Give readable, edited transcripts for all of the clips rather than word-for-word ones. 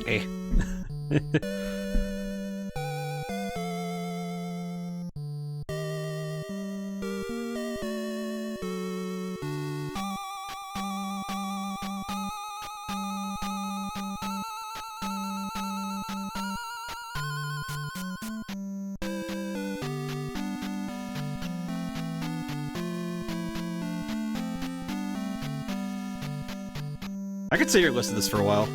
Hey. I could sit here and listen to this for a while.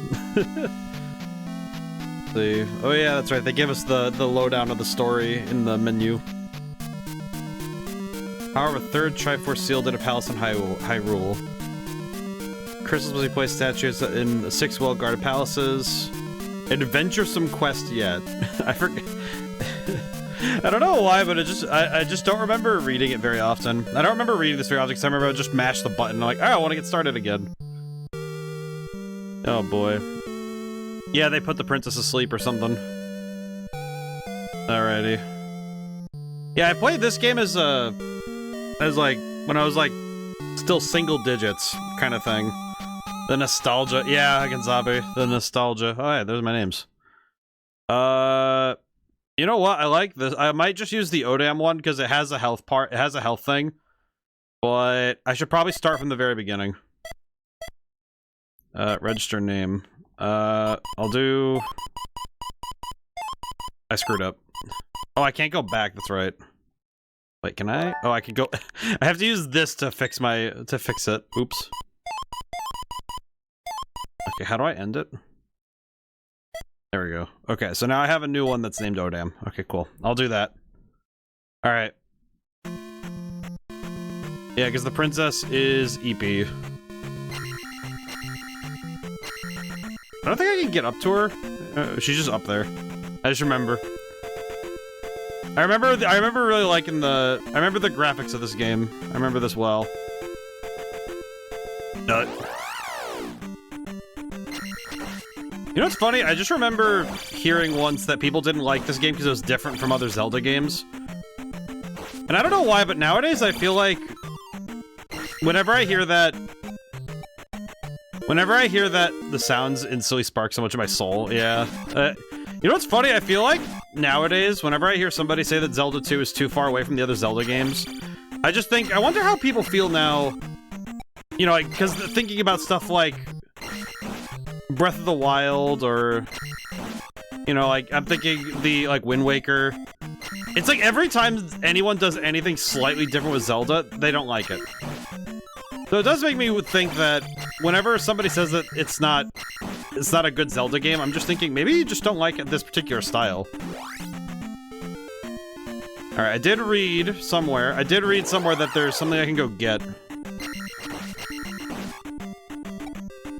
Oh yeah, that's right. They give us the lowdown of the story in the menu. However, third Triforce sealed in a palace in Hyrule. Crystals must be placed statues in 6 well-guarded palaces. Adventuresome quest yet. I forget. I don't know why, but I just don't remember reading it very often. I don't remember reading this very often because I remember I just mashed the button. I'm like, oh, I want to get started again. Oh boy. Yeah, they put the princess asleep or something. Alrighty. Yeah, I played this game as like, when I was like, still single digits kind of thing. The nostalgia. Yeah, Ganzabe. The nostalgia. Oh yeah, there's my names. You know what? I like this. I might just use the ODaM one because it has a health part. It has a health thing. But I should probably start from the very beginning. Register name. I'll do... I screwed up. Oh, I can't go back, that's right. Wait, can I? Oh, I can go... I have to use this to fix my... to fix it. Oops. Okay, how do I end it? There we go. Okay, so now I have a new one that's named ODaM. Okay, cool. I'll do that. Alright. Yeah, because the princess is EP. I don't think I can get up to her. She's just up there. I just remember. I remember really liking the... I remember the graphics of this game. I remember this well. You know what's funny? I just remember hearing once that people didn't like this game because it was different from other Zelda games. And I don't know why, but nowadays I feel like... Whenever I hear that, the sounds instantly spark so much of my soul. Yeah. You know what's funny? I feel like nowadays, whenever I hear somebody say that Zelda 2 is too far away from the other Zelda games, I just think, I wonder how people feel now, you know, like, because thinking about stuff like Breath of the Wild or, you know, like, I'm thinking the, like, Wind Waker. It's like every time anyone does anything slightly different with Zelda, they don't like it. So it does make me think that whenever somebody says that it's not a good Zelda game, I'm just thinking maybe you just don't like this particular style. Alright, I did read somewhere that there's something I can go get.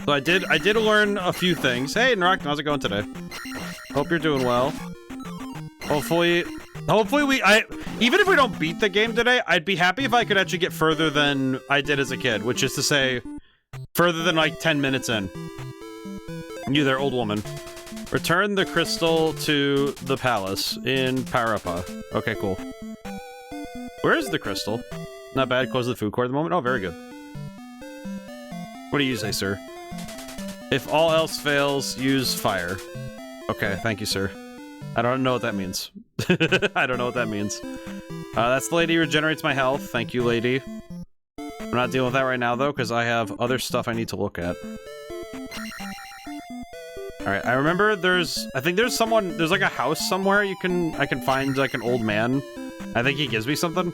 So I did learn a few things. Hey, Narak, how's it going today? Hope you're doing well. Hopefully even if we don't beat the game today, I'd be happy if I could actually get further than I did as a kid, which is to say, further than like 10 minutes in. You there, old woman. Return the crystal to the palace in Parappa. Okay, cool. Where is the crystal? Not bad, close to the food court at the moment. Oh, very good. What do you say, sir? If all else fails, use fire. Okay, thank you, sir. I don't know what that means. I don't know what that means. That's the lady who regenerates my health. Thank you, lady. I'm not dealing with that right now, though, because I have other stuff I need to look at. Alright, I remember I think there's like a house somewhere I can find, like, an old man. I think he gives me something.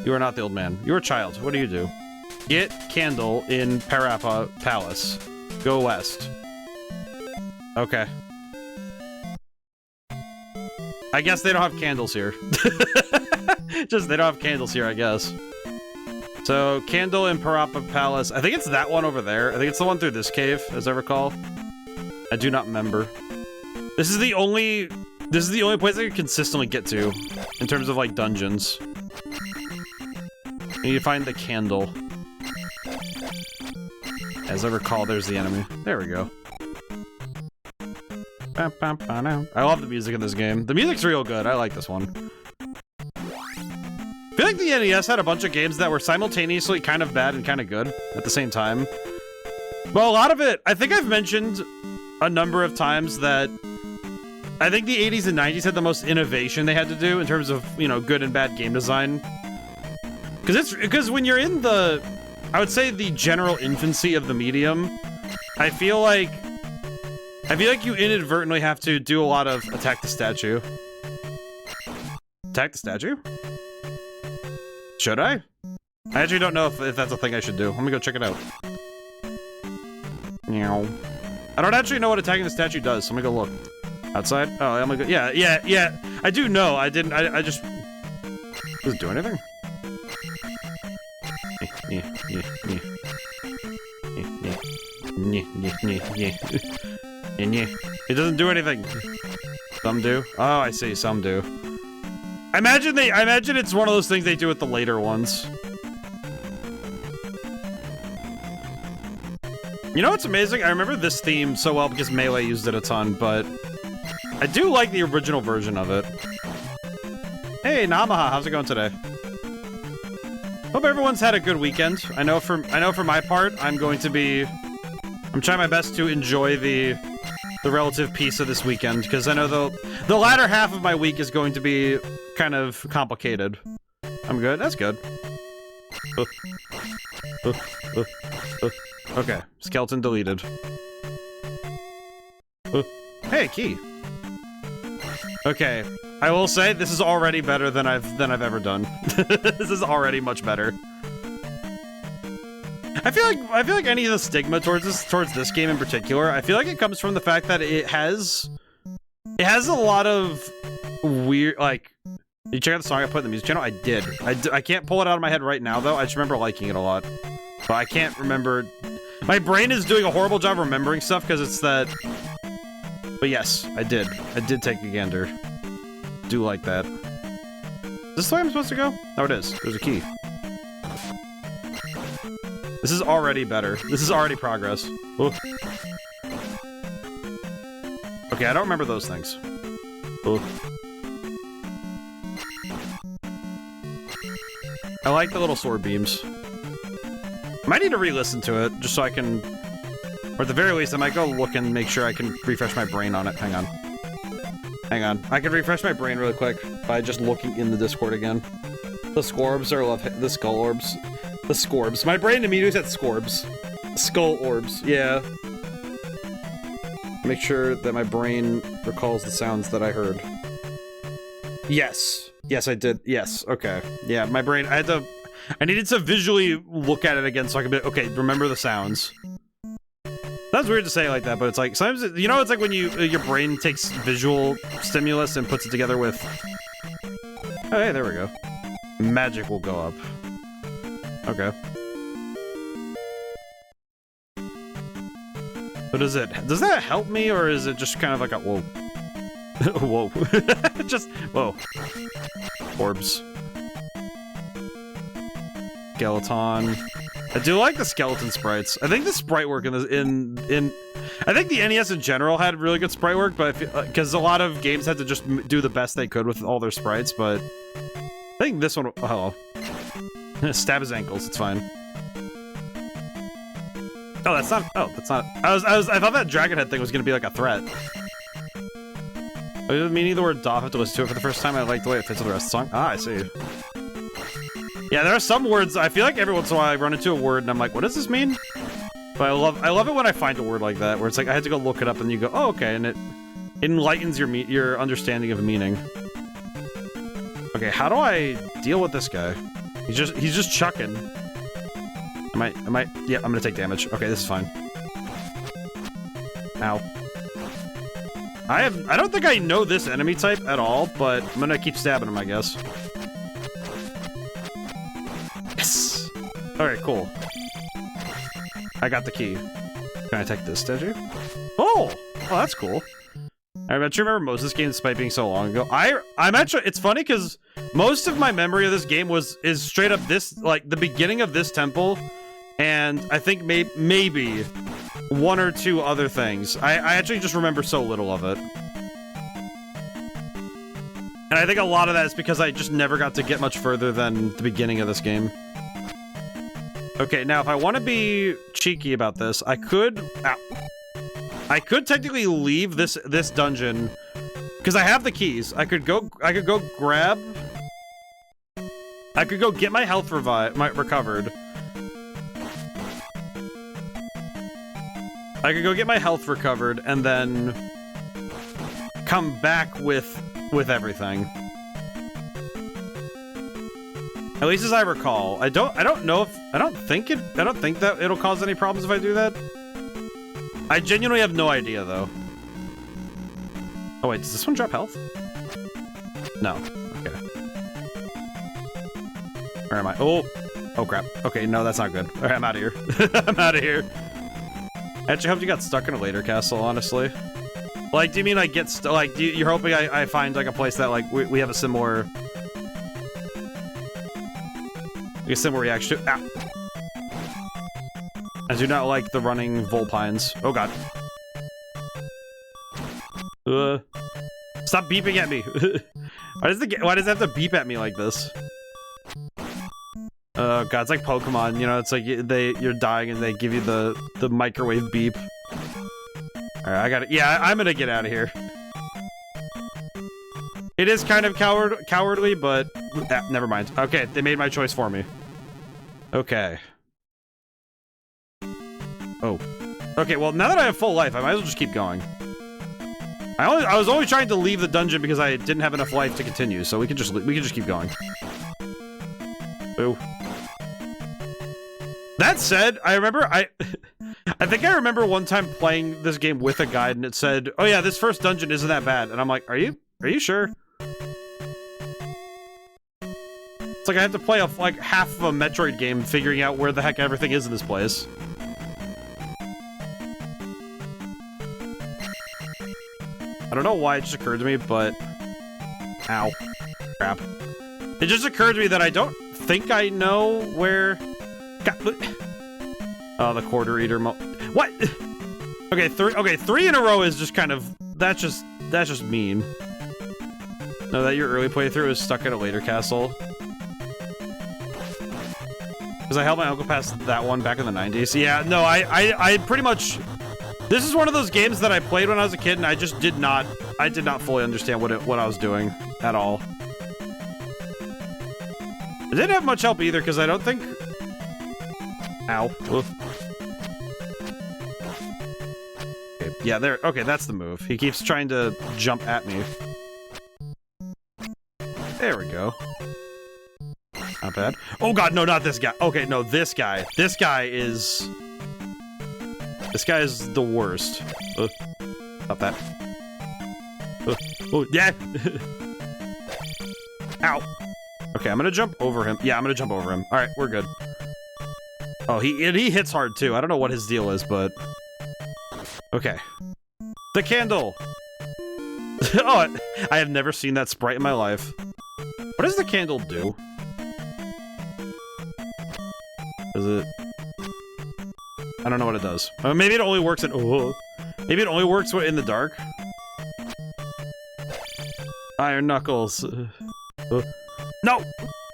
You are not the old man. You're a child. What do you do? Get candle in Parappa Palace. Go west. Okay. I guess they don't have candles here. Just, they don't have candles here, I guess. So, candle in Parappa Palace. I think it's that one over there. I think it's the one through this cave, as I recall. I do not remember. This is the only place I can consistently get to, in terms of, like, dungeons. I need to find the candle. As I recall, there's the enemy. There we go. I love the music in this game. The music's real good. I like this one. I feel like the NES had a bunch of games that were simultaneously kind of bad and kind of good at the same time. But a lot of it, I think I've mentioned a number of times that I think the 80s and 90s had the most innovation they had to do in terms of, you know, good and bad game design. Because when you're in the, I would say the general infancy of the medium, I feel like you inadvertently have to do a lot of attack the statue. Attack the statue? Should I? I actually don't know if that's a thing I should do. Let me go check it out. Meow. I don't actually know what attacking the statue does, so let me go look. Outside? Oh, I'm gonna go. Yeah. I do know. I didn't. I just. Does it do anything? It doesn't do anything. Some do. Oh, I see. Some do. I imagine it's one of those things they do with the later ones. You know what's amazing? I remember this theme so well because Melee used it a ton, but I do like the original version of it. Hey, Namaha, how's it going today? Hope everyone's had a good weekend. I know for my part, I'm trying my best to enjoy the relative peace of this weekend, because I know the latter half of my week is going to be kind of complicated. I'm good. That's good. Okay, skeleton deleted. Hey, key. Okay, I will say this is already better than I've ever done. This is already much better. I feel like any of the stigma towards this game in particular, I feel like it comes from the fact that it has a lot of weird, like, you check out the song I put in the music channel? I did. I can't pull it out of my head right now though. I just remember liking it a lot. But I can't remember. My brain is doing a horrible job remembering stuff because it's that. But yes, I did. I did take a gander. Do like that. Is this the way I'm supposed to go? Oh, it is. There's a key. This is already better. This is already progress. Ooh. Okay, I don't remember those things. Ooh. I like the little sword beams. I might need to re-listen to it, just so I can... Or at the very least, I might go look and make sure I can refresh my brain on it. Hang on. Hang on. I can refresh my brain really quick by just looking in the Discord again. The scorbs are love... The skull orbs. The scorbs. My brain immediately said scorbs. Skull orbs. Yeah. Make sure that my brain recalls the sounds that I heard. Yes. Yes, I did. Yes. Okay. Yeah, my brain... I needed to visually look at it again so I could be... Okay, remember the sounds. That's weird to say like that, but it's like... Sometimes... You know, it's like when your brain takes visual stimulus and puts it together with... Oh, hey, there we go. Magic will go up. Okay. But does that help me, or is it just kind of like a... Whoa. Whoa. Just... Whoa. Orbs. Skeleton. I do like the skeleton sprites. I think the sprite work I think the NES in general had really good sprite work, but because a lot of games had to just do the best they could with all their sprites, but I think this one... Oh, hello. Stab his ankles, it's fine. Oh, that's not... Oh, that's not... I thought that dragon head thing was gonna be like a threat. Meaning the word doff, I have to listen to it for the first time. I like the way it fits with the rest of the song. Ah, I see. Yeah, there are some words, I feel like every once in a while I run into a word and I'm like, what does this mean? But I love it when I find a word like that, where it's like, I had to go look it up and you go, oh, okay, and it enlightens your understanding of a meaning. Okay, how do I deal with this guy? He's just chucking. Yeah, I'm gonna take damage. Okay, this is fine. Ow. I don't think I know this enemy type at all, but I'm gonna keep stabbing him, I guess. Yes! Alright, cool. I got the key. Can I take this statue? Oh! Oh, that's cool. I bet you remember most of this game despite being so long ago. I'm actually... It's funny because most of my memory of this game is straight up this... Like, the beginning of this temple, and I think maybe one or two other things. I actually just remember so little of it. And I think a lot of that is because I just never got to get much further than the beginning of this game. Okay, now if I want to be cheeky about this, I could... I could technically leave this dungeon because I have the keys. I could go grab... I could go get my health recovered. I could go get my health recovered and then come back with everything. At least as I recall. I don't think that it'll cause any problems if I do that. I genuinely have no idea though. Oh wait, does this one drop health? No. Okay. Where am I? Oh crap. Okay, no, that's not good. Alright, I'm out of here. I'm out of here. I actually hope you got stuck in a later castle, honestly. Like, do you mean like you're hoping I find like a place that like we have a similar reaction to? Ow. I do not like the running Volpines. Oh god. Stop beeping at me. Why does it have to beep at me like this? Oh god, it's like Pokemon, you know, it's like you're dying and they give you the microwave beep. Alright, I got it. Yeah, I'm gonna get out of here. It is kind of cowardly, but never mind. Okay, they made my choice for me. Okay. Oh. Okay, well, now that I have full life, I might as well just keep going. I was only trying to leave the dungeon because I didn't have enough life to continue, so we can just keep going. Ooh. That said, I think I remember one time playing this game with a guide and it said, "Oh yeah, this first dungeon isn't that bad." And I'm like, "Are you sure?" It's like I have to play like half of a Metroid game figuring out where the heck everything is in this place. I don't know why it just occurred to me, but... Ow. Crap. It just occurred to me that I don't think I know where... God. Oh, the quarter eater What? Okay, three in a row is just kind of... That's just mean. No, that your early playthrough is stuck at a later castle. Because I held my uncle past that one back in the 90s. Yeah, no, I pretty much... This is one of those games that I played when I was a kid, and I just did not fully understand what I was doing at all. I didn't have much help either, because I don't think... Ow. Oof. Okay, yeah, there. Okay, that's the move. He keeps trying to jump at me. There we go. Not bad. Oh god, no, not this guy. Okay, no, this guy. This guy is the worst. Not that. Oh, yeah! Ow! Okay, I'm gonna jump over him. Yeah, I'm gonna jump over him. Alright, we're good. Oh, he hits hard too. I don't know what his deal is, but... Okay. The candle! Oh, I have never seen that sprite in my life. What does the candle do? Does it... I don't know what it does. Maybe it only works in... Oh. Maybe it only works in the dark? Iron Knuckles. No!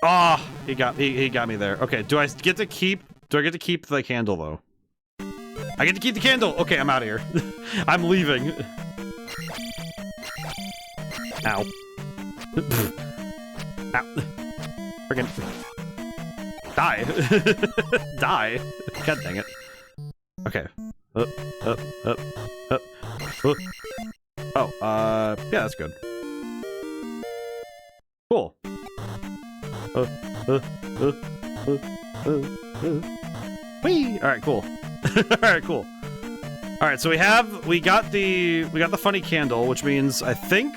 Ah! Oh, he got me there. Okay, do I get to keep the candle, though? I get to keep the candle! Okay, I'm out of here. I'm leaving. Ow. Ow. Friggin'. Die. Die. God dang it. Okay. Up. Oh, yeah, that's good. Cool. Whee! Alright, cool. Alright, cool. Alright, so we got the funny candle, which means I think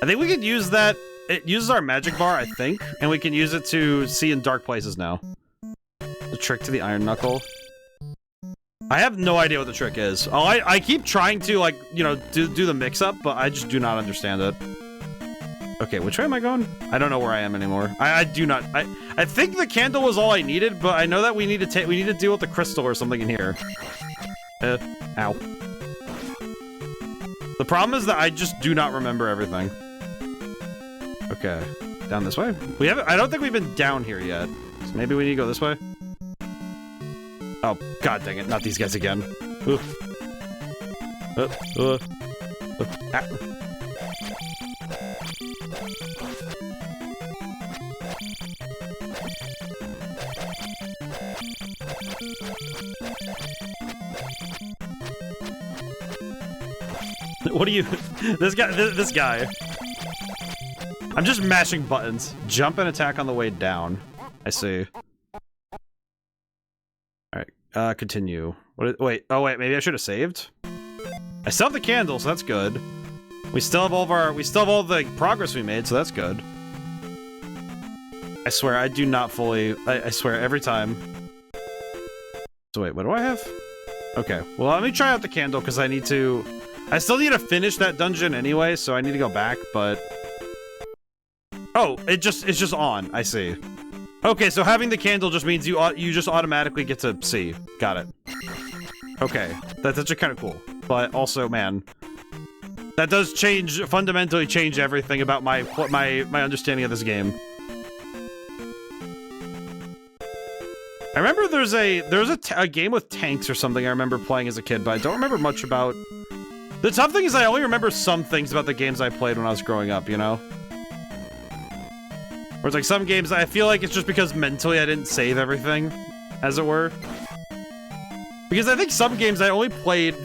we could use that. It uses our magic bar, I think, and we can use it to see in dark places now. The trick to the Iron Knuckle. I have no idea what the trick is. Oh, I keep trying to, like, you know, do the mix-up, but I just do not understand it. Okay, which way am I going? I don't know where I am anymore. I do not... I think the candle was all I needed, but I know that we need to deal with the crystal or something in here. Ow. The problem is that I just do not remember everything. Okay. Down this way? We haven't. I don't think we've been down here yet. So maybe we need to go this way? Oh, god dang it. Not these guys again. Ah. What are you? This guy. I'm just mashing buttons. Jump and attack on the way down. I see. Alright, continue. Wait, oh wait, maybe I should have saved? I still have the candle, so that's good. We still have all the progress we made, so that's good. I swear, I do not fully, I swear, every time. So wait, what do I have? Okay, well let me try out the candle, because I still need to finish that dungeon anyway, so I need to go back, but... Oh, it's just on, I see. Okay, so having the candle just means you just automatically get to see. Got it. Okay, that's actually kind of cool. But also, man, that does fundamentally change everything about my understanding of this game. I remember there was a game with tanks or something I remember playing as a kid, but I don't remember much about... The tough thing is I only remember some things about the games I played when I was growing up, you know? Whereas like some games, I feel like it's just because mentally I didn't save everything, as it were. Because I think some games I only played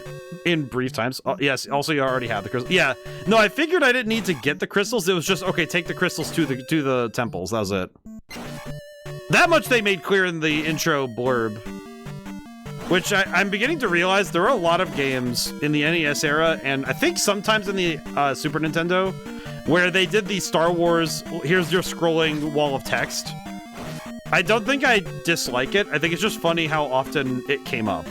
in brief times. Oh, yes, also you already have the crystals. Yeah, no, I figured I didn't need to get the crystals. It was just, okay, take the crystals to the temples. That was it. That much they made clear in the intro blurb. Which I'm beginning to realize there are a lot of games in the NES era, and I think sometimes in the Super Nintendo, where they did the Star Wars, here's your scrolling wall of text. I don't think I dislike it. I think it's just funny how often it came up.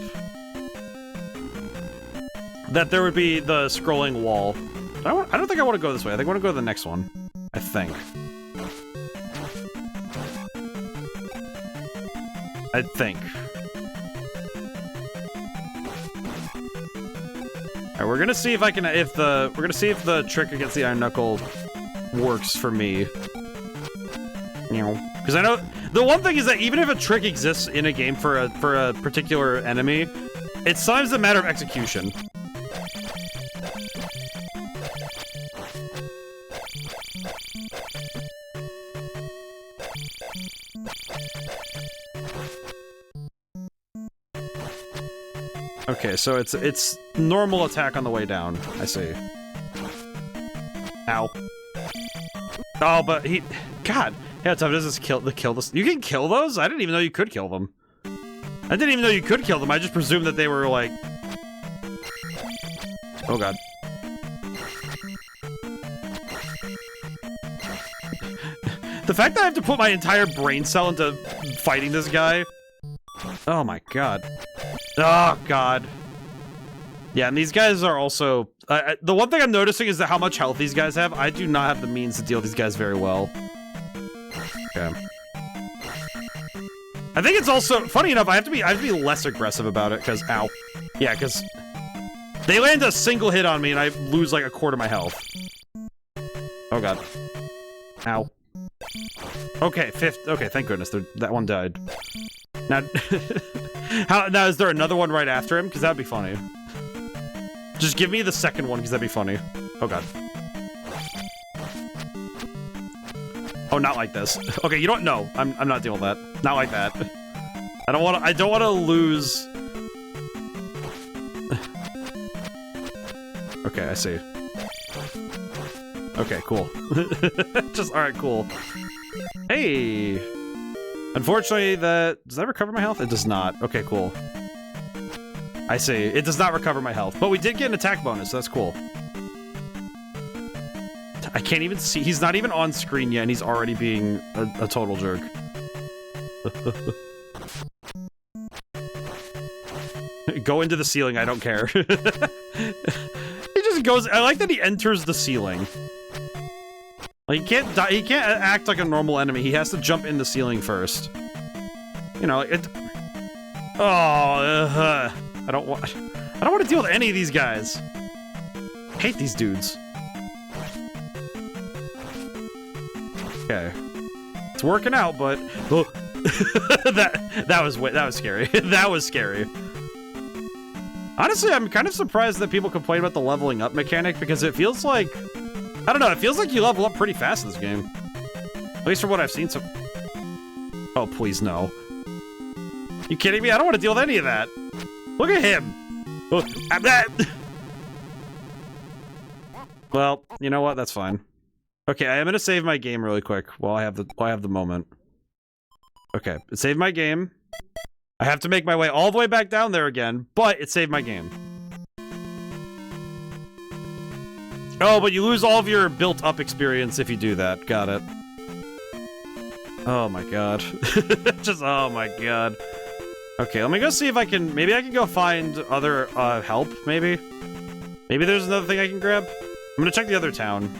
That there would be the scrolling wall. I don't think I want to go this way. I think I want to go to the next one. I think. Alright, we're gonna see if I can, we're gonna see if the trick against the Iron Knuckle works for me. You know, because I know, the one thing is that even if a trick exists in a game for a particular enemy, it's sometimes a matter of execution. Okay, so it's normal attack on the way down. I see. Ow. Oh, but God, how tough does this kill this? You can kill those? I didn't even know you could kill them. I didn't even know you could kill them. I just presumed that they were like. Oh God. The fact that I have to put my entire brain cell into fighting this guy. Oh my God. Oh, God. Yeah, and these guys are also... the one thing I'm noticing is that how much health these guys have. I do not have the means to deal with these guys very well. Okay. I think it's also... Funny enough, I have to be less aggressive about it, because... Ow. Yeah, because... They land a single hit on me, and I lose, like, a quarter of my health. Oh, God. Ow. Okay, okay, thank goodness. That one died. Now... Now, is there another one right after him? Because that'd be funny. Just give me the second one, because that'd be funny. Oh, God. Oh, not like this. Okay, you don't know. I'm not dealing with that. Not like that. I don't want to lose... Okay, I see. Okay, cool. Just, alright, cool. Hey! Unfortunately, does that recover my health? It does not. Okay, cool. I see. It does not recover my health. But we did get an attack bonus, so that's cool. I can't even see. He's not even on screen yet, and he's already being a total jerk. Go into the ceiling, I don't care. He just goes... I like that he enters the ceiling. Like, he can't act like a normal enemy. He has to jump in the ceiling first. You know, it... Oh, I don't want to deal with any of these guys. I hate these dudes. Okay. It's working out, but oh. that was scary. That was scary. Honestly, I'm kind of surprised that people complain about the leveling up mechanic because it feels like, I don't know, it feels like you level up pretty fast in this game. At least from what I've seen. So, oh please no. You kidding me? I don't want to deal with any of that. Look at him. Oh, well, you know what? That's fine. Okay, I am gonna save my game really quick while I have the moment. Okay, it saved my game. I have to make my way all the way back down there again, but it saved my game. Oh, but you lose all of your built-up experience if you do that. Got it. Oh my god. Just, oh my god. Okay, let me go see if I can, maybe I can go find other, help, maybe? Maybe there's another thing I can grab? I'm gonna check the other town.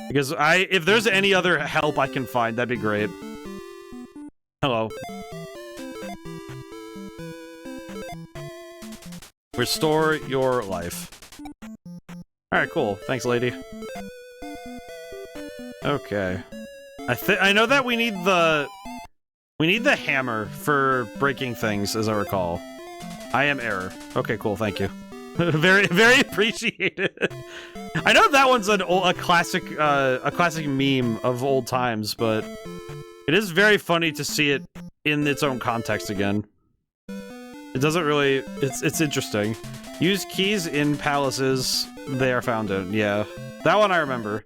Because if there's any other help I can find, that'd be great. Hello. Restore your life. Alright, cool. Thanks, lady. Okay. I know that we need the hammer for breaking things, as I recall. I am error. Okay, cool, thank you. Very, very appreciated. I know that one's a classic meme of old times, but it is very funny to see it in its own context again. It doesn't really, it's interesting. Use keys in palaces they are found in. Yeah, that one I remember.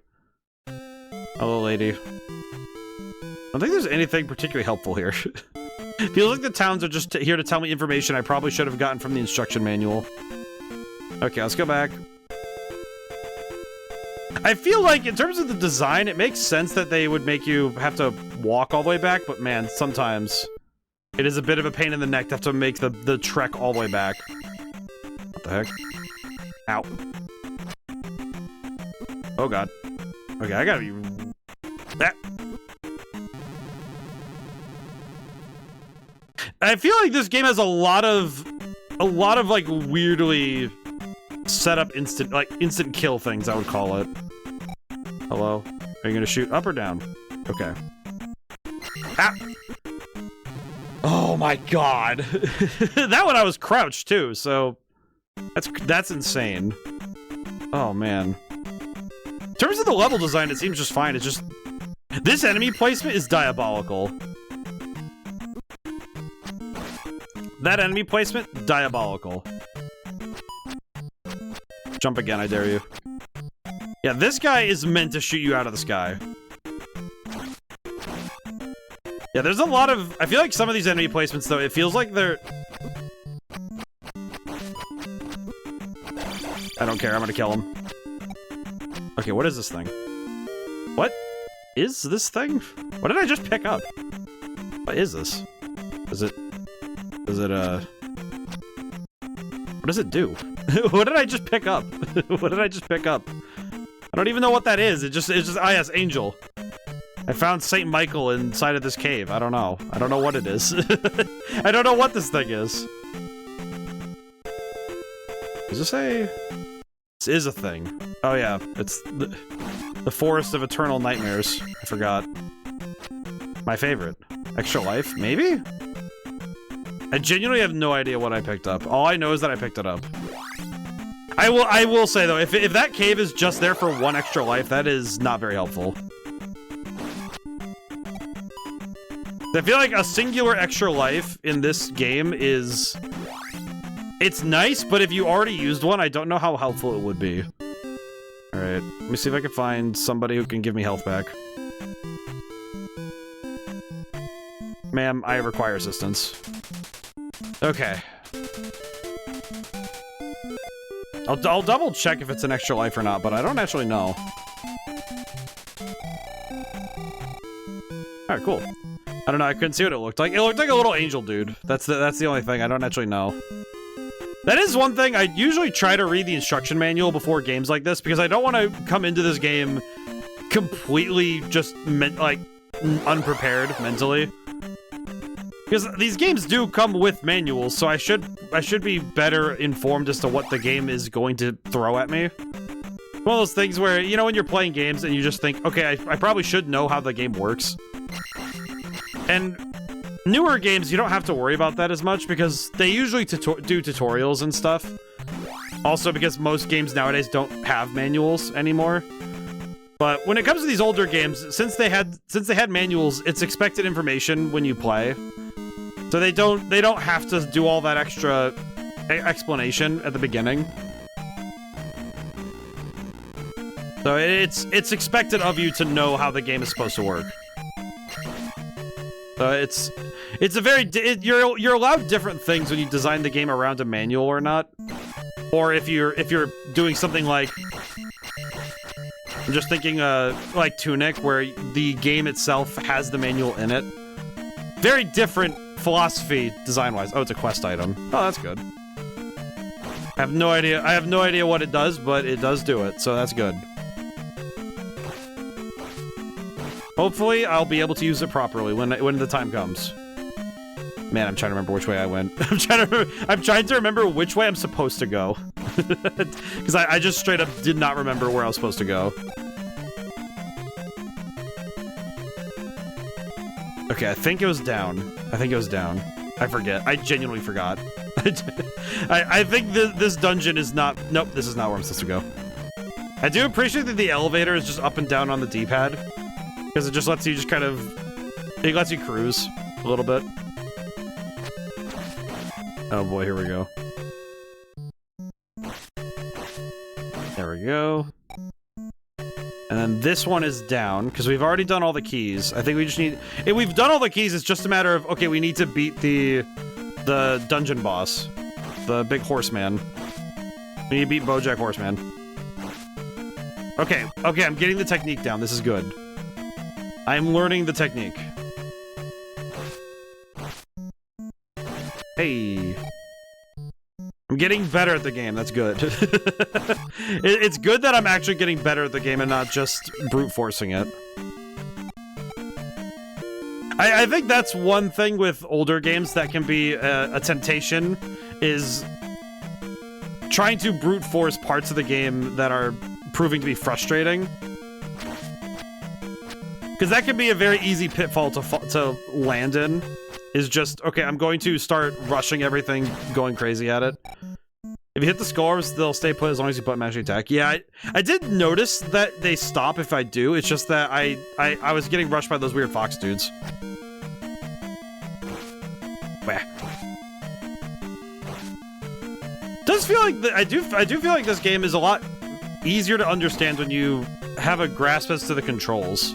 Hello, lady. I don't think there's anything particularly helpful here. Feels like the towns are just here to tell me information I probably should have gotten from the instruction manual. Okay, let's go back. I feel like, in terms of the design, it makes sense that they would make you have to walk all the way back, but man, sometimes it is a bit of a pain in the neck to have to make the trek all the way back. What the heck? Ow. Oh god. Okay, I gotta be... Ah. I feel like this game has a lot of like weirdly set up instant kill things, I would call it. Hello? Are you gonna shoot up or down? Okay. Ah! Oh my god! That one I was crouched too, so that's insane. Oh man. In terms of the level design, it seems just fine. It's just this enemy placement is diabolical. That enemy placement, diabolical. Jump again, I dare you. Yeah, this guy is meant to shoot you out of the sky. Yeah, there's a lot of... I feel like some of these enemy placements, though, it feels like they're... I don't care, I'm gonna kill him. Okay, what is this thing? What is this thing? What did I just pick up? What is this? Is it, what does it do? What did I just pick up? What did I just pick up? I don't even know what that is. It's just, ah yes, angel. I found Saint Michael inside of this cave. I don't know. I don't know what it is. I don't know what this thing is. Is this a... This is a thing. Oh yeah, it's the Forest of Eternal Nightmares. I forgot. My favorite. Extra life? Maybe? I genuinely have no idea what I picked up. All I know is that I picked it up. I will say though, if that cave is just there for one extra life, that is not very helpful. I feel like a singular extra life in this game is... It's nice, but if you already used one, I don't know how helpful it would be. Alright, let me see if I can find somebody who can give me health back. Ma'am, I require assistance. Okay. I'll double check if it's an extra life or not, but I don't actually know. Alright, cool. I don't know, I couldn't see what it looked like. It looked like a little angel dude. That's the only thing, I don't actually know. That is one thing, I usually try to read the instruction manual before games like this, because I don't want to come into this game completely just, unprepared mentally. Because these games do come with manuals, so I should be better informed as to what the game is going to throw at me. One of those things where, you know, when you're playing games and you just think, okay, I probably should know how the game works. And newer games, you don't have to worry about that as much because they usually do tutorials and stuff. Also because most games nowadays don't have manuals anymore. But when it comes to these older games, since they had manuals, it's expected information when you play. So they don't have to do all that extra explanation at the beginning. So it's expected of you to know how the game is supposed to work. So it's a very you're allowed different things when you design the game around a manual or not, or if you're doing something like, I'm just thinking like Tunic, where the game itself has the manual in it. Very different philosophy design-wise. Oh, it's a quest item. Oh, that's good. I have no idea what it does, but it does do it, so that's good. Hopefully, I'll be able to use it properly when the time comes. Man, I'm trying to remember which way I went. I'm trying to remember which way I'm supposed to go. Because I just straight up did not remember where I was supposed to go. Okay, I think it was down. I forget. I genuinely forgot. I think this dungeon is not... Nope, this is not where I'm supposed to go. I do appreciate that the elevator is just up and down on the D-pad. Because it just lets you just kind of... It lets you cruise a little bit. Oh boy, here we go. There we go. And then this one is down, because we've already done all the keys. I think we just need... If we've done all the keys, it's just a matter of, okay, we need to beat the dungeon boss. The big horseman. We need to beat Bojack Horseman. Okay, I'm getting the technique down. This is good. I'm learning the technique. Hey. I'm getting better at the game, that's good. It's good that I'm actually getting better at the game and not just brute forcing it. I think that's one thing with older games that can be a temptation, is trying to brute force parts of the game that are proving to be frustrating. Because that can be a very easy pitfall to land in. Is just, okay, I'm going to start rushing everything, going crazy at it. If you hit the scores, they'll stay put as long as you put magic attack. Yeah, I did notice that they stop if I do. It's just that I was getting rushed by those weird fox dudes. Wah. Does feel like I do feel like this game is a lot easier to understand when you have a grasp as to the controls.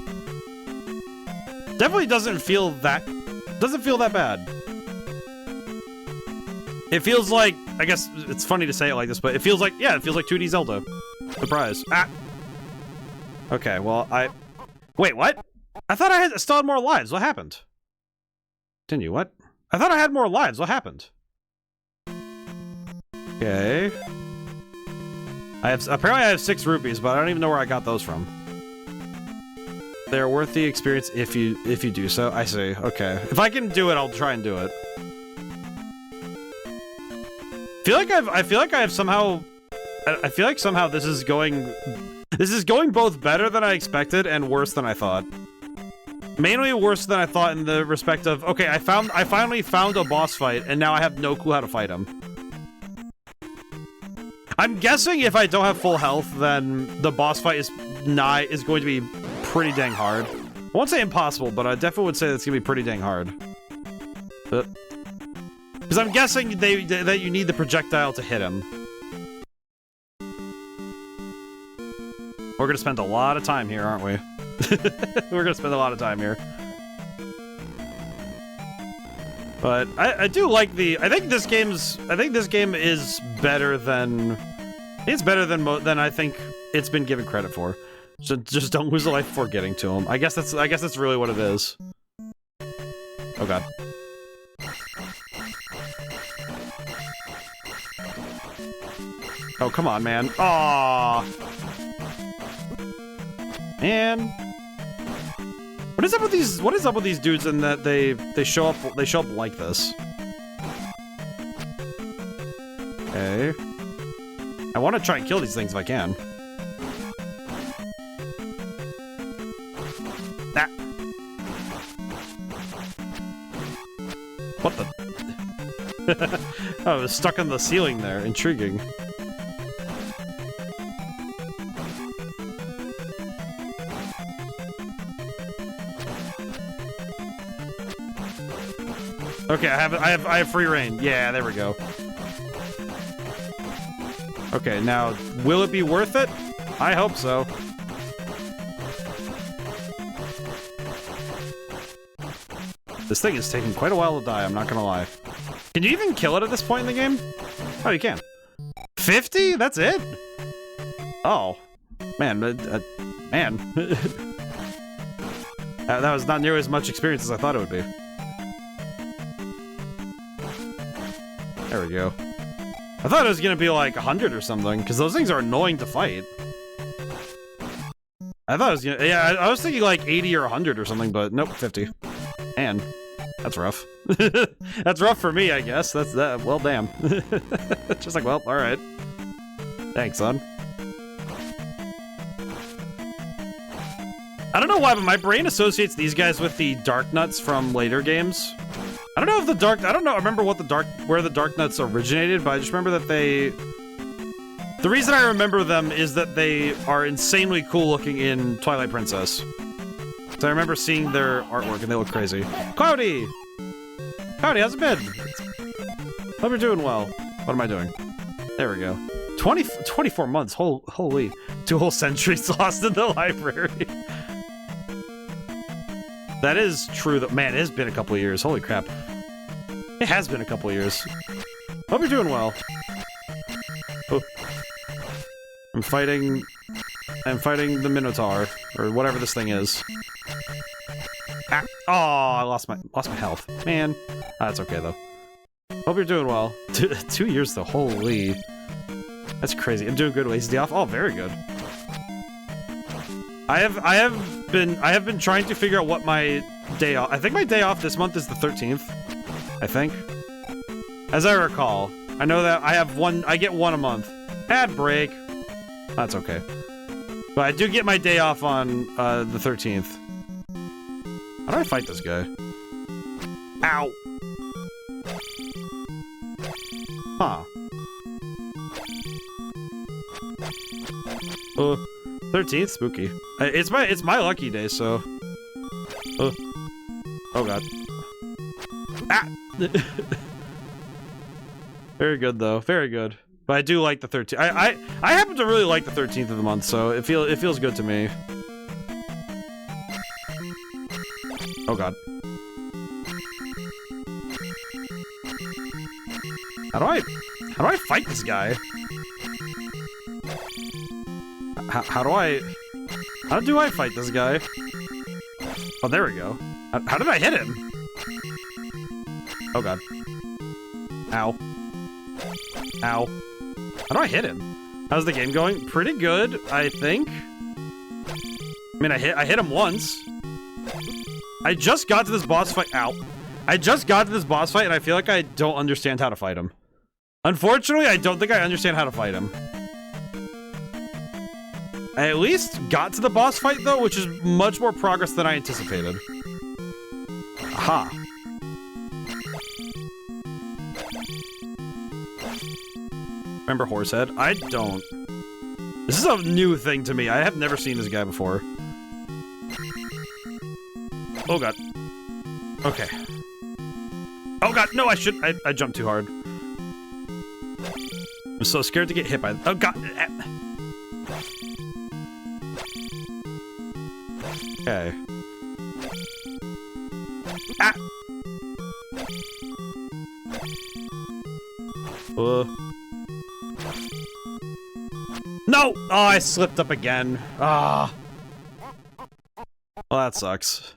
Definitely doesn't feel that bad. It feels like, I guess it's funny to say it like this, but it feels like, yeah, it feels like 2D Zelda. Surprise. Ah. Okay, well, wait, what? I thought I still had more lives. What happened? Continue, what? I thought I had more lives. What happened? Okay. Apparently I have 6 rupees, but I don't even know where I got those from. They're worth the experience if you do so. I see. Okay. If I can do it, I'll try and do it. I feel like somehow this is going both better than I expected and worse than I thought. Mainly worse than I thought in the respect of, okay, I finally found a boss fight and now I have no clue how to fight him. I'm guessing if I don't have full health, then the boss fight is going to be pretty dang hard. I won't say impossible, but I definitely would say it's gonna be pretty dang hard. Because I'm guessing that you need the projectile to hit him. We're gonna spend a lot of time here, aren't we? We're gonna spend a lot of time here. But I do like I think this game is better than... It's better than I think it's been given credit for. So just don't lose a life before getting to him. I guess that's really what it is. Oh god. Oh, come on, man. Aww. Man. What is up with these? What is up with these dudes in that they show up like this? Okay. I want to try and kill these things if I can. Ah. What the? Oh, it was stuck on the ceiling there. Intriguing. Okay, I have free reign. Yeah, there we go. Okay, now will it be worth it? I hope so. This thing is taking quite a while to die, I'm not gonna lie. Can you even kill it at this point in the game? Oh, you can. 50? That's it? Oh. Man, man. That was not nearly as much experience as I thought it would be. There we go. I thought it was gonna be like 100 or something, because those things are annoying to fight. I thought it was gonna, yeah, I was thinking like 80 or 100 or something, but nope, 50. Man, that's rough. That's rough for me, I guess. That's that. Well, damn. Just like, well, all right. Thanks, son. I don't know why, but my brain associates these guys with the Dark Nuts from later games. I don't know if the Dark... I don't know. I remember where the Dark Nuts originated, but I just remember that they... The reason I remember them is that they are insanely cool looking in Twilight Princess. So I remember seeing their artwork and they look crazy. Cloudy! Cloudy, how's it been? Hope you're doing well. What am I doing? There we go. 24 months. Holy. 2 whole centuries lost in the library. That is true, that man, it has been a couple of years. Holy crap. It has been a couple of years. Hope you're doing well. Oh. I'm fighting the Minotaur, or whatever this thing is. Ah. Oh, I lost my health. Man. That's okay though. Hope you're doing well. 2 years though, holy. That's crazy. I'm doing good. Lazy off. Oh, very good. I have been trying to figure out what my day off. I think my day off this month is the 13th. I think. As I recall. I know that I get one a month. Bad break. That's okay. But I do get my day off on the 13th. How do I fight this guy? Ow. Huh. 13th, spooky. It's my lucky day, so. Oh god. Ah. Very good though. Very good. But I do like the 13th. I happen to really like the 13th of the month, so it feels good to me. Oh god. How do I fight this guy? How do I fight this guy? Oh, there we go. How did I hit him? Oh god. Ow. Ow. How do I hit him? How's the game going? Pretty good, I think. I mean, I hit him once. I just got to this boss fight. Ow. I just got to this boss fight and I feel like I don't understand how to fight him. Unfortunately, I don't think I understand how to fight him. I at least got to the boss fight though, which is much more progress than I anticipated. Aha. Remember Horsehead? I don't. This is a new thing to me. I have never seen this guy before. Oh god. Okay. Oh god, no, I jumped too hard. I'm so scared to get hit by... Oh god. Okay. Ah! No! Oh, I slipped up again. Ah. Well, that sucks.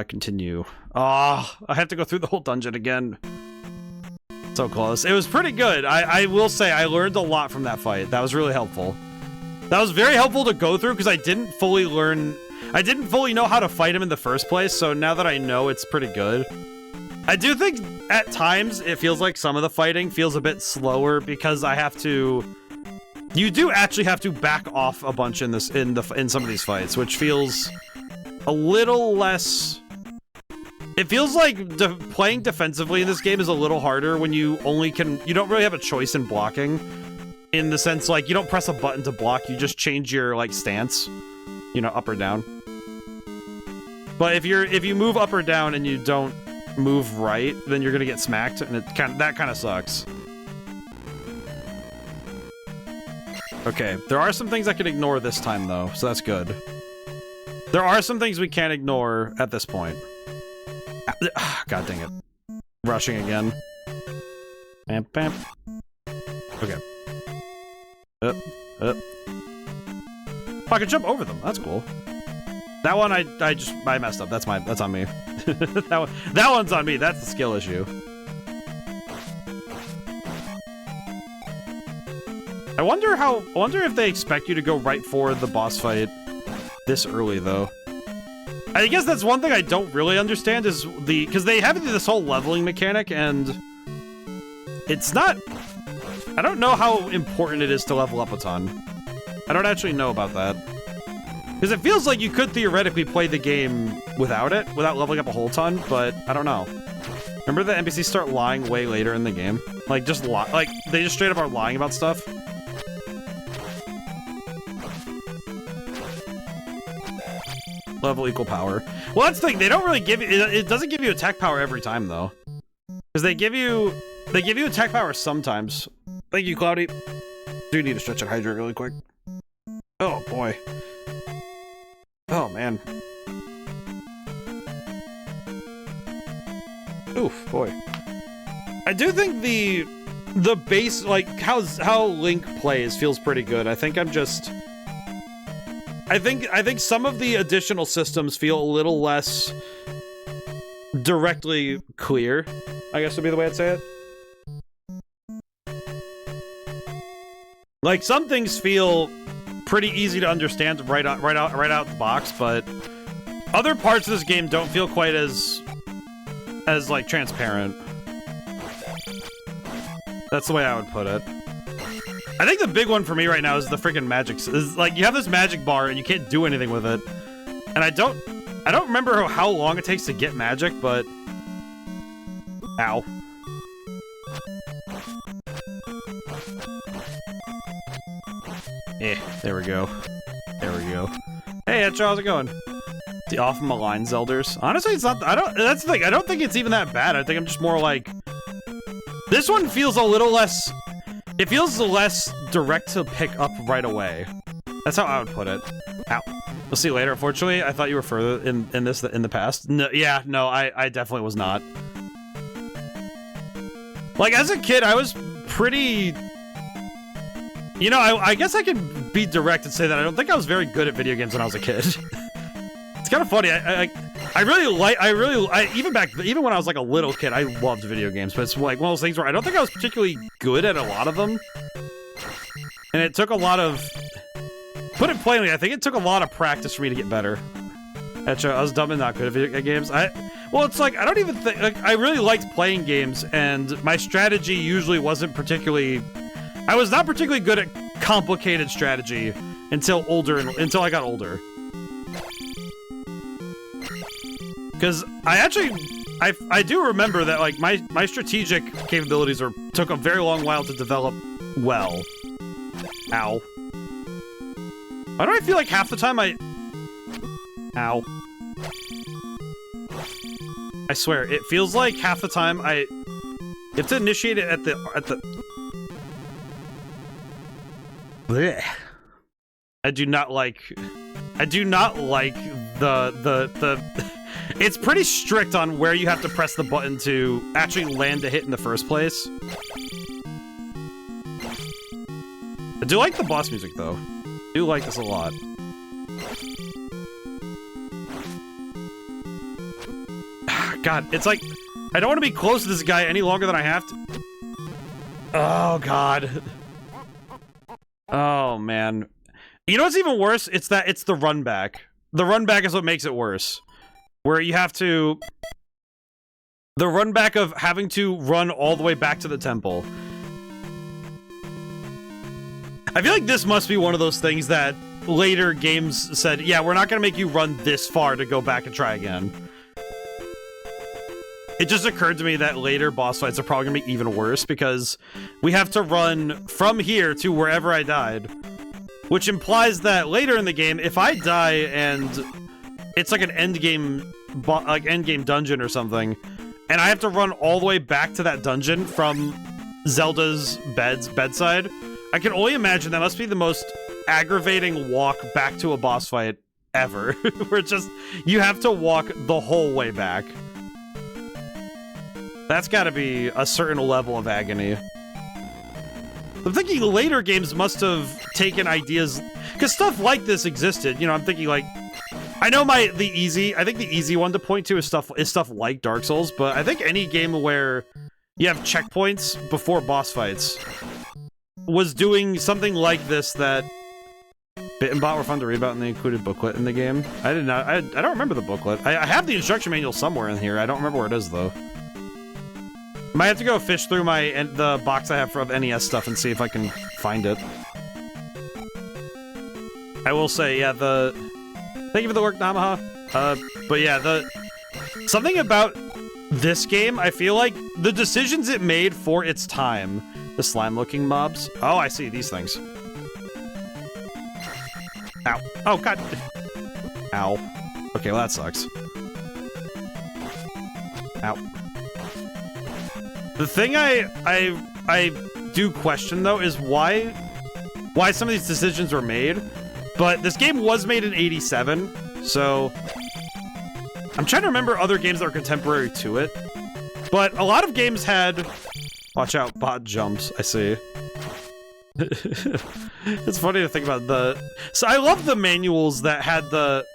Continue. Ah, I have to go through the whole dungeon again. So close. It was pretty good. I will say I learned a lot from that fight. That was really helpful. That was very helpful to go through because I didn't fully learn... I didn't fully know how to fight him in the first place, so now that I know, it's pretty good. I do think at times it feels like some of the fighting feels a bit slower because I have to... You do actually have to back off a bunch in some of these fights, which feels a little less... It feels like playing defensively in this game is a little harder when you don't really have a choice in blocking. In the sense, like, you don't press a button to block, you just change your, like, stance. You know, up or down. But if you move up or down and you don't move right, then you're gonna get smacked, and that kind of sucks. Okay, there are some things I can ignore this time, though, so that's good. There are some things we can't ignore at this point. God dang it. Rushing again. Bam, bam. Okay. Up. Oh, I can jump over them. That's cool. That one I messed up. That's on me. that one's on me. That's the skill issue. I wonder if they expect you to go right for the boss fight this early, though. I guess that's one thing I don't really understand is because they have this whole leveling mechanic, and it's not... I don't know how important it is to level up a ton. I don't actually know about that. Because it feels like you could theoretically play the game without leveling up a whole ton, but I don't know. Remember the NPCs start lying way later in the game? Like, they just straight up are lying about stuff? Level equal power. Well, that's the thing, they don't really give you... It doesn't give you attack power every time, though. Because they give you attack power sometimes. Thank you, Cloudy. Do need to stretch and hydrate really quick. Oh, boy. Oh, man. Oof, boy. I do think the base, like, how Link plays feels pretty good. I think I think some of the additional systems feel a little less directly clear, I guess would be the way I'd say it. Like, some things feel pretty easy to understand right out the box, but other parts of this game don't feel quite as like transparent. That's the way I would put it. I think the big one for me right now is the freaking magic. Is like you have this magic bar and you can't do anything with it, and I don't remember how long it takes to get magic, but ow. There we go. There we go. Hey, Etcho, how's it going? The off-malign Zelders. Honestly, it's not... That's the thing. I don't think it's even that bad. I think I'm just more like... This one feels a little less... It feels less direct to pick up right away. That's how I would put it. Ow. We'll see you later. Unfortunately, I thought you were further in the past. No, yeah, no, I definitely was not. Like, as a kid, I was pretty... You know, I guess I can be direct and say that I don't think I was very good at video games when I was a kid. It's kind of funny. Even when I was like a little kid, I loved video games, but it's like one of those things where I don't think I was particularly good at a lot of them. And it took a lot of... Put it plainly, I think it took a lot of practice for me to get better. Actually, I was dumb and not good at video games. Well, it's like, I don't even think... Like, I really liked playing games, and my strategy usually wasn't particularly... I was not particularly good at complicated strategy until I got older. Because I do remember that, like, my strategic capabilities took a very long while to develop well. Ow. Why do I feel like half the time Ow. I swear, it feels like half the time you have to initiate it at the... Blech. I do not like the it's pretty strict on where you have to press the button to actually land a hit in the first place. I do like the boss music though. I do like this a lot. God, it's like I don't want to be close to this guy any longer than I have to. Oh God. Oh, man. You know what's even worse? It's the run back. the run back is what makes it worse. Where you have to... The run back of having to run all the way back to the temple. I feel like this must be one of those things that later games said, yeah, we're not going to make you run this far to go back and try again. It just occurred to me that later boss fights are probably going to be even worse because we have to run from here to wherever I died. Which implies that later in the game, if I die and it's like an endgame dungeon or something, and I have to run all the way back to that dungeon from Zelda's bedside, I can only imagine that must be the most aggravating walk back to a boss fight ever. Where it's just, you have to walk the whole way back. That's gotta be a certain level of agony. I'm thinking later games must have taken ideas, because stuff like this existed. You know, I'm thinking like, I know I think the easy one to point to is stuff like Dark Souls, but I think any game where you have checkpoints before boss fights was doing something like this that Bit and Bot were fun to read about in the included booklet in the game. I don't remember the booklet. I have the instruction manual somewhere in here. I don't remember where it is though. Might have to go fish through the box I have of NES stuff and see if I can find it. I will say, yeah, thank you for the work, Namaha. But yeah, something about this game, I feel like the decisions it made for its time, the slime-looking mobs. Oh, I see these things. Ow. Oh, God. Ow. Okay, well, that sucks. Ow. The thing I do question, though, is why some of these decisions were made. But this game was made in '87, so I'm trying to remember other games that were contemporary to it. But a lot of games had... Watch out, bot jumps, I see. It's funny to think about So I love the manuals that had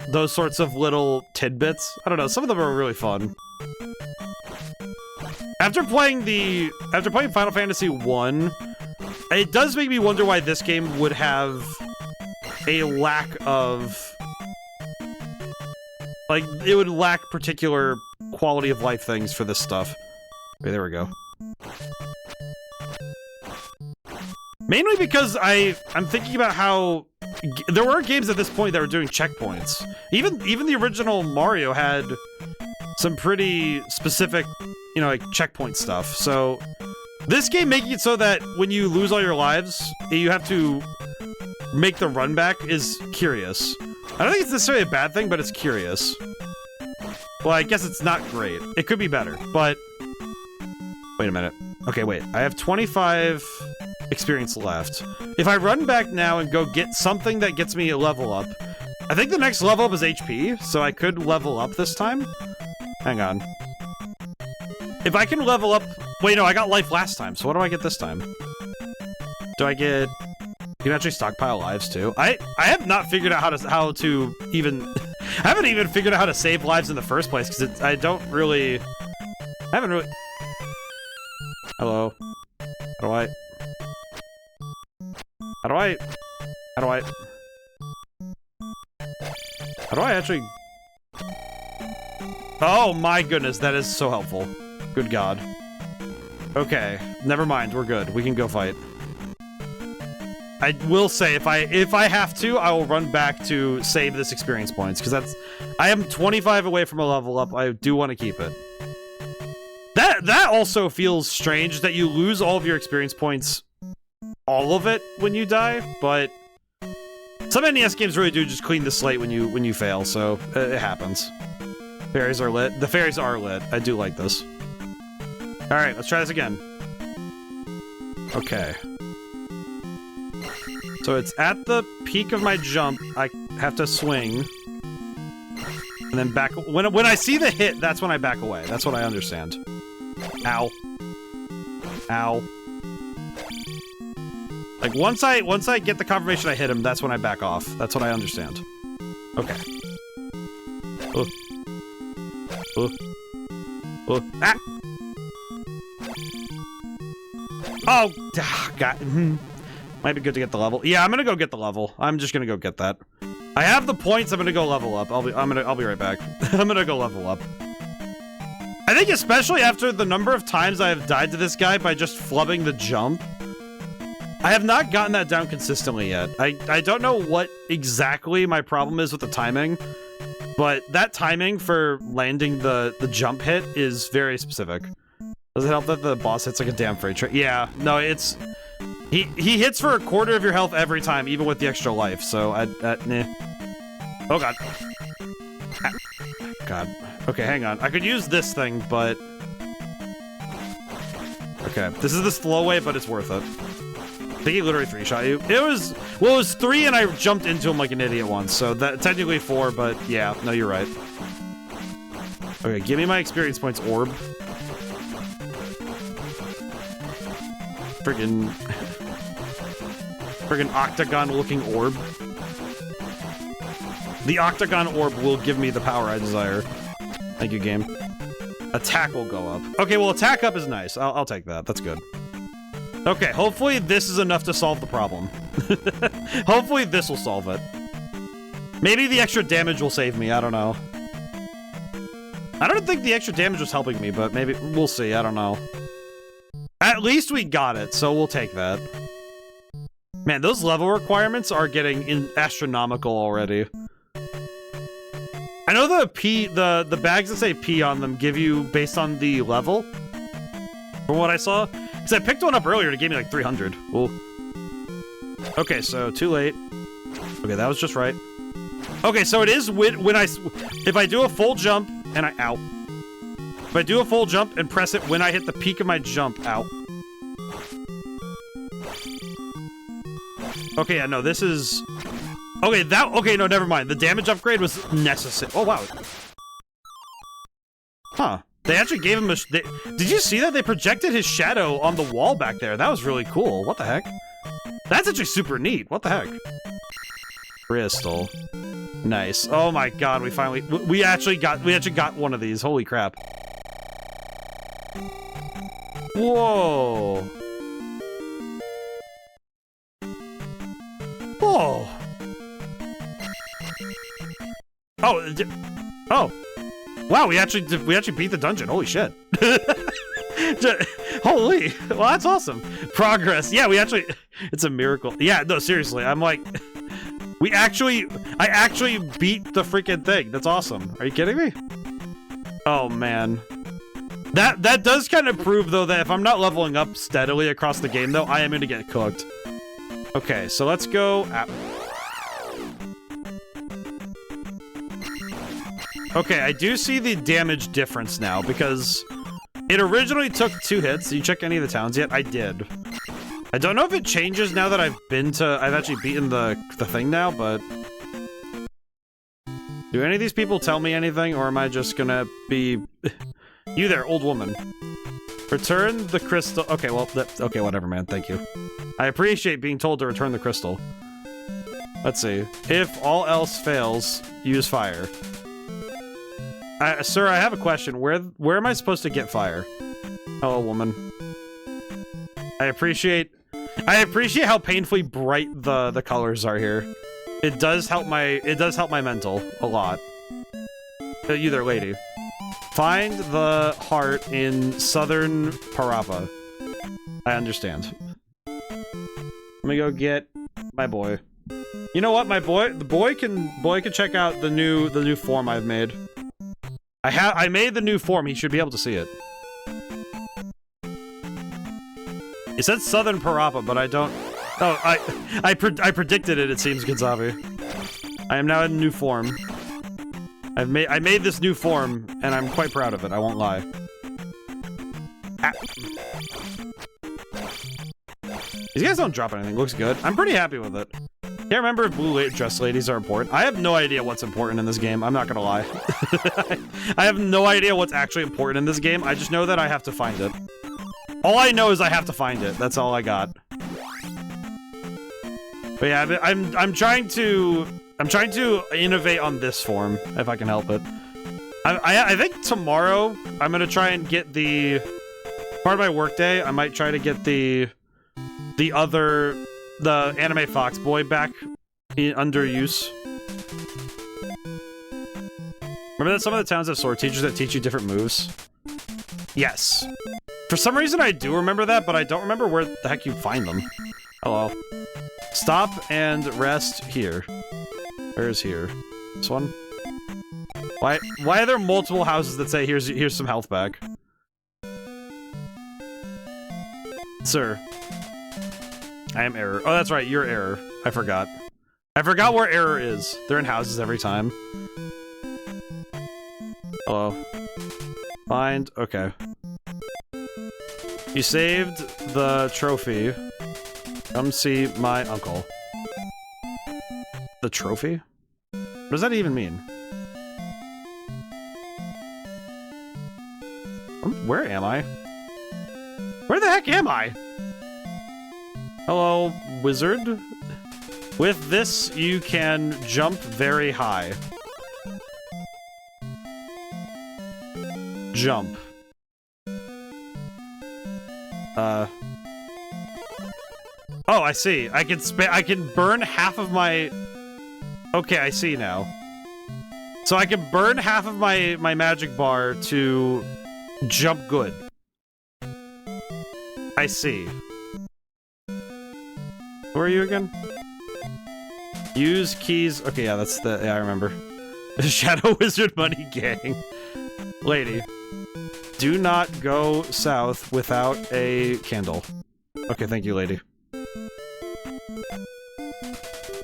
those sorts of little tidbits. I don't know, some of them are really fun. After playing Final Fantasy 1, it does make me wonder why this game would have a lack of... Like, it would lack particular quality of life things for this stuff. Okay, there we go. Mainly because I'm thinking about how... There were games at this point that were doing checkpoints. Even the original Mario had some pretty specific, you know, like, checkpoint stuff. So, this game making it so that when you lose all your lives, you have to make the run back is curious. I don't think it's necessarily a bad thing, but it's curious. Well, I guess it's not great. It could be better, but... Wait a minute. Okay, wait. I have 25 experience left. If I run back now and go get something that gets me a level up, I think the next level up is HP, so I could level up this time. Hang on. If I can level up... Wait, no, I got life last time, so what do I get this time? Do I get... You can actually stockpile lives, too. I have not figured out how to even... I haven't even figured out how to save lives in the first place, because I haven't really... Hello. How do I actually... Oh my goodness, that is so helpful. Good God. Okay, never mind, we're good. We can go fight. I will say, if I have to, I will run back to save this experience points, because I am 25 away from a level up. I do want to keep it. That also feels strange that you lose all of your experience points, all of it, when you die, but some NES games really do just clean the slate when you fail, so it happens. Fairies are lit. The fairies are lit. I do like this. Alright, let's try this again. Okay. So it's at the peak of my jump, I have to swing. And then back... When I see the hit, that's when I back away. That's what I understand. Ow. Ow. Like, once I get the confirmation I hit him, that's when I back off. That's what I understand. Okay. Oh. Oh. Oh. Ah! Oh! God. Might be good to get the level. Yeah, I'm gonna go get the level. I'm just gonna go get that. I have the points. I'm gonna go level up. I'll be right back. I'm gonna go level up. I think especially after the number of times I have died to this guy by just flubbing the jump, I have not gotten that down consistently yet. I don't know what exactly my problem is with the timing, but that timing for landing the jump hit is very specific. Does it help that the boss hits like a damn freight train? Yeah, no, it's... He hits for a quarter of your health every time, even with the extra life, so nah. Oh god. Ah, god. Okay, hang on. I could use this thing, but... Okay, this is the slow way, but it's worth it. I think he literally 3-shot you. It was 3 and I jumped into him like an idiot once, so that technically 4, but yeah, no, you're right. Okay, give me my experience points orb. Friggin' octagon-looking orb. The octagon orb will give me the power I desire. Thank you, game. Attack will go up. Okay, well, attack up is nice. I'll take that. That's good. Okay, hopefully this is enough to solve the problem. Hopefully this will solve it. Maybe the extra damage will save me. I don't know. I don't think the extra damage was helping me, but maybe we'll see. I don't know. At least we got it, so we'll take that. Man, those level requirements are getting astronomical already. I know the bags that say P on them give you based on the level. From what I saw. Because I picked one up earlier and it gave me like 300. Ooh. Okay, so too late. Okay, that was just right. Okay, so it is if I do a full jump and ow. If I do a full jump and press it when I hit the peak of my jump, ow. Okay, yeah, no, this is... Okay, no, never mind. The damage upgrade was necessary. Oh, wow. Huh. They actually gave him a... Did you see that? They projected his shadow on the wall back there. That was really cool. What the heck? That's actually super neat. What the heck? Crystal. Nice. Oh my god, we finally... We actually got one of these. Holy crap. Whoa. Whoa. Oh. Wow, we actually beat the dungeon. Holy shit. Holy. Well, that's awesome. Progress. Yeah, it's a miracle. Yeah, no, seriously. I'm like, I actually beat the freaking thing. That's awesome. Are you kidding me? Oh, man. That does kind of prove, though, that if I'm not leveling up steadily across the game, though, I am going to get cooked. Okay, so let's go... Okay, I do see the damage difference now, because it originally took 2 hits. Did you check any of the towns yet? I did. I don't know if it changes now that I've actually beaten the thing now, but... Do any of these people tell me anything, or am I just gonna be... You there, old woman. Return the crystal... Okay, well, okay, whatever, man. Thank you. I appreciate being told to return the crystal. Let's see. If all else fails, use fire. Sir, I have a question. Where am I supposed to get fire? Hello, woman. I appreciate how painfully bright the colors are here. It does help my mental a lot. You there, lady. Find the heart in southern Parappa. I understand. Let me go get my boy. You know what, the boy can check out the new form I've made. I made the new form. He should be able to see it. It said Southern Parappa, but I don't... Oh, I predicted it, it seems, Gonzavi. I am now in new form. I made this new form, and I'm quite proud of it, I won't lie. Ah. These guys don't drop anything. Looks good. I'm pretty happy with it. Can't remember if blue dress ladies are important. I have no idea what's important in this game. I'm not gonna lie. I have no idea what's actually important in this game. I just know that I have to find it. All I know is I have to find it. That's all I got. But yeah, I'm trying to innovate on this form if I can help it. I think tomorrow I'm gonna try and get the part of my workday. I might try to get the anime fox boy back under use. Remember that some of the towns have sword teachers that teach you different moves? Yes. For some reason I do remember that, but I don't remember where the heck you find them. Hello. Stop and rest here. Where is here? This one? Why are there multiple houses that say here's some health back? Sir. I am Error. Oh, that's right, you're Error. I forgot. I forgot where Error is. They're in houses every time. Hello. Find. Okay. You saved the trophy. Come see my uncle. The trophy? What does that even mean? Where am I? Where the heck am I? Hello, wizard. With this, you can jump very high. Jump. Oh, I see. I can burn half of my... Okay, I see now. So I can burn half of my magic bar to jump good. I see. Who are you again? Use keys. Okay, yeah, that's the... Yeah, I remember. Shadow Wizard Money Gang. Lady. Do not go south without a candle. Okay, thank you, lady.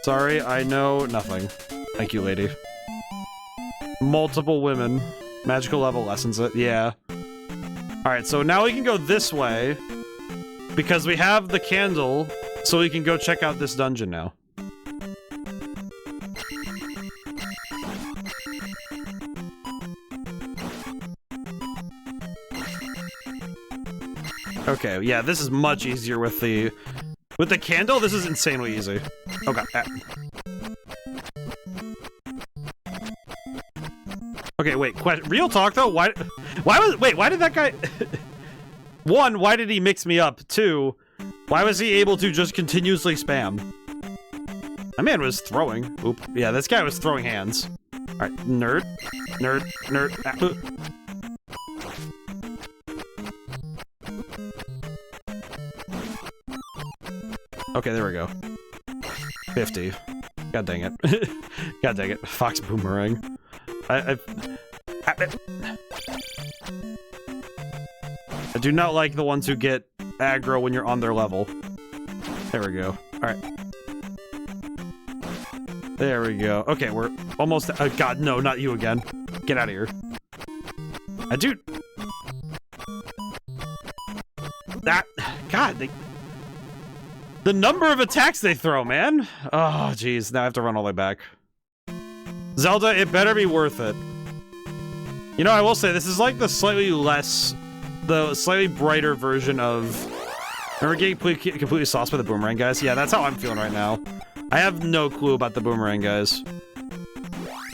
Sorry, I know nothing. Thank you, lady. Multiple women. Magical level lessons. Yeah. Alright, so now we can go this way. Because we have the candle, so we can go check out this dungeon now. Okay, yeah, this is much easier with the candle. This is insanely easy. Oh god. Okay, wait. Real talk though. Why did that guy? One, why did he mix me up? Two, why was he able to just continuously spam? That man was throwing. Oop. Yeah, this guy was throwing hands. All right, nerd. Okay, there we go. 50. God dang it. God dang it. Fox Boomerang. I do not like the ones who get aggro when you're on their level. There we go. Alright. There we go. Okay, we're almost... God, no, not you again. Get out of here. Dude. That... God, the number of attacks they throw, man! Oh, jeez. Now I have to run all the way back. Zelda, it better be worth it. You know, I will say, this is like the slightly brighter version of... Remember getting completely sauced by the boomerang guys? Yeah, that's how I'm feeling right now. I have no clue about the boomerang guys.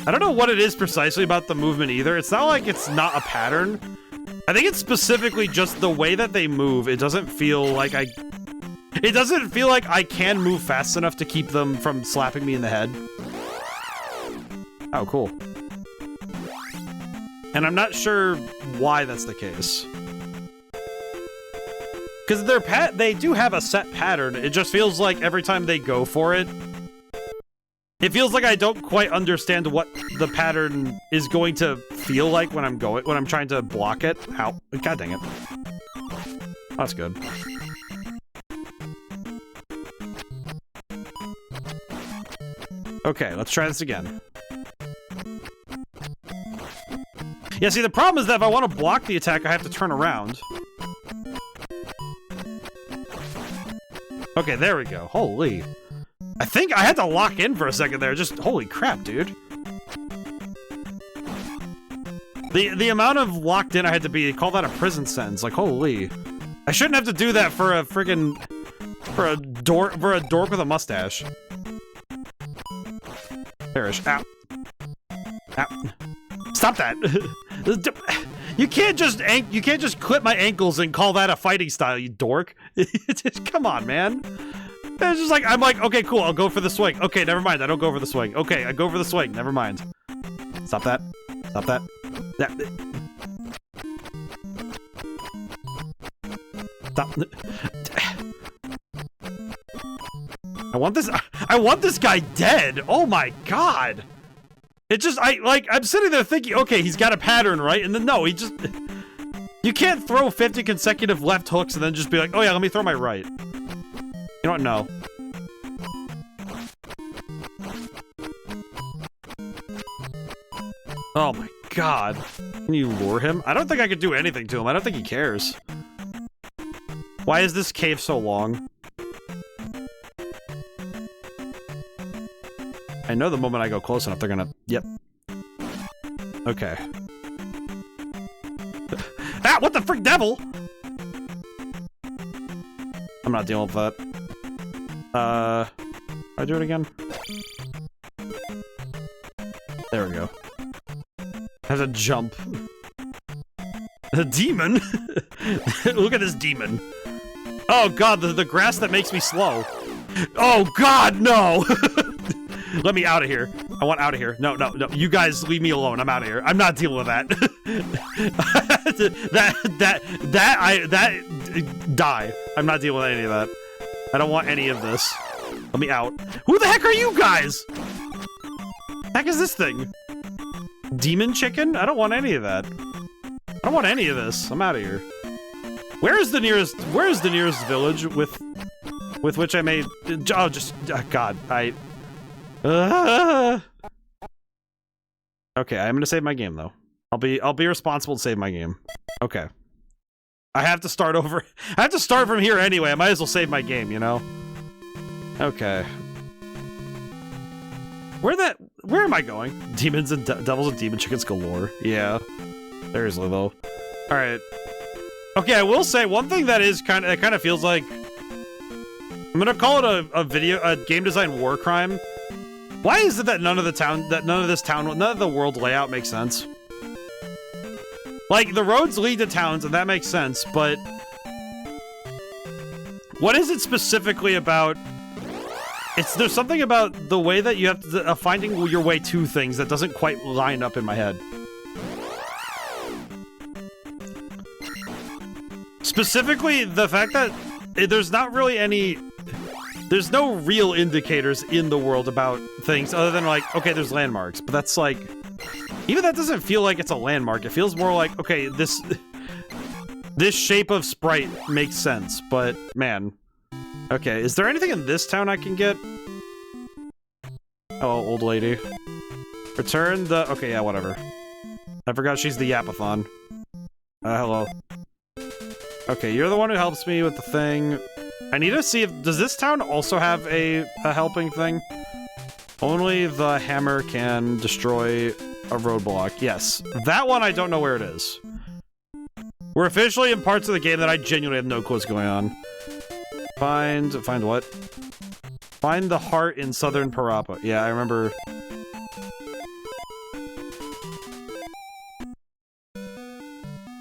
I don't know what it is precisely about the movement either. It's not like it's not a pattern. I think it's specifically just the way that they move. It doesn't feel like I can move fast enough to keep them from slapping me in the head. Oh, cool. And I'm not sure why that's the case. Because they do have a set pattern. It just feels like every time they go for it, it feels like I don't quite understand what the pattern is going to feel like when I'm trying to block it. Ow. God dang it. That's good. Okay, let's try this again. Yeah, see, the problem is that if I want to block the attack, I have to turn around. Okay, there we go. Holy. I think I had to lock in for a second there. Just, holy crap, dude. The amount of locked in I had to be, call that a prison sentence. Like, holy. I shouldn't have to do that for a friggin... For a dork with a mustache. Perish. Ow. Ow. Stop that. You can't just clip my ankles and call that a fighting style, you dork. Come on, man. It's just like, I'm like, okay, cool, I'll go for the swing. Okay, never mind, I don't go for the swing. Okay, I go for the swing, never mind. Stop that. Stop that. Stop. I want this guy dead. Oh my god. It just, I'm sitting there thinking, okay, he's got a pattern, right? And then no, he just, you can't throw 50 consecutive left hooks and then just be like, oh yeah, let me throw my right. You know what? No. Oh my god. Can you lure him? I don't think I could do anything to him. I don't think he cares. Why is this cave so long? I know the moment I go close enough, they're gonna... Yep. Okay. Ah! What the frick, devil? I'm not dealing with that. I do it again? There we go. I have to jump. A demon? Look at this demon. Oh god, the grass that makes me slow. Oh god, no! Let me out of here. I want out of here. No, no, no. You guys leave me alone. I'm out of here. I'm not dealing with that. Die. I'm not dealing with any of that. I don't want any of this. Let me out. Who the heck are you guys? The heck is this thing? Demon chicken? I don't want any of that. I don't want any of this. I'm out of here. Where is the nearest village with which I may... Oh, just... God, Okay, I'm gonna save my game though. I'll be responsible to save my game. Okay. I have to start over. I have to start from here anyway. I might as well save my game, you know? Okay. Where am I going? Demons and devils and demon chickens galore. Yeah. Seriously though. Alright. Okay, I will say one thing that is kind of feels like I'm gonna call it a game design war crime. Why is it that none of the world layout makes sense? Like, the roads lead to towns, and that makes sense, but... What is it specifically about... There's something about the way that you have to... finding your way to things that doesn't quite line up in my head. Specifically, the fact that there's not really any... There's no real indicators in the world about things other than like, okay, there's landmarks, but that's like, even that doesn't feel like it's a landmark. It feels more like, okay, this shape of sprite makes sense, but man. Okay, is there anything in this town I can get? Oh, old lady. Return the, okay, yeah, whatever. I forgot she's the Yapathon. Hello. Okay, you're the one who helps me with the thing. I need to see if... Does this town also have a helping thing? Only the hammer can destroy a roadblock. Yes. That one, I don't know where it is. We're officially in parts of the game that I genuinely have no clue what's going on. Find what? Find the heart in southern Parappa. Yeah, I remember...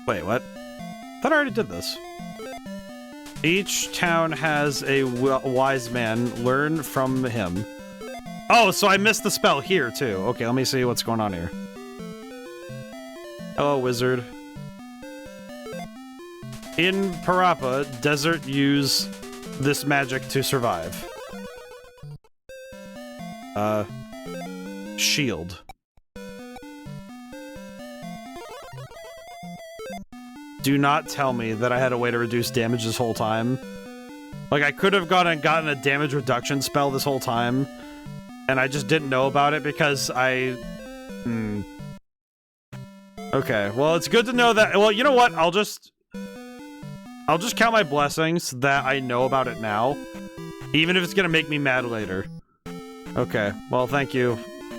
Wait, what? I thought I already did this. Each town has a wise man. Learn from him. Oh, so I missed the spell here, too. Okay, let me see what's going on here. Hello, wizard. In Parappa, desert use this magic to survive. Shield. Do not tell me that I had a way to reduce damage this whole time. Like, I could have gotten a damage reduction spell this whole time, and I just didn't know about it because I... Okay, well, it's good to know that... Well, you know what? I'll just count my blessings that I know about it now, even if it's gonna make me mad later. Okay, well, thank you.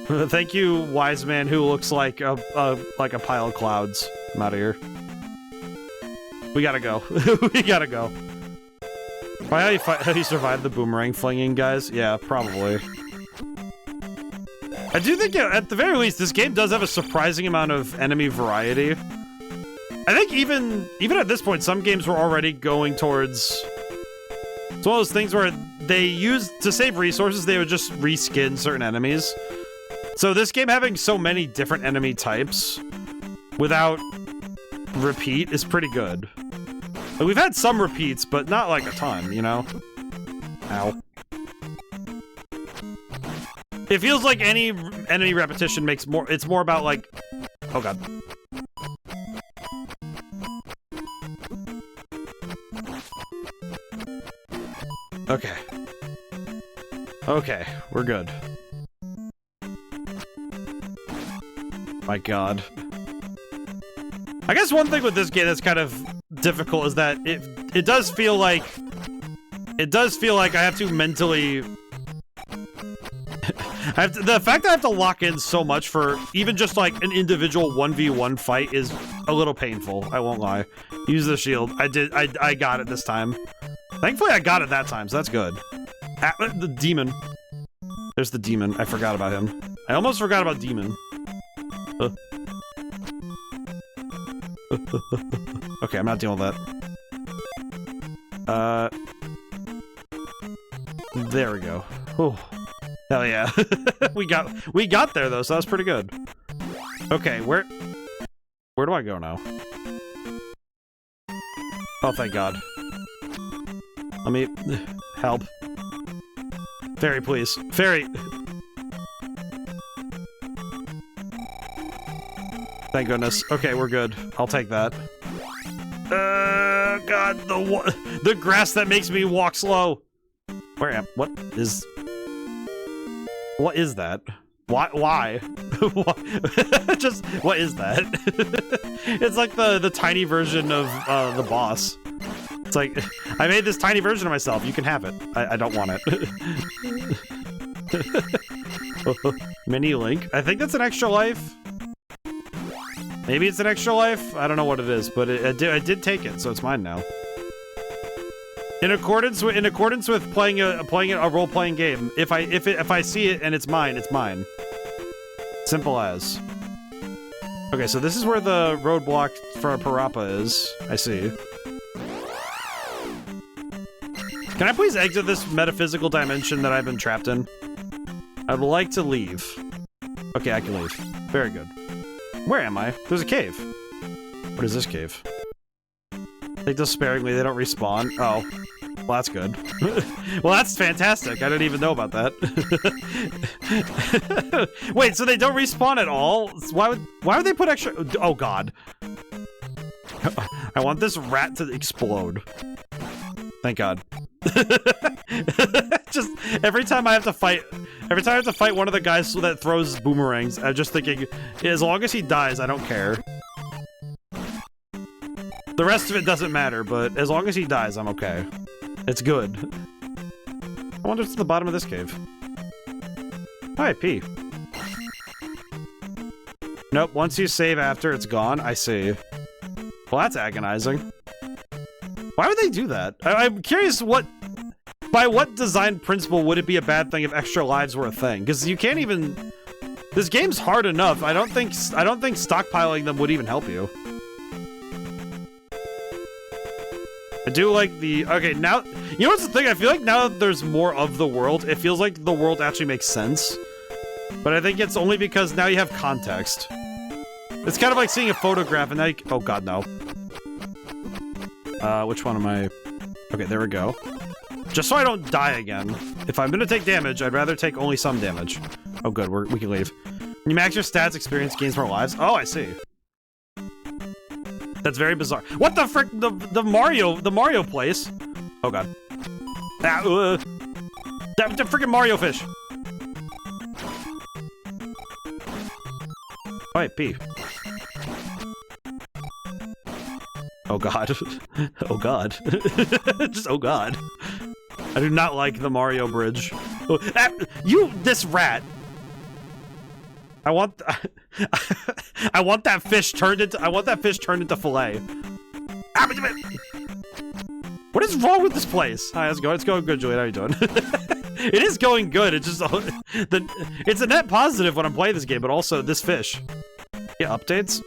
Thank you, wise man who looks like a pile of clouds. I'm out of here. We gotta go. We gotta go. Probably how you survived the boomerang flinging, guys? Yeah, probably. I do think, at the very least, this game does have a surprising amount of enemy variety. I think even at this point, some games were already going towards... It's one of those things where they used, to save resources, they would just reskin certain enemies. So this game having so many different enemy types without repeat is pretty good. Like, we've had some repeats, but not like a ton, you know? Ow. It feels like any enemy repetition makes more, it's more about like, oh god. Okay. Okay, we're good. My god. I guess one thing with this game that's kind of difficult is that it does feel like I have to mentally the fact that I have to lock in so much for even just like an individual 1v1 fight is a little painful, I won't lie. Use the shield. I got it this time. Thankfully I got it that time, so that's good. The demon. There's the demon. I forgot about him. I almost forgot about demon. Okay, I'm not dealing with that. There we go. Oh, hell yeah. we got there though, so that was pretty good. Okay, where do I go now? Oh, thank God. Let me help. Fairy, please. Fairy. Thank goodness. Okay, we're good. I'll take that. God, the grass that makes me walk slow. What is that? Why? Just, what is that? It's like the tiny version of the boss. It's like, I made this tiny version of myself. You can have it. I don't want it. Mini Link. I think that's an extra life. Maybe it's an extra life? I don't know what it is, but I did take it, so it's mine now. In accordance with playing a role-playing game, if I see it and it's mine, it's mine. Simple as. Okay, so this is where the roadblock for Parappa is. I see. Can I please exit this metaphysical dimension that I've been trapped in? I'd like to leave. Okay, I can leave. Very good. Where am I? There's a cave. What is this cave? Take those sparingly, they don't respawn. Oh. Well, that's good. Well, that's fantastic. I didn't even know about that. Wait, so they don't respawn at all? Why would they put extra... Oh, God. I want this rat to explode. Thank God. Just every time I have to fight one of the guys that throws boomerangs, I'm just thinking, as long as he dies, I don't care. The rest of it doesn't matter, but as long as he dies, I'm okay. It's good. I wonder what's at the bottom of this cave. Hi, P. Nope, once you save after, it's gone. I see. Well, that's agonizing. Why would they do that? I'm curious by what design principle would it be a bad thing if extra lives were a thing? Because you can't even... This game's hard enough. I don't think stockpiling them would even help you. I do like the... Okay, now... You know what's the thing? I feel like now that there's more of the world, it feels like the world actually makes sense. But I think it's only because now you have context. It's kind of like seeing a photograph and now you... Oh, God, no. Which one am I... Okay, there we go. Just so I don't die again. If I'm gonna take damage, I'd rather take only some damage. Oh, good. We can leave. When you max your stats, experience gains more lives. Oh, I see. That's very bizarre. What the frick? The Mario place. Oh, God. Ah, the freaking Mario fish. Oh, wait, P. Oh, God. Oh, God. Just, oh, God. I do not like the Mario bridge. Oh, this rat. I want that fish turned into fillet. What is wrong with this place? Hi, how's it going? It's going good, Julian. How are you doing? It is going good. It's just it's a net positive when I'm playing this game, but also this fish. Yeah, updates.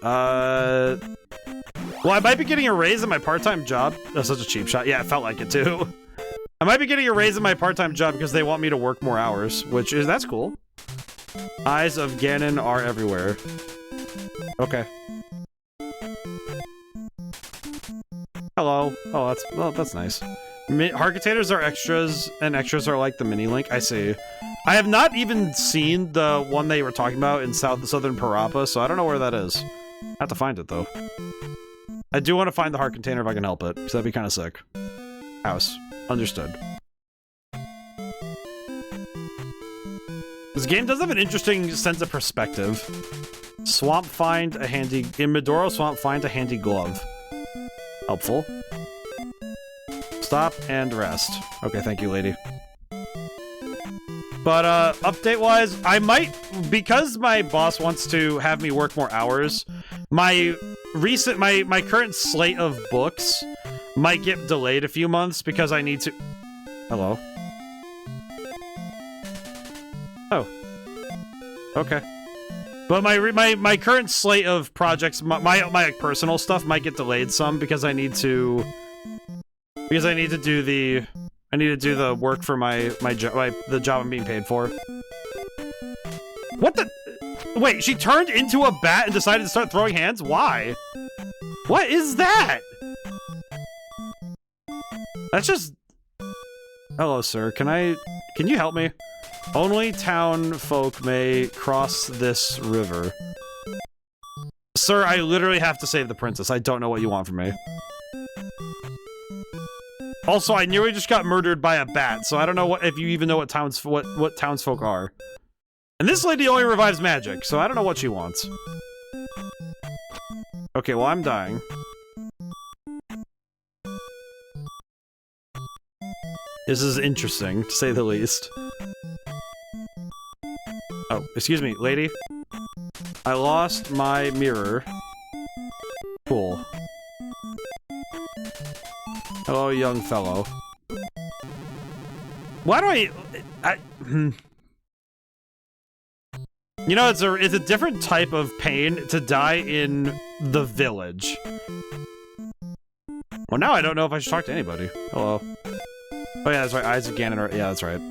Well, I might be getting a raise in my part-time job. That's such a cheap shot. Yeah, it felt like it too. I might be getting a raise in my part-time job because they want me to work more hours, that's cool. Eyes of Ganon are everywhere. Okay. Hello. Oh, that's nice. Heart containers are extras, and extras are like the mini link. I see. I have not even seen the one they were talking about in southern Parappa, so I don't know where that is. I have to find it though. I do want to find the heart container if I can help it, because that'd be kind of sick. House. Understood. This game does have an interesting sense of perspective. Swamp find a handy... In Medoro Swamp, find a handy glove. Helpful. Stop and rest. Okay, thank you, lady. But, update-wise, I might... Because my boss wants to have me work more hours, my current slate of books might get delayed a few months because I need to... Hello? Oh. Okay. But my current slate of projects, my personal stuff might get delayed some because I need to do the work for the job I'm being paid for. What the? Wait, she turned into a bat and decided to start throwing hands? Why? What is that? That's just... Hello, sir. Can you help me? Only town folk may cross this river. Sir, I literally have to save the princess. I don't know what you want from me. Also, I nearly just got murdered by a bat, so I don't know if you even know what townsfolk are. And this lady only revives magic, so I don't know what she wants. Okay, well, I'm dying. This is interesting, to say the least. Oh, excuse me, lady. I lost my mirror. Cool. Hello, young fellow. Why do I You know, it's a different type of pain to die in the village. Well, now I don't know if I should talk to anybody. Hello. Oh yeah, that's right. Eyes of Ganon. Yeah, that's right.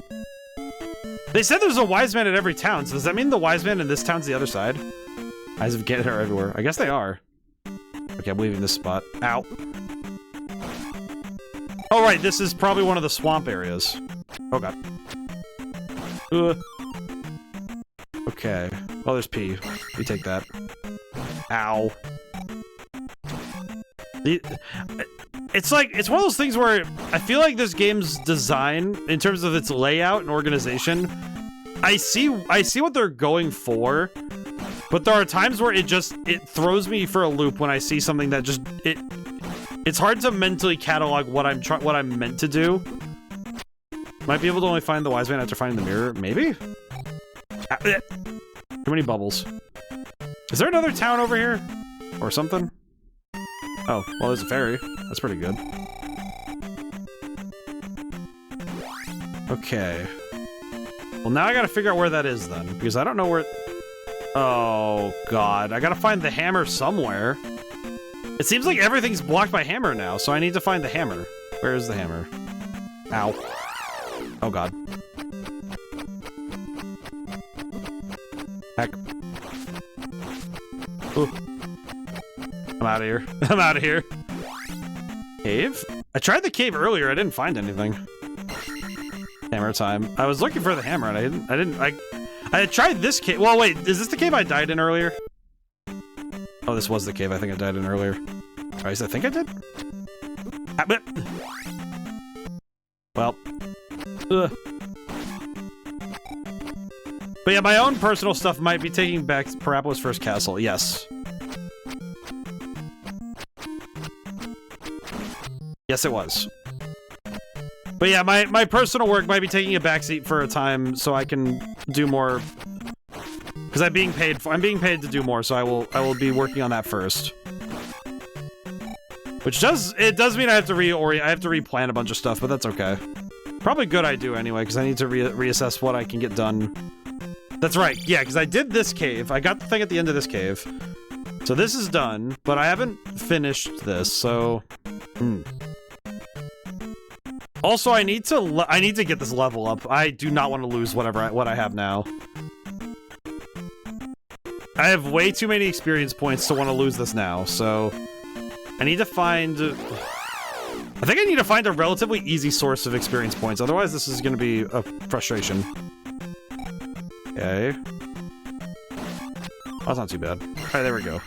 They said there's a wise man at every town, so does that mean the wise man in this town's the other side? Eyes of Ganon are everywhere. I guess they are. Okay, I'm leaving this spot. Ow. Oh right, this is probably one of the swamp areas. Oh god. Okay. Oh, there's P. We take that. Ow. It's like, it's one of those things where I feel like this game's design, in terms of its layout and organization, I see what they're going for, but there are times where it throws me for a loop when I see something that just, it's hard to mentally catalog what I'm meant to do. Might be able to only find the wise man after finding the mirror, maybe? Too many bubbles. Is there another town over here? Or something? Oh, well, there's a ferry. That's pretty good. Okay. Well, now I gotta figure out where that is, then. Because I don't know where... Oh, God. I gotta find the hammer somewhere. It seems like everything's blocked by hammer now, so I need to find the hammer. Where is the hammer? Ow. Oh, God. Heck. Ooh. I'm out of here. I'm out of here. Cave? I tried the cave earlier. I didn't find anything. Hammer time. I was looking for the hammer and I had tried this cave. Well, wait. Is this the cave I died in earlier? Oh, this was the cave I think I died in earlier. Or at least I think I did? Well. Ugh. But yeah, my own personal stuff might be taking back Parappa's first castle. Yes. Yes, it was. But yeah, my personal work might be taking a backseat for a time so I can do more. Because I'm being paid to do more, so I will be working on that first. Which does mean I have to replan a bunch of stuff, but that's okay. Probably good I do anyway, because I need to reassess what I can get done. That's right, yeah, because I did this cave. I got the thing at the end of this cave. So this is done, but I haven't finished this, so... Also, I need to get this level up. I do not want to lose what I have now. I have way too many experience points to want to lose this now, so I need to find... I think I need to find a relatively easy source of experience points, otherwise this is going to be a frustration. Okay. Oh, that's not too bad. Alright, there we go.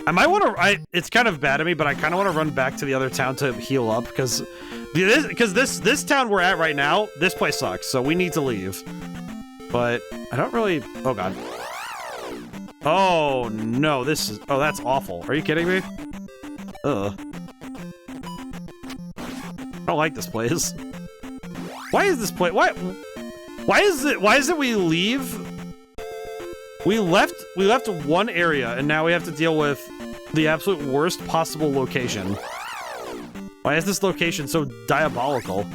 I might want to... It's kind of bad of me, but I kind of want to run back to the other town to heal up, because this town we're at right now, this place sucks, so we need to leave. But I don't really... Oh, God. Oh, no, this is... Oh, that's awful. Are you kidding me? Ugh. I don't like this place. Why is this place... Why is it we leave... We left one area, and now we have to deal with the absolute worst possible location. Why is this location so diabolical?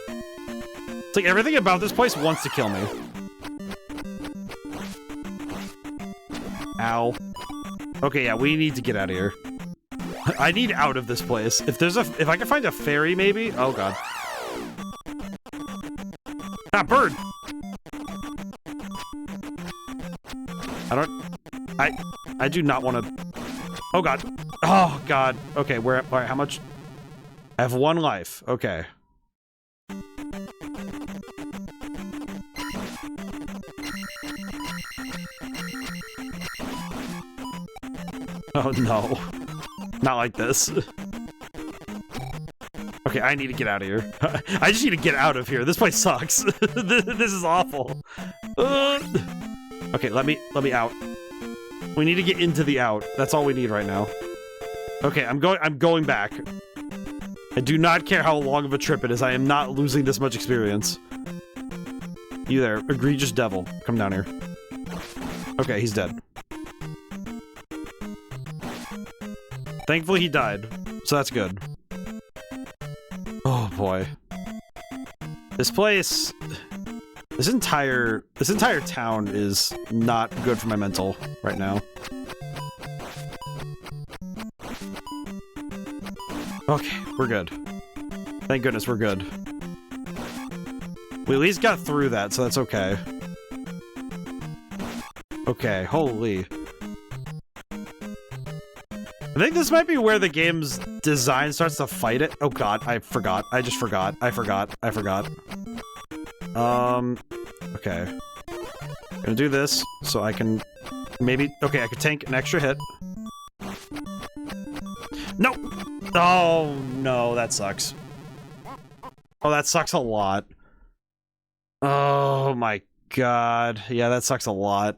It's like everything about this place wants to kill me. Ow. Okay, yeah, we need to get out of here. I need out of this place. If I can find a ferry, maybe? Oh, God. Ah, bird! I do not want to... Oh, God. Oh, God. Okay, all right, how much? I have 1 life. Okay. Oh, no. Not like this. Okay, I need to get out of here. I just need to get out of here. This place sucks. This is awful. Okay, let me out. We need to get into the out. That's all we need right now. Okay, I'm going back. I do not care how long of a trip it is. I am not losing this much experience. You there, egregious devil. Come down here. Okay, he's dead. Thankfully he died, so that's good. Oh boy. This place... This entire town is not good for my mental right now. Okay, we're good. Thank goodness we're good. We at least got through that, so that's okay. Okay, holy. I think this might be where the game's design starts to fight it. Oh god, I forgot. I just forgot. I forgot. Okay. I'm gonna do this, so I can... Maybe... Okay, I could tank an extra hit. No! Oh, no, that sucks. Oh, that sucks a lot. Oh my god. Yeah, that sucks a lot.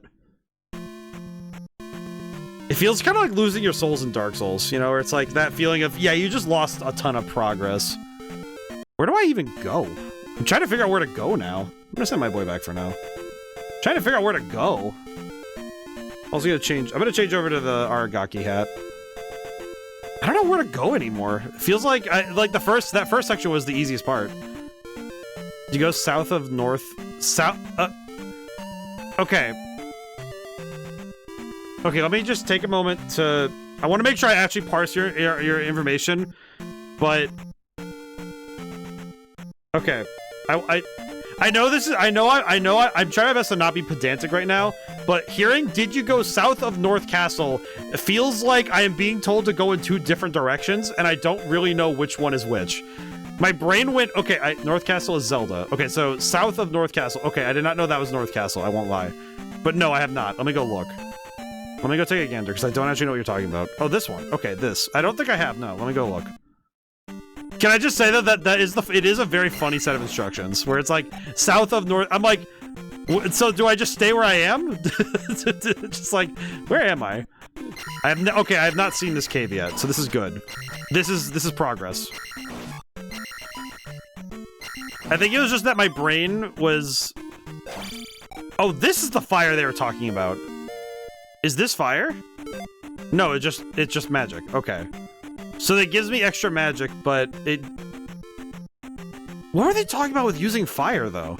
It feels kind of like losing your souls in Dark Souls, you know, where it's like that feeling of, yeah, you just lost a ton of progress. Where do I even go? I'm trying to figure out where to go now. I'm gonna send my boy back for now. Trying to figure out where to go. Also gonna change, I'm gonna change over to the Aragaki hat. I don't know where to go anymore. It feels like, that first section was the easiest part. You go south of north, okay. Okay, let me just take a moment to... I want to make sure I actually parse your information, but... Okay. I know this is... I'm trying my best to not be pedantic right now, but hearing, did you go south of North Castle, it feels like I am being told to go in 2 different directions, and I don't really know which one is which. My brain went... Okay, North Castle is Zelda. Okay, so south of North Castle. Okay, I did not know that was North Castle, I won't lie. But no, I have not. Let me go look. Let me go take a gander, because I don't actually know what you're talking about. Oh, this one. Okay, this. I don't think I have. No, let me go look. Can I just say that it is a very funny set of instructions, where it's like, south of north... I'm like, so do I just stay where I am? Just like, where am I? Okay, I have not seen this cave yet, so this is good. This is progress. I think it was just that my brain was... Oh, this is the fire they were talking about. Is this fire? No, it's just magic. Okay. So that gives me extra magic, but it... What are they talking about with using fire, though?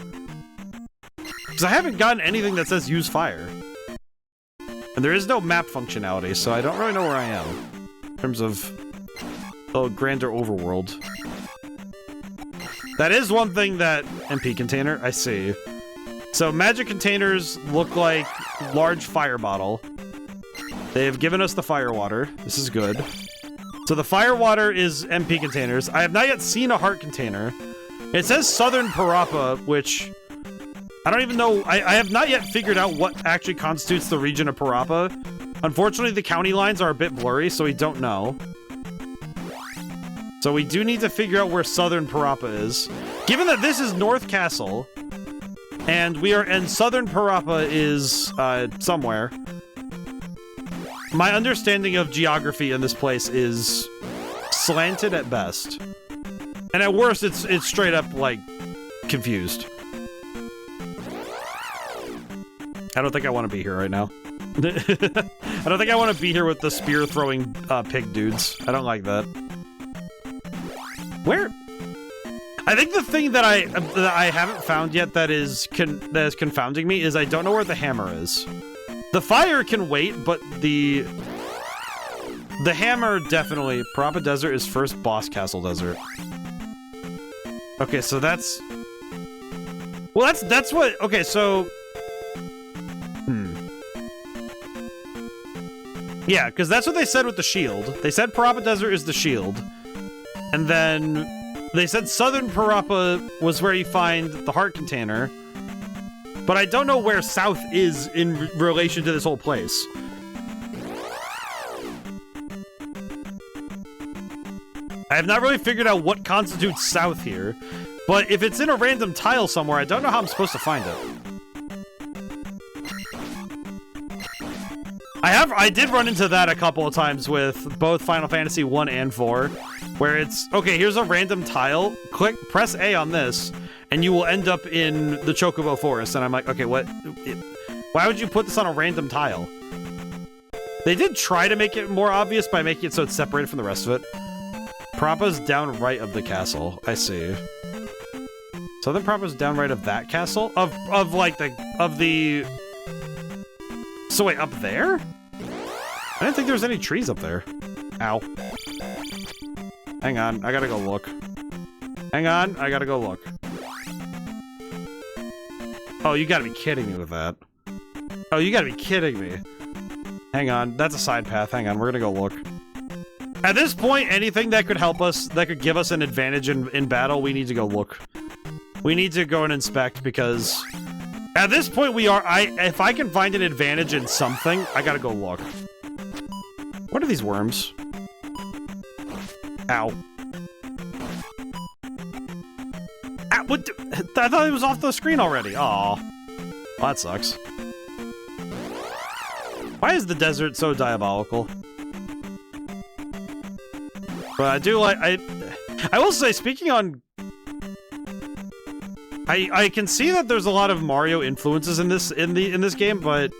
Because I haven't gotten anything that says use fire. And there is no map functionality, so I don't really know where I am. In terms of... the grander overworld. That is one thing that... MP container? I see. So magic containers look like large fire bottle. They have given us the fire water. This is good. So the fire water is MP containers. I have not yet seen a heart container. It says Southern Parappa, which I don't even know. I have not yet figured out what actually constitutes the region of Parappa. Unfortunately, the county lines are a bit blurry, so we don't know. So we do need to figure out where Southern Parappa is. Given that this is North Castle, and Southern Parappa is somewhere. My understanding of geography in this place is slanted at best. And at worst, it's straight up, like, confused. I don't think I want to be here right now. I don't think I want to be here with the spear-throwing pig dudes. I don't like that. Where? I think the thing that I haven't found yet that is confounding me is I don't know where the hammer is. The fire can wait, but the hammer definitely. Parappa Desert is first boss castle desert. Okay, so that's... Well, that's what... Okay, so... Yeah, because that's what they said with the shield. They said Parappa Desert is the shield. And then they said Southern Parappa was where you find the heart container. But I don't know where South is in relation to this whole place. I have not really figured out what constitutes South here. But if it's in a random tile somewhere, I don't know how I'm supposed to find it. I did run into that a couple of times with both Final Fantasy 1 and 4, where it's, okay, here's a random tile, press A on this, and you will end up in the Chocobo Forest, and I'm like, okay, why would you put this on a random tile? They did try to make it more obvious by making it so it's separated from the rest of it. Parappa's down right of the castle, I see. Southern Parappa's down right of that castle? Of the... So wait, up there? I didn't think there was any trees up there. Ow. Hang on, I gotta go look. Hang on, I gotta go look. Oh, you gotta be kidding me with that. Oh, you gotta be kidding me. Hang on, that's a side path. Hang on, we're gonna go look. At this point, anything that could help us, that could give us an advantage in battle, we need to go look. We need to go and inspect, because... At this point, if I can find an advantage in something, I gotta go look. What are these worms? Ow. Ah, what? I thought it was off the screen already. Aw. Well, that sucks. Why is the desert so diabolical? But I do like... I will say, speaking on... I can see that there's a lot of Mario influences in this game, but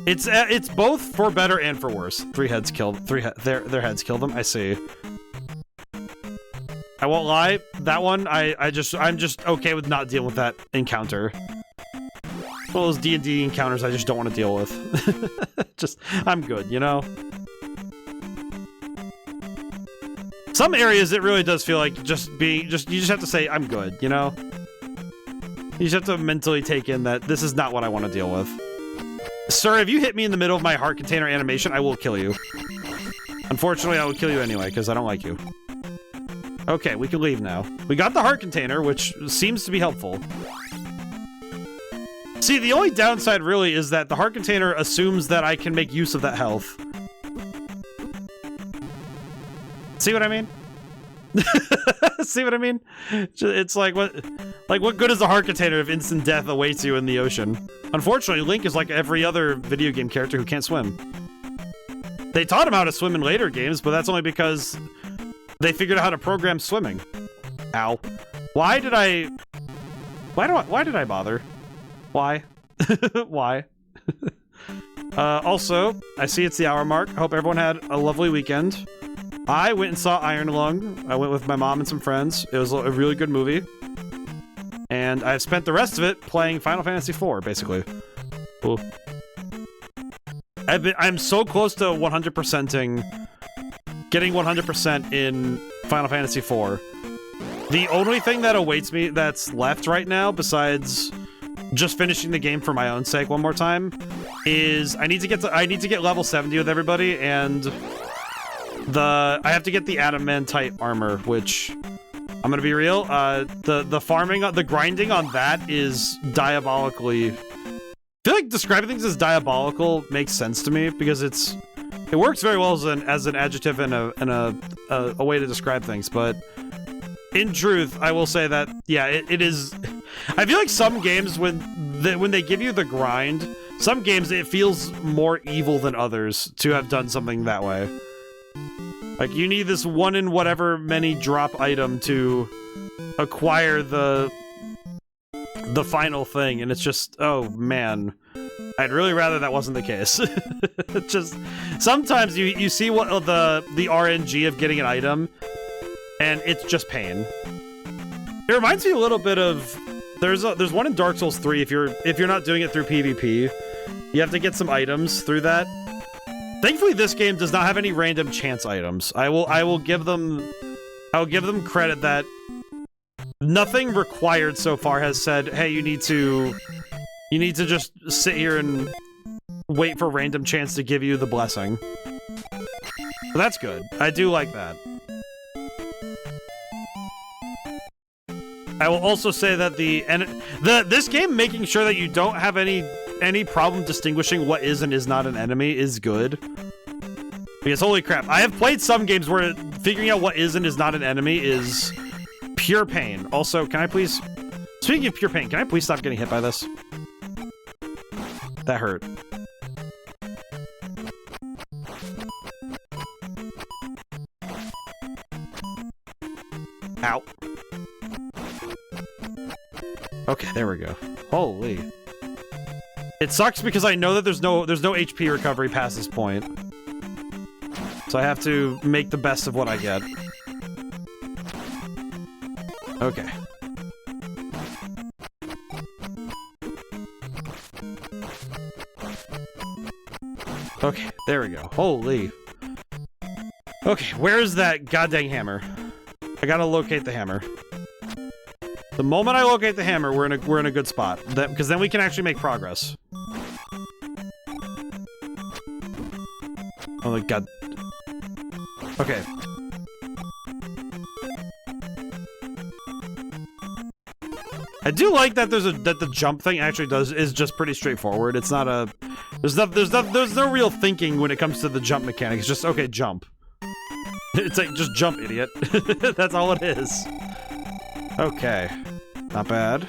it's both for better and for worse. Their heads kill them. I see. I won't lie, that one I'm just okay with not dealing with that encounter. Well, those D&D encounters I just don't want to deal with. I'm good, you know. Some areas it really does feel like you just have to say I'm good, you know. You just have to mentally take in that this is not what I want to deal with. Sir, if you hit me in the middle of my heart container animation, I will kill you. Unfortunately, I will kill you anyway, because I don't like you. Okay, we can leave now. We got the heart container, which seems to be helpful. See, the only downside really is that the heart container assumes that I can make use of that health. See what I mean? See what I mean? It's like what good is a heart container if instant death awaits you in the ocean? Unfortunately, Link is like every other video game character who can't swim. They taught him how to swim in later games, but that's only because they figured out how to program swimming. Ow. Why did I bother? Why? Why? Also, I see it's the hour mark. I hope everyone had a lovely weekend. I went and saw Iron Lung. I went with my mom and some friends. It was a really good movie. And I've spent the rest of it playing Final Fantasy IV, basically. Ooh. I'm so close to 100%ing, getting 100% in Final Fantasy IV. The only thing that awaits me that's left right now, besides just finishing the game for my own sake one more time, is I need to get level 70 with everybody, and I have to get the adamantite armor, which I'm gonna be real, the farming, the grinding on that is diabolically. I feel like describing things as diabolical makes sense to me because it works very well as an adjective and a way to describe things, but in truth, I will say that yeah, it is. I feel like some games when they give you the grind, some games it feels more evil than others to have done something that way. Like you need this one in whatever many drop item to acquire the final thing, and it's just, oh man, I'd really rather that wasn't the case. Just sometimes you see what the RNG of getting an item, and it's just pain. It reminds me a little bit of there's one in Dark Souls 3. If you're not doing it through PvP, you have to get some items through that. Thankfully, this game does not have any random chance items. I'll give them credit that nothing required so far has said, hey, you need to just sit here and wait for random chance to give you the blessing. But that's good. I do like that. I will also say that this game making sure that you don't have any problem distinguishing what is and is not an enemy is good. Because holy crap, I have played some games where figuring out what is and is not an enemy is pure pain. Also, can I please... Speaking of pure pain, can I please stop getting hit by this? That hurt. Ow. Okay, there we go. Holy. It sucks because I know that there's no HP recovery past this point. So I have to make the best of what I get. Okay. Okay, there we go. Holy. Okay, where's that goddamn hammer? I gotta locate the hammer. The moment I locate the hammer, we're in a good spot. Because then we can actually make progress. Oh my god. Okay. I do like that that the jump thing actually is just pretty straightforward. It's not a there's no real thinking when it comes to the jump mechanic. It's just okay, jump. It's like just jump, idiot. That's all it is. Okay. Not bad.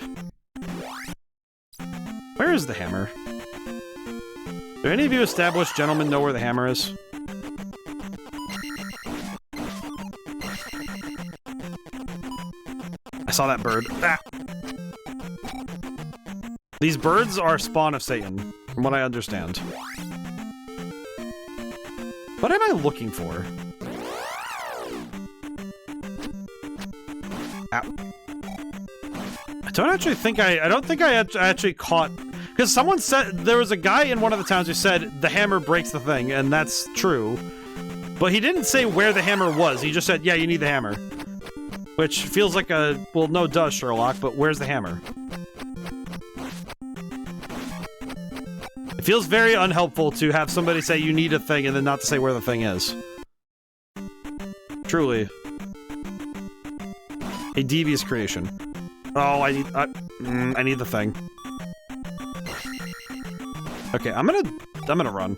Where is the hammer? Do any of you established gentlemen know where the hammer is? I saw that bird. Ah! These birds are spawn of Satan, from what I understand. What am I looking for? Ow. I don't think I actually caught, because someone said, there was a guy in one of the towns who said the hammer breaks the thing, and that's true. But he didn't say where the hammer was, he just said, yeah, you need the hammer. Which feels like a, well, no duh, Sherlock, but where's the hammer? It feels very unhelpful to have somebody say you need a thing and then not to say where the thing is. Truly. A devious creation. Oh, I need the thing. Okay, I'm gonna run.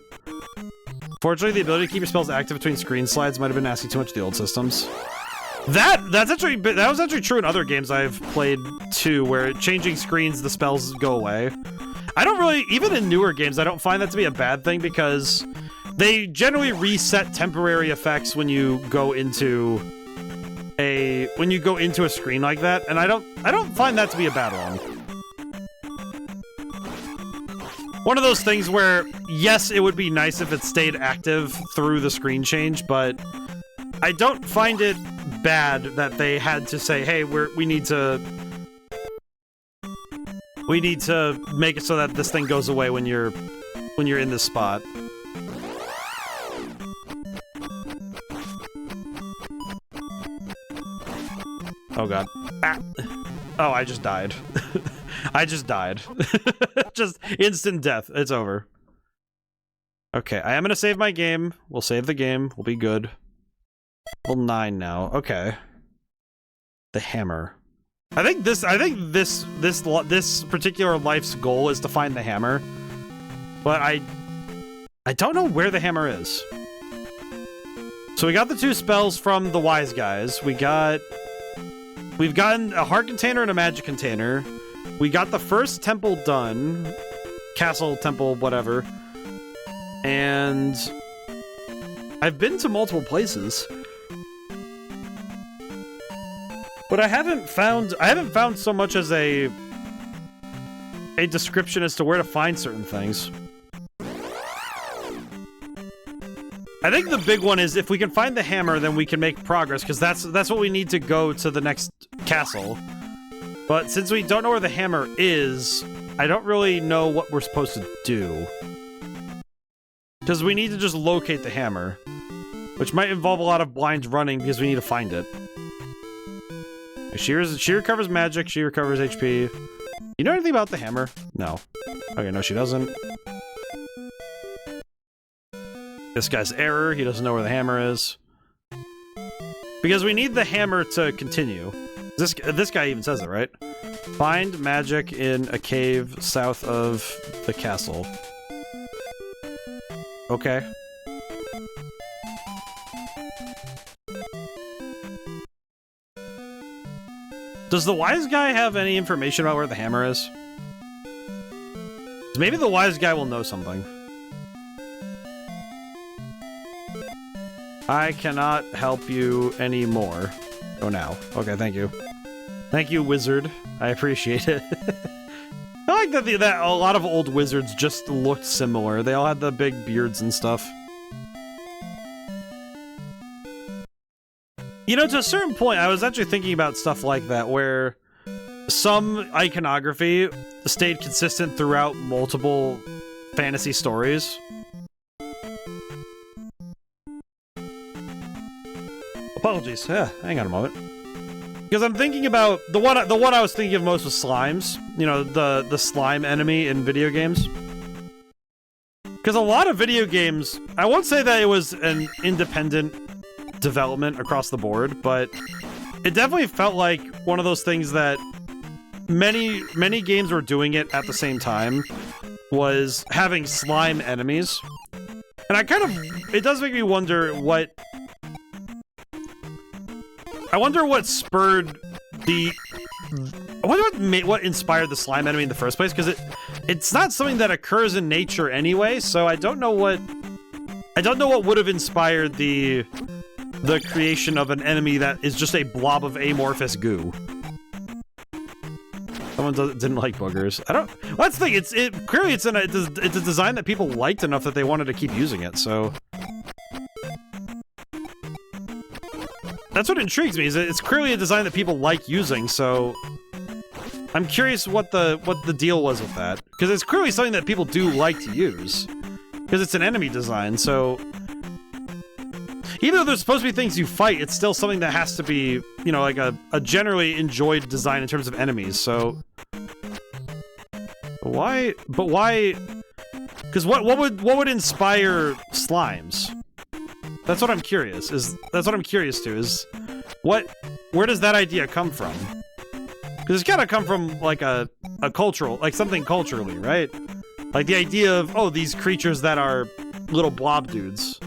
Fortunately, the ability to keep your spells active between screen slides might have been asking too much of the old systems. That was actually true in other games I've played too, where changing screens, the spells go away. I don't really, even in newer games, I don't find that to be a bad thing because they generally reset temporary effects when you go into a screen like that, and I don't find that to be a bad one. One of those things where, yes, it would be nice if it stayed active through the screen change, but I don't find it bad that they had to say, hey, we need to make it so that this thing goes away when you're in this spot. Oh god. Ah. Oh, I just died. I just died. Just instant death. It's over. Okay, I am gonna save my game. We'll save the game. We'll be good. Level 9 now. Okay. The hammer. I think this particular life's goal is to find the hammer. But I don't know where the hammer is. So we got the 2 spells from the wise guys. We've gotten a heart container and a magic container. We got the first temple done. Castle, temple, whatever. And I've been to multiple places. But I haven't found so much as a description as to where to find certain things. I think the big one is if we can find the hammer, then we can make progress, because that's what we need to go to the next castle. But since we don't know where the hammer is, I don't really know what we're supposed to do. Because we need to just locate the hammer, which might involve a lot of blind running because we need to find it. She recovers magic, she recovers HP. You know anything about the hammer? No. Okay, no, she doesn't. This guy's error, he doesn't know where the hammer is. Because we need the hammer to continue. This guy even says it, right? Find magic in a cave south of the castle. Okay. Does the wise guy have any information about where the hammer is? Maybe the wise guy will know something. I cannot help you anymore. Oh, now. Okay, thank you. Thank you, wizard. I appreciate it. I like that a lot of old wizards just looked similar. They all had the big beards and stuff. You know, to a certain point, I was actually thinking about stuff like that, where some iconography stayed consistent throughout multiple fantasy stories. Apologies. Yeah, hang on a moment. Because I'm thinking about the one I was thinking of most was slimes. You know, the slime enemy in video games. Because a lot of video games, I won't say that it was an independent development across the board, but it definitely felt like one of those things that many games were doing it at the same time, was having slime enemies. And it does make me wonder what spurred the... I wonder what inspired the slime enemy in the first place, because it's not something that occurs in nature anyway, so I don't know what would have inspired the creation of an enemy that is just a blob of amorphous goo. Someone didn't like boogers. Well, that's the thing. Clearly it's a design that people liked enough that they wanted to keep using it. So that's what intrigues me. Is it's clearly a design that people like using. So I'm curious what the deal was with that, because it's clearly something that people do like to use, because it's an enemy design. So even though there's supposed to be things you fight, it's still something that has to be, you know, like a generally enjoyed design in terms of enemies, so... Why? But why... Because what would inspire slimes? That's what I'm curious, that's what I'm curious to, is... Where does that idea come from? Because it's gotta come from, like, a cultural... Like, something culturally, right? Like, the idea of, oh, these creatures that are little blob dudes.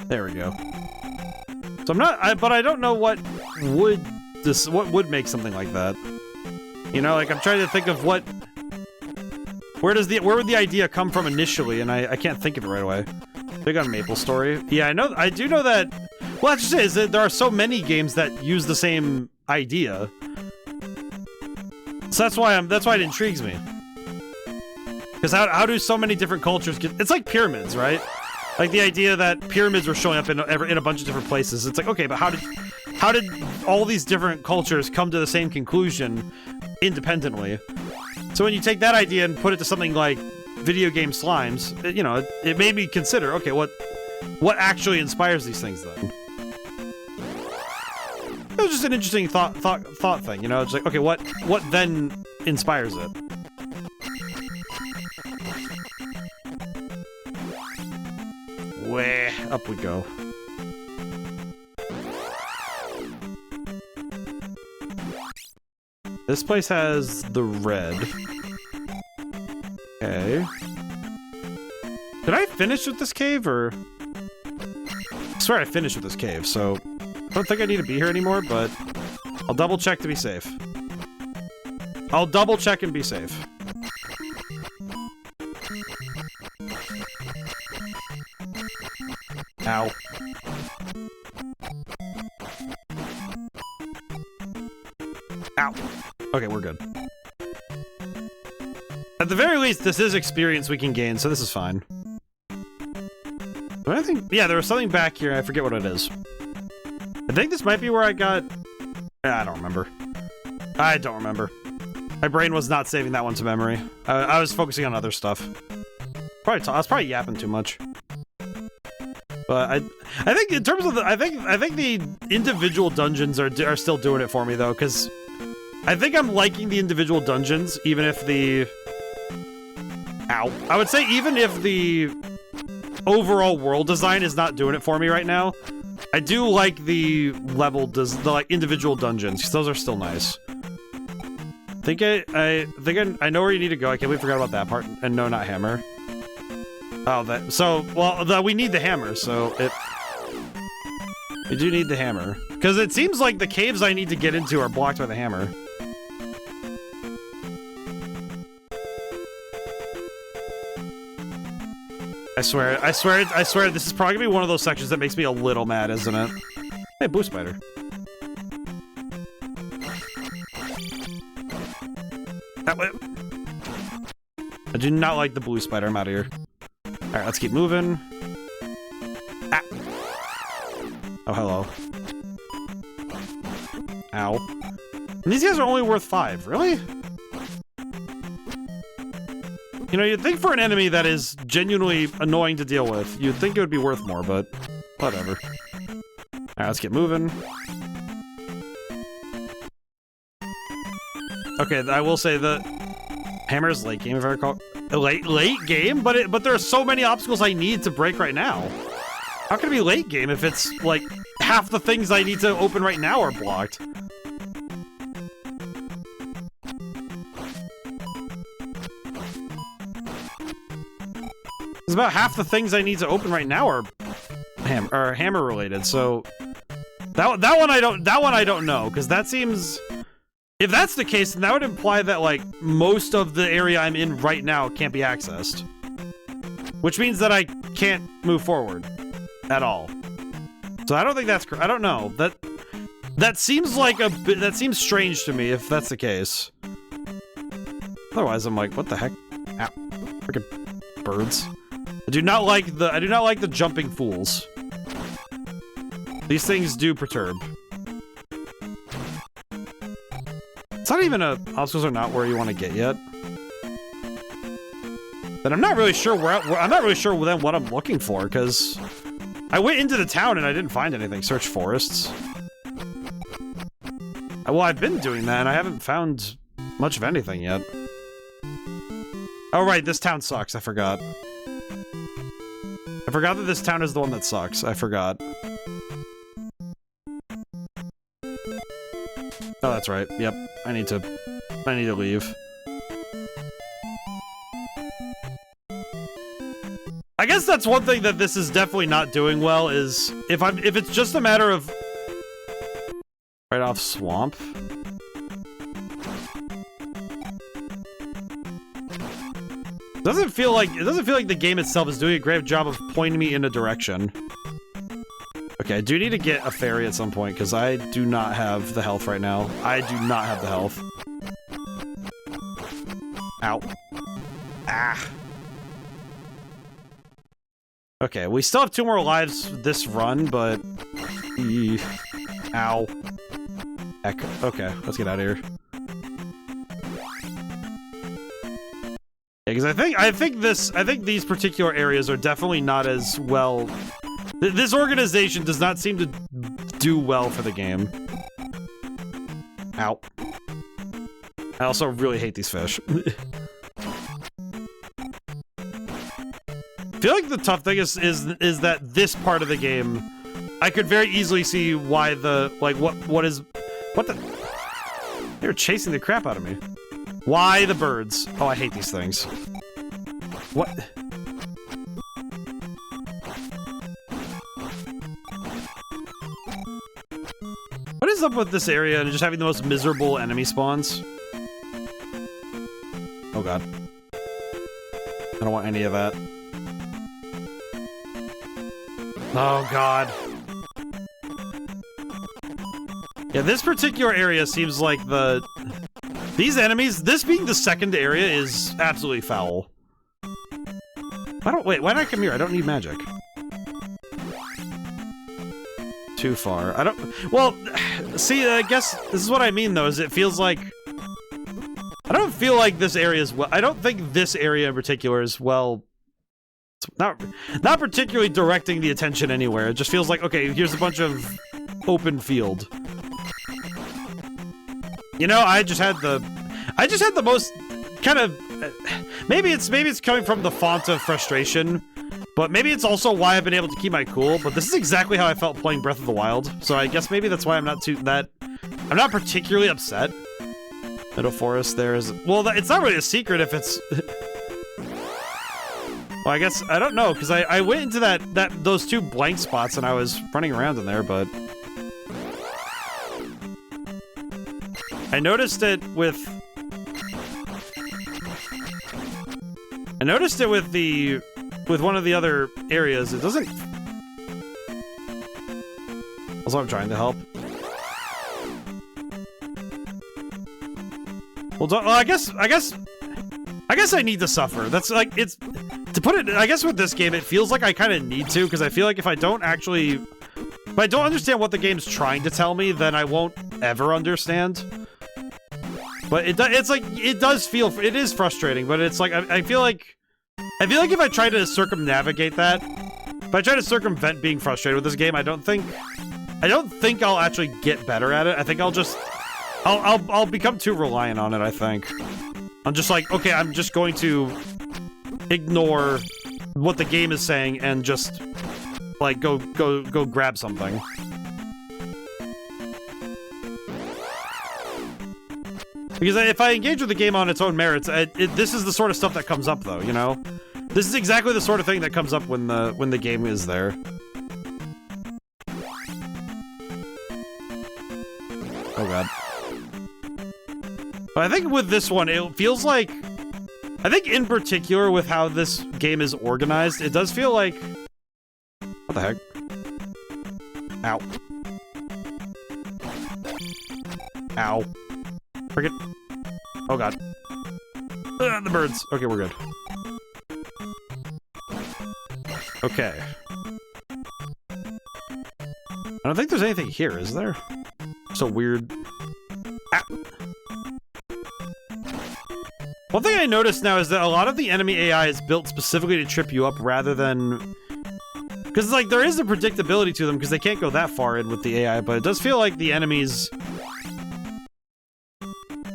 There we go. So but I don't know what would make something like that. You know, like I'm trying to think of where would the idea come from initially, and I can't think of it right away. Big on Maple Story. Yeah, I do know that. Well, that's just it, is that there are so many games that use the same idea. So that's why it intrigues me. Because how do so many different cultures get... It's like pyramids, right? Like the idea that pyramids were showing up in a bunch of different places. It's like, okay, but how did all these different cultures come to the same conclusion independently? So when you take that idea and put it to something like video game slimes, you know, it made me consider, okay, what actually inspires these things then? It was just an interesting thought thing, you know? It's like, okay, what then inspires it? Way up we go. This place has the red. Okay. Did I finish with this cave, or? I swear I finished with this cave, so I don't think I need to be here anymore, but I'll double check to be safe. I'll double check and be safe. Ow. Ow. Okay, we're good. At the very least, this is experience we can gain, so this is fine. I think, yeah, there was something back here. I forget what it is. I think this might be where I got... I don't remember. I don't remember. My brain was not saving that one to memory. I was focusing on other stuff. I was probably yapping too much. But I think in terms of the... I think the individual dungeons are still doing it for me, though, because I think I'm liking the individual dungeons, even if the... Ow. I would say even if the overall world design is not doing it for me right now, I do like the level, the like individual dungeons, because those are still nice. I think I know where you need to go. I can't believe I forgot about that part. And no, not hammer. Oh, that. So, well, we need the hammer, so we do need the hammer. Because it seems like the caves I need to get into are blocked by the hammer. I swear, this is probably gonna be one of those sections that makes me a little mad, isn't it? Hey, blue spider. That way. I do not like the blue spider. I'm out of here. Alright, let's keep moving. Ah. Oh, hello. Ow. And these guys are only worth 5, really? You know, you'd think for an enemy that is genuinely annoying to deal with, you'd think it would be worth more, but whatever. Alright, let's get moving. Okay, I will say the hammer's late game, if I recall. Late game? But there are so many obstacles I need to break right now. How can it be late game if it's, like, half the things I need to open right now are blocked? It's about half the things I need to open right now are hammer related. So that one I don't know, because that seems, if that's the case, then that would imply that like most of the area I'm in right now can't be accessed, which means that I can't move forward at all. So I don't think that's, I don't know, that seems like a bit, that seems strange to me if that's the case. Otherwise I'm like, what the heck? Ow. Freaking birds. I do not like the jumping fools. These things do perturb. It's not even obstacles are not where you want to get yet. Then I'm not really sure I'm not really sure then what I'm looking for, because I went into the town and I didn't find anything. Search forests. Well, I've been doing that and I haven't found much of anything yet. Oh right, this town sucks. I forgot. I forgot that this town is the one that sucks. I forgot. Oh, that's right. Yep. I need to leave. I guess that's one thing that this is definitely not doing well, is if it's just a matter of right off swamp. It doesn't feel like the game itself is doing a great job of pointing me in a direction. Okay, I do need to get a fairy at some point, because I do not have the health right now. I do not have the health. Ow. Ah. Okay, we still have 2 more lives this run, but... Ow. Heck. Okay, let's get out of here. Because I think these particular areas are definitely not as well This organization does not seem to do well for the game. Ow. I also really hate these fish. I feel like the tough thing is that this part of the game, I could very easily see why the, like, what the... They're chasing the crap out of me. Why the birds? Oh, I hate these things. What? What is up with this area and just having the most miserable enemy spawns? Oh god. I don't want any of that. Oh god. Yeah, this particular area seems like these enemies, this being the second area is absolutely foul. Why did I come here? I don't need magic. Too far. Well, see, I guess this is what I mean though, is it feels like, I don't feel like this area is I don't think this area in particular is not particularly directing the attention anywhere. It just feels like, okay, here's a bunch of open field. You know, I just had the most kind of, maybe it's coming from the font of frustration, but maybe it's also why I've been able to keep my cool, but this is exactly how I felt playing Breath of the Wild, so I guess maybe that's why I'm not particularly upset. Middle Forest, well, it's not really a secret if it's... Well, I guess, I don't know, because I went into those two blank spots and I was running around in there, but... I noticed it with one of the other areas. It doesn't... Also, I'm trying to help. Well, I guess I need to suffer. That's like, to put it, I guess with this game, it feels like I kind of need to, because I feel like if I don't understand what the game's trying to tell me, then I won't ever understand. But it is frustrating, but it's like, I feel like if I try to circumnavigate that, if I try to circumvent being frustrated with this game, I don't think I'll actually get better at it. I think I'll become too reliant on it, I think. I'm just like, okay, I'm just going to ignore what the game is saying and just, like, go grab something. Because if I engage with the game on its own merits, this is the sort of stuff that comes up, though, you know? This is exactly the sort of thing that comes up when the game is there. Oh god. But I think with this one, it feels like... I think in particular with how this game is organized, it does feel like... What the heck? Ow. Ow. Frick it. Oh god. The birds. Okay, we're good. Okay. I don't think there's anything here, is there? So weird. Ah. One thing I noticed now is that a lot of the enemy AI is built specifically to trip you up rather than... Because, like, there is a predictability to them because they can't go that far in with the AI, but it does feel like the enemies...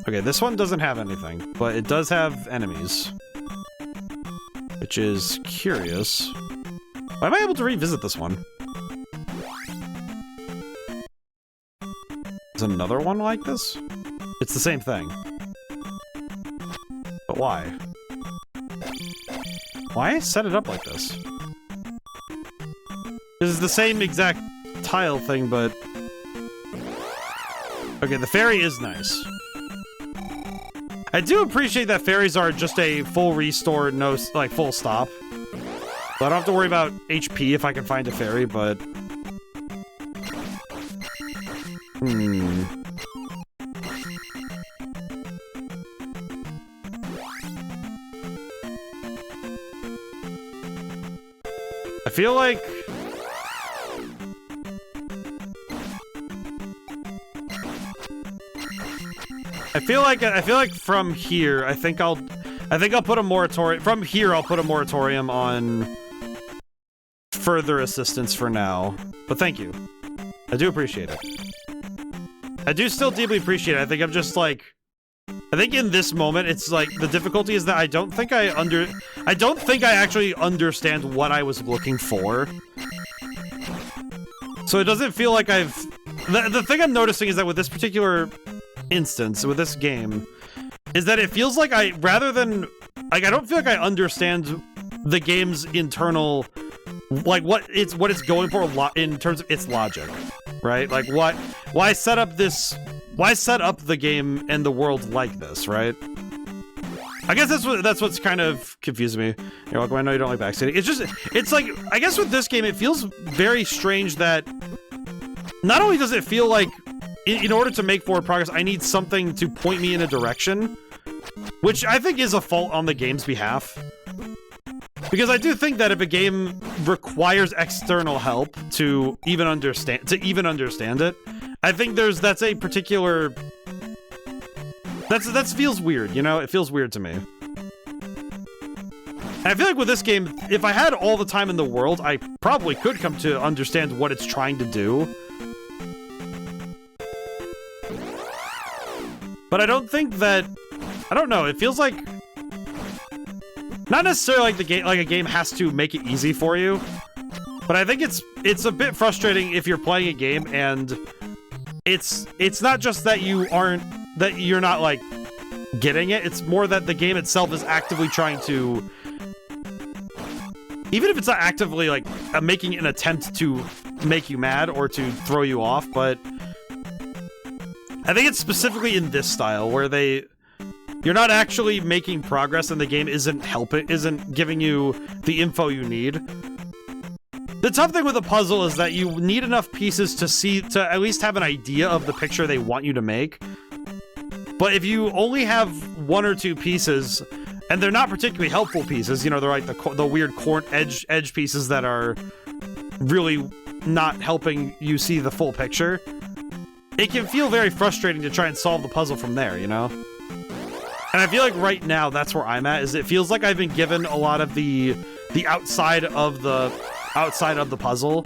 Okay, this one doesn't have anything, but it does have enemies. Which is curious. Why am I able to revisit this one? Is another one like this? It's the same thing. But why? Why set it up like this? This is the same exact tile thing, but... Okay, the fairy is nice. I do appreciate that fairies are just a full restore, no, like, full stop. So I don't have to worry about HP if I can find a fairy, but... I feel like... I feel like from here, I think I'll put a moratorium. From here, I'll put a moratorium on further assistance for now, but thank you. I do appreciate it. I do still deeply appreciate it. I think I'm just like, I think in this moment, it's like, the difficulty is that I don't think I actually understand what I was looking for. So it doesn't feel like the thing I'm noticing is that with this particular instance, with this game, is that it feels like rather than, like, I don't feel like I understand the game's internal, like, what it's going for in terms of its logic, right? Like, why set up the game and the world like this, right? I guess that's what's kind of confusing me. You're welcome. I know you don't like backseating. It's like, I guess with this game, it feels very strange that not only does it feel like in order to make forward progress, I need something to point me in a direction, which I think is a fault on the game's behalf. Because I do think that if a game requires external help to even understand it, I think that's a particular... That feels weird, you know? It feels weird to me. And I feel like with this game, if I had all the time in the world, I probably could come to understand what it's trying to do. But I don't think that... I don't know, it feels like... Not necessarily like a game has to make it easy for you, but I think it's a bit frustrating if you're playing a game and it's not just that you're not like getting it, it's more that the game itself is actively trying to, even if it's not actively like making an attempt to make you mad or to throw you off, but I think it's specifically in this style where you're not actually making progress and the game isn't giving you the info you need. The tough thing with a puzzle is that you need enough pieces to at least have an idea of the picture they want you to make. But if you only have one or two pieces, and they're not particularly helpful pieces, you know, they're like the weird edge pieces that are really not helping you see the full picture, it can feel very frustrating to try and solve the puzzle from there, you know? And I feel like right now, that's where I'm at, is it feels like I've been given a lot of the outside of the puzzle.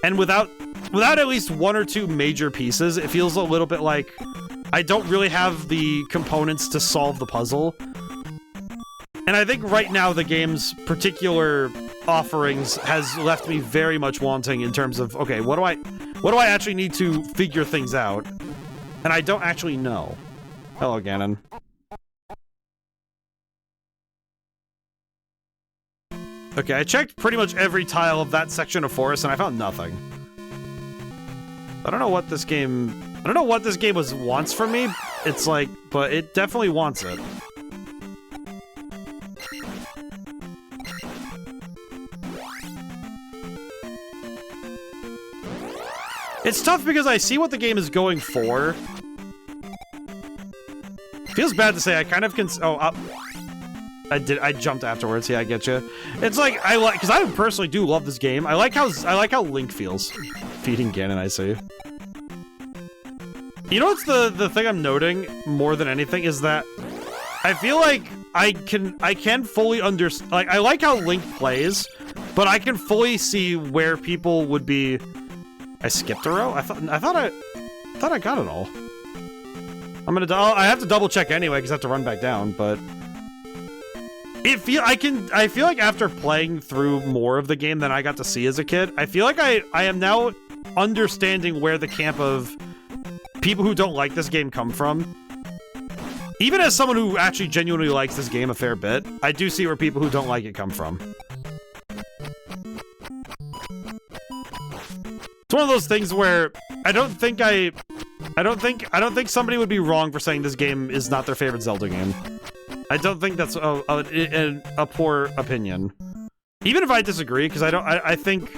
And without at least one or two major pieces, it feels a little bit like I don't really have the components to solve the puzzle. And I think right now the game's particular offerings has left me very much wanting in terms of, okay, what do I actually need to figure things out? And I don't actually know. Hello, Ganon. Okay, I checked pretty much every tile of that section of forest and I found nothing. I don't know what this game wants from me. It's like, but it definitely wants it. It's tough because I see what the game is going for. Feels bad to say, I kind of I jumped afterwards. Yeah, I get you. It's like because I personally do love this game. I like how Link feels. Feeding Ganon, I see. You know what's the thing I'm noting more than anything is that I feel like I can fully understand. Like, I like how Link plays, but I can fully see where people would be. I skipped a row. I thought I got it all. I have to double check anyway because I have to run back down, but. I feel like after playing through more of the game than I got to see as a kid, I feel like I am now understanding where the camp of people who don't like this game come from. Even as someone who actually genuinely likes this game a fair bit, I do see where people who don't like it come from. It's one of those things where I don't think somebody would be wrong for saying this game is not their favorite Zelda game. I don't think that's a poor opinion. Even if I disagree, because I think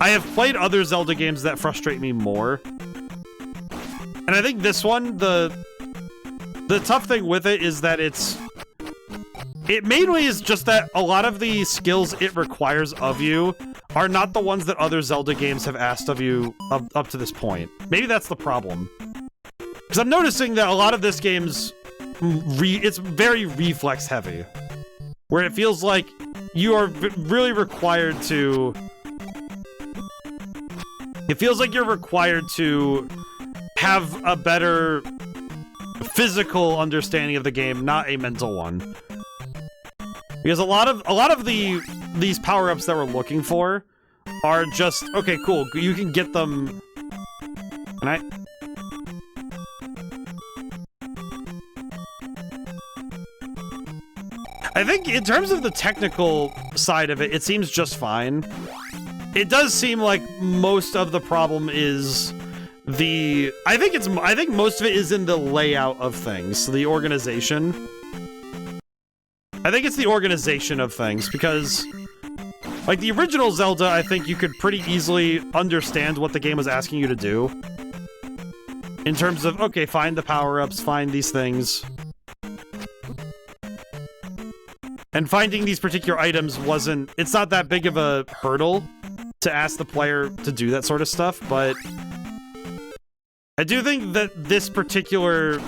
I have played other Zelda games that frustrate me more. And I think this one, the tough thing with it is that it mainly is just that a lot of the skills it requires of you are not the ones that other Zelda games have asked of you up to this point. Maybe that's the problem. Because I'm noticing that a lot of this game's it's very reflex heavy, where it feels like you are really required to... It feels like you're required to have a better physical understanding of the game, not a mental one. Because a lot of these power-ups that we're looking for are just, okay, cool, you can get them. And I think in terms of the technical side of it, it seems just fine. It does seem like most of the problem is the... I think most of it is in the layout of things, the organization. I think it's the organization of things, because... Like, the original Zelda, I think you could pretty easily understand what the game was asking you to do. In terms of, okay, find the power-ups, find these things. And finding these particular items wasn't... It's not that big of a hurdle to ask the player to do that sort of stuff, but... I do think that this particular...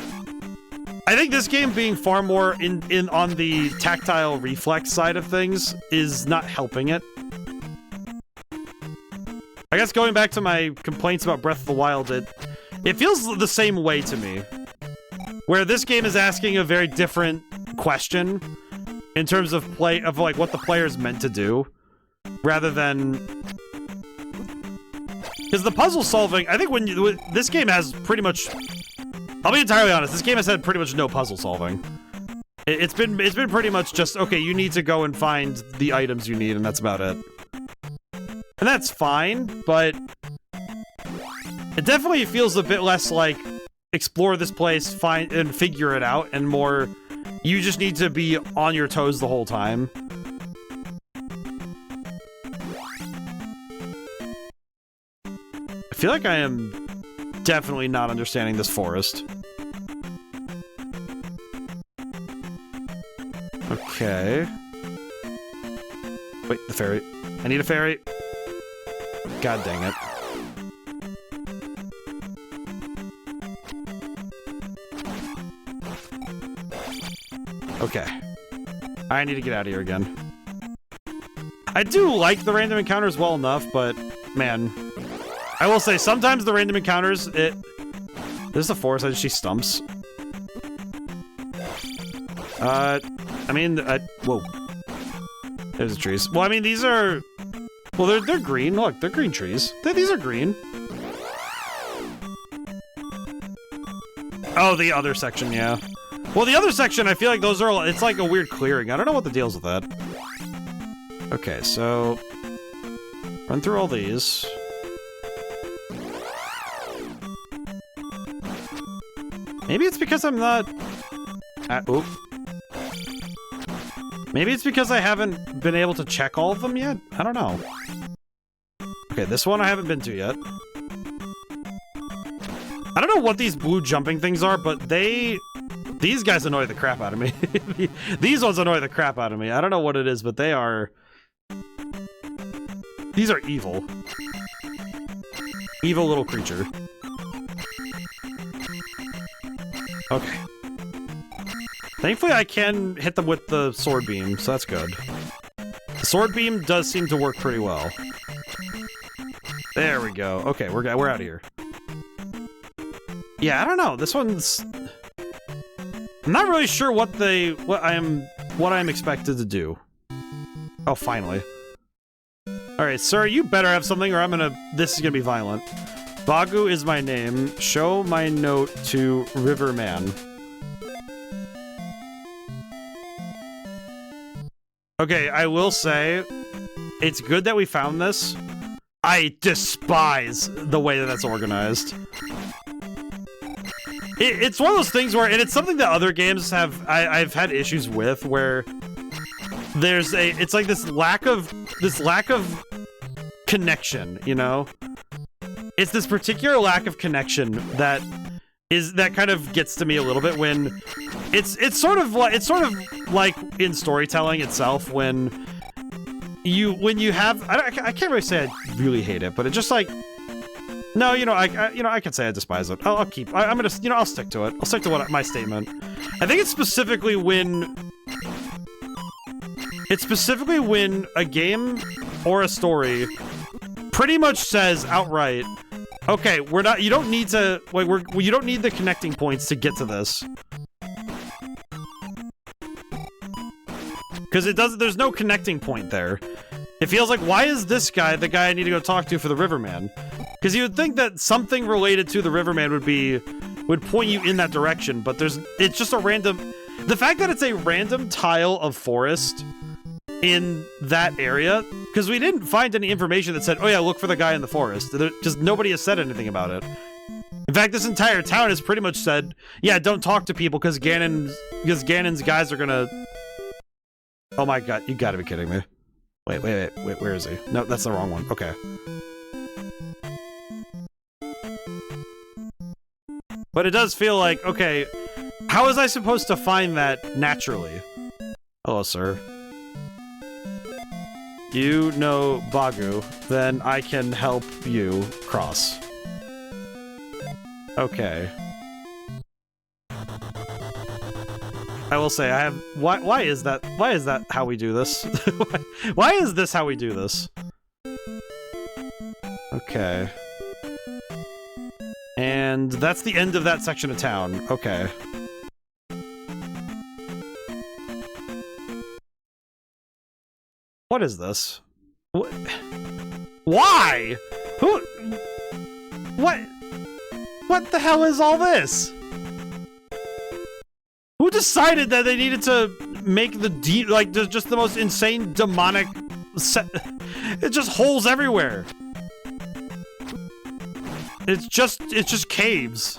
I think this game being far more on the tactile reflex side of things is not helping it. I guess going back to my complaints about Breath of the Wild, it feels the same way to me. Where this game is asking a very different question in terms of like what the player is meant to do, rather than... Because the puzzle solving, I think this game has pretty much... I'll be entirely honest, this game has had pretty much no puzzle solving. It's been pretty much just, okay, you need to go and find the items you need, and that's about it. And that's fine, but... It definitely feels a bit less like, explore this place, find and figure it out, and more, you just need to be on your toes the whole time. I feel like I am definitely not understanding this forest. Okay. Wait, the ferry. I need a ferry. God dang it. Okay. I need to get out of here again. I do like the random encounters well enough, but man, I will say sometimes the random encounters, this is the forest, I just see stumps. I mean, whoa. There's the trees. Well, I mean, these are, well, they're green. Look, they're green trees. These are green. Oh, the other section, yeah. Well, the other section, I feel like those are, it's like a weird clearing. I don't know what the deal's with that. Okay, so, run through all these. Maybe it's because I'm not... oop. Maybe it's because I haven't been able to check all of them yet? I don't know. Okay, this one I haven't been to yet. I don't know what these blue jumping things are, but these guys annoy the crap out of me. These ones annoy the crap out of me. I don't know what it is, but they are... These are evil. Evil little creature. Okay. Thankfully, I can hit them with the sword beam, so that's good. The sword beam does seem to work pretty well. There we go. Okay, we're out of here. Yeah, I don't know. This one's... I'm not really sure what I'm expected to do. Oh, finally. Alright, sir, you better have something or this is gonna be violent. Bagu is my name. Show my note to Riverman. Okay, I will say, it's good that we found this. I despise the way that that's organized. It's one of those things where, and it's something that other games I've had issues with, where it's like this lack of connection, you know? It's this particular lack of connection that kind of gets to me a little bit when it's sort of like in storytelling itself when you have I can't really say I really hate it, but it's just like, no, I can say I despise it. I'm gonna, I'll stick to it. I'll stick to my statement. I think it's specifically when It's specifically when a game or a story pretty much says outright, okay, you don't need to, like, you don't need the connecting points to get to this. Because there's no connecting point there. It feels like, why is this guy the guy I need to go talk to for the Riverman? Because you would think that something related to the Riverman would point you in that direction, but it's just a random... The fact that it's a random tile of forest in that area, because we didn't find any information that said, oh yeah, look for the guy in the forest. Just nobody has said anything about it. In fact, this entire town has pretty much said, yeah, don't talk to people because Ganon's guys are gonna... Oh my god, you gotta be kidding me. Wait, where is he? No, that's the wrong one. Okay. But it does feel like, okay, how was I supposed to find that naturally? Hello, sir. You know Bagu, then I can help you cross. Okay. I will say, I have... Why is that? Why is that how we do this? Why is this how we do this? Okay. And that's the end of that section of town. Okay. What is this? What? Why? Who? What? What the hell is all this? Who decided that they needed to make the just the most insane demonic it's just holes everywhere. It's just caves.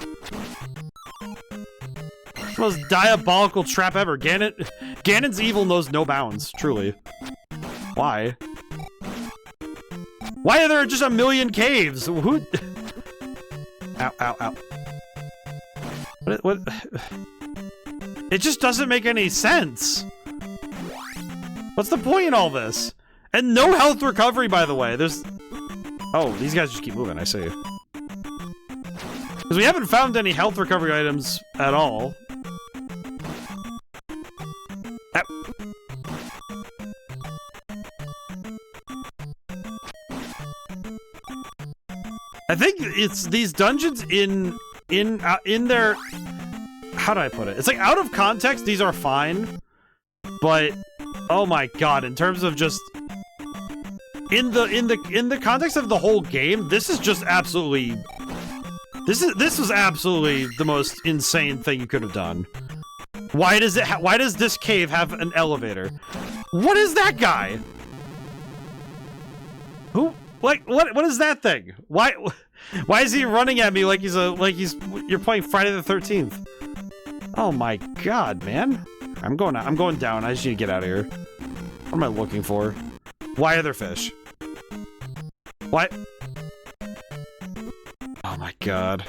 Most diabolical trap ever. Ganon's evil knows no bounds, truly. Why? Why are there just a million caves? Who? Ow, ow, ow. What? It just doesn't make any sense. What's the point in all this? And no health recovery, by the way. There's... Oh, these guys just keep moving, I see. Because we haven't found any health recovery items at all. I think it's these dungeons in their... How do I put it? It's like out of context, these are fine, but oh my god, in terms of just in the context of the whole game, this is just absolutely this was absolutely the most insane thing you could have done. Why does this cave have an elevator? What is that guy? Who? Like what is that thing? Why is he running at me like you're playing Friday the 13th? Oh my god, man. I'm going down. I just need to get out of here. What am I looking for? Why are there fish? What? Oh my god.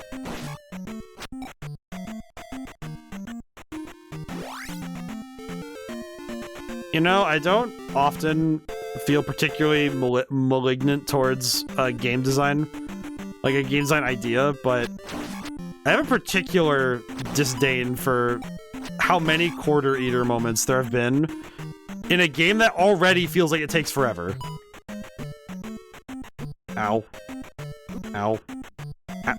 You know, I don't often feel particularly malignant towards game design. Like a game design idea, but I have a particular disdain for how many quarter eater moments there have been in a game that already feels like it takes forever. Ow. Ow. Ow.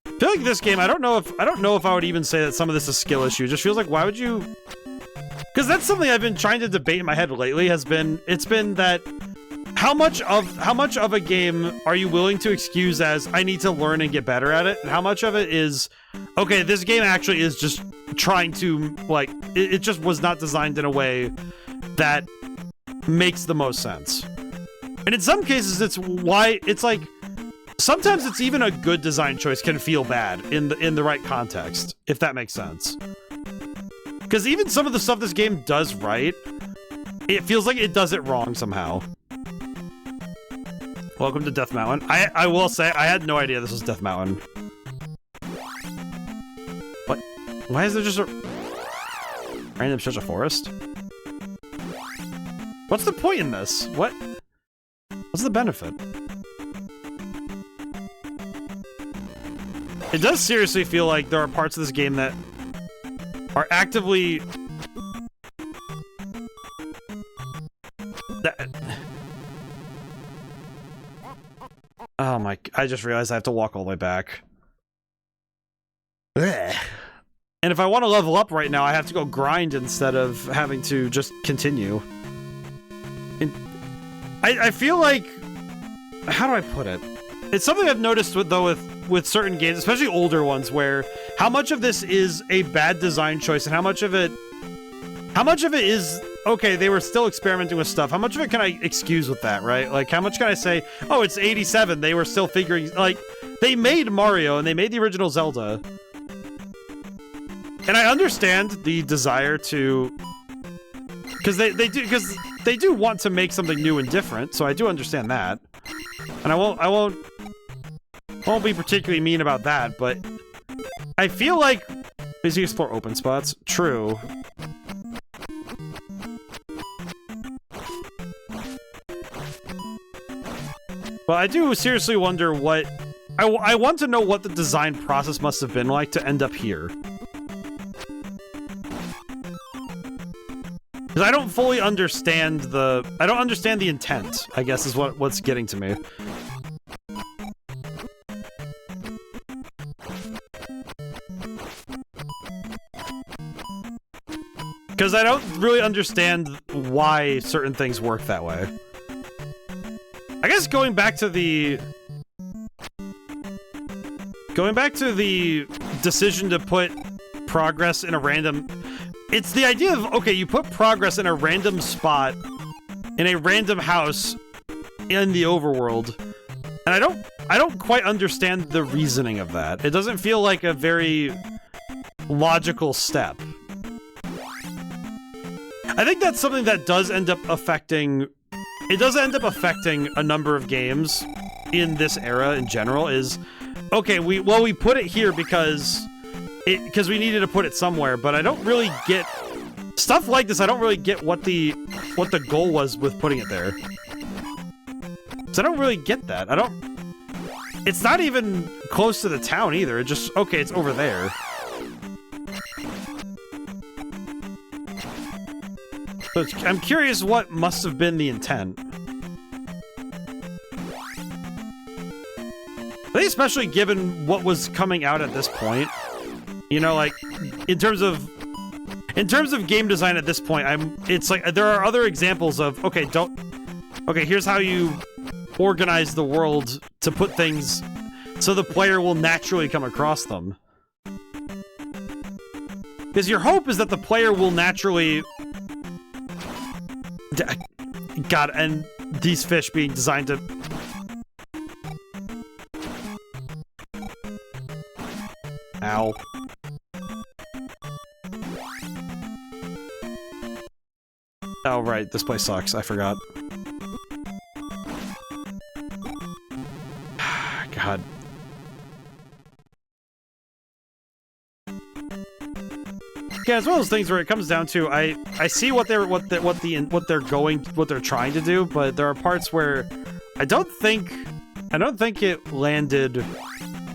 I feel like this game, I don't know if I would even say that some of this is skill issue. It just feels like, why would you? Because that's something I've been trying to debate in my head lately. It's been that how much of a game are you willing to excuse as I need to learn and get better at it, and how much of it is okay, this game actually is just trying to, like, it just was not designed in a way that makes the most sense. And in some cases it's like sometimes it's even a good design choice can feel bad in the right context, if that makes sense. Because even some of the stuff this game does right, it feels like it does it wrong somehow. Welcome to Death Mountain. I will say, I had no idea this was Death Mountain. What? Why is there just a random stretch of forest? What's the point in this? What's the benefit? It does seriously feel like there are parts of this game that are actively I just realized I have to walk all the way back. Ugh. And if I want to level up right now, I have to go grind instead of having to just continue. And I feel like... How do I put it? It's something I've noticed with certain games, especially older ones, where how much of this is a bad design choice and how much of it is, okay, they were still experimenting with stuff. How much of it can I excuse with that, right? Like, how much can I say, oh, it's 87, they were still figuring, like, they made Mario and they made the original Zelda. And I understand the desire to, because they do want to make something new and different, so I do understand that. And I won't be particularly mean about that, but I feel like basically explore open spots. True. But I do seriously wonder what... I want to know what the design process must have been like to end up here. Because I don't fully understand the... I don't understand the intent, I guess, is what's getting to me. Because I don't really understand why certain things work that way. I guess going back to the decision to put progress in a random... It's the idea of, okay, you put progress in a random spot, in a random house, in the overworld, and I don't quite understand the reasoning of that. It doesn't feel like a very logical step. I think that's something that does end up affecting... It does end up affecting a number of games in this era in general, is... Okay, we put it here because we needed to put it somewhere, but I don't really get... Stuff like this, I don't really get what the goal was with putting it there. So I don't really get that. It's not even close to the town either. It just... Okay, it's over there. So I'm curious what must have been the intent. I think especially given what was coming out at this point, you know, like in terms of game design at this point, it's like there are other examples of okay, here's how you organize the world to put things so the player will naturally come across them. Because your hope is that the player will naturally... God, and these fish being designed to... Ow. Oh, right, this place sucks. I forgot. God. Yeah, it's one of those things where it comes down to I see what they're trying to do, but there are parts where I don't think it landed.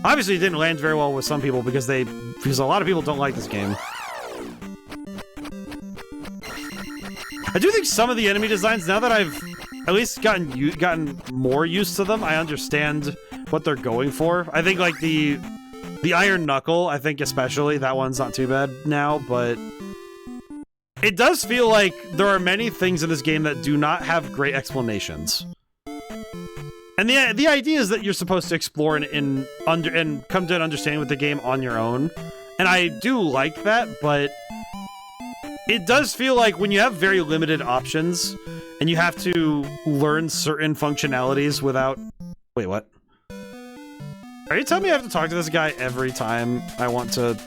Obviously, it didn't land very well with some people because a lot of people don't like this game. I do think some of the enemy designs, now that I've at least gotten more used to them, I understand what they're going for. I think like the Iron Knuckle, I think especially, that one's not too bad now, but it does feel like there are many things in this game that do not have great explanations. And the idea is that you're supposed to explore and come to an understanding with the game on your own. And I do like that, but it does feel like when you have very limited options and you have to learn certain functionalities without... Wait, what? Are you telling me I have to talk to this guy every time I want to...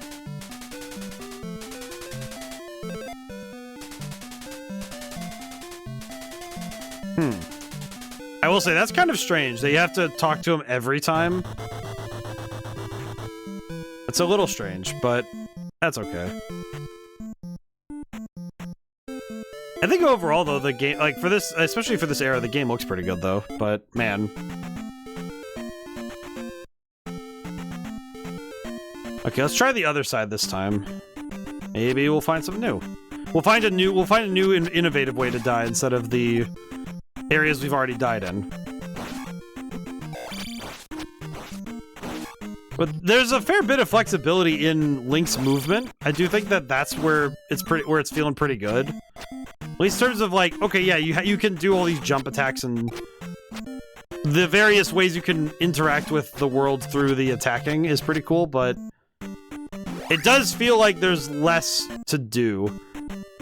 I will say, that's kind of strange that you have to talk to him every time. It's a little strange, but that's okay. I think overall, though, the game, like, for this, especially for this era, the game looks pretty good, though, but, man. Okay, let's try the other side this time. Maybe we'll find something new. We'll find a new and innovative way to die instead of the areas we've already died in. But there's a fair bit of flexibility in Link's movement. I do think that that's where it's feeling pretty good. At least in terms of like, okay, yeah, you can do all these jump attacks and the various ways you can interact with the world through the attacking is pretty cool, but it does feel like there's less to do.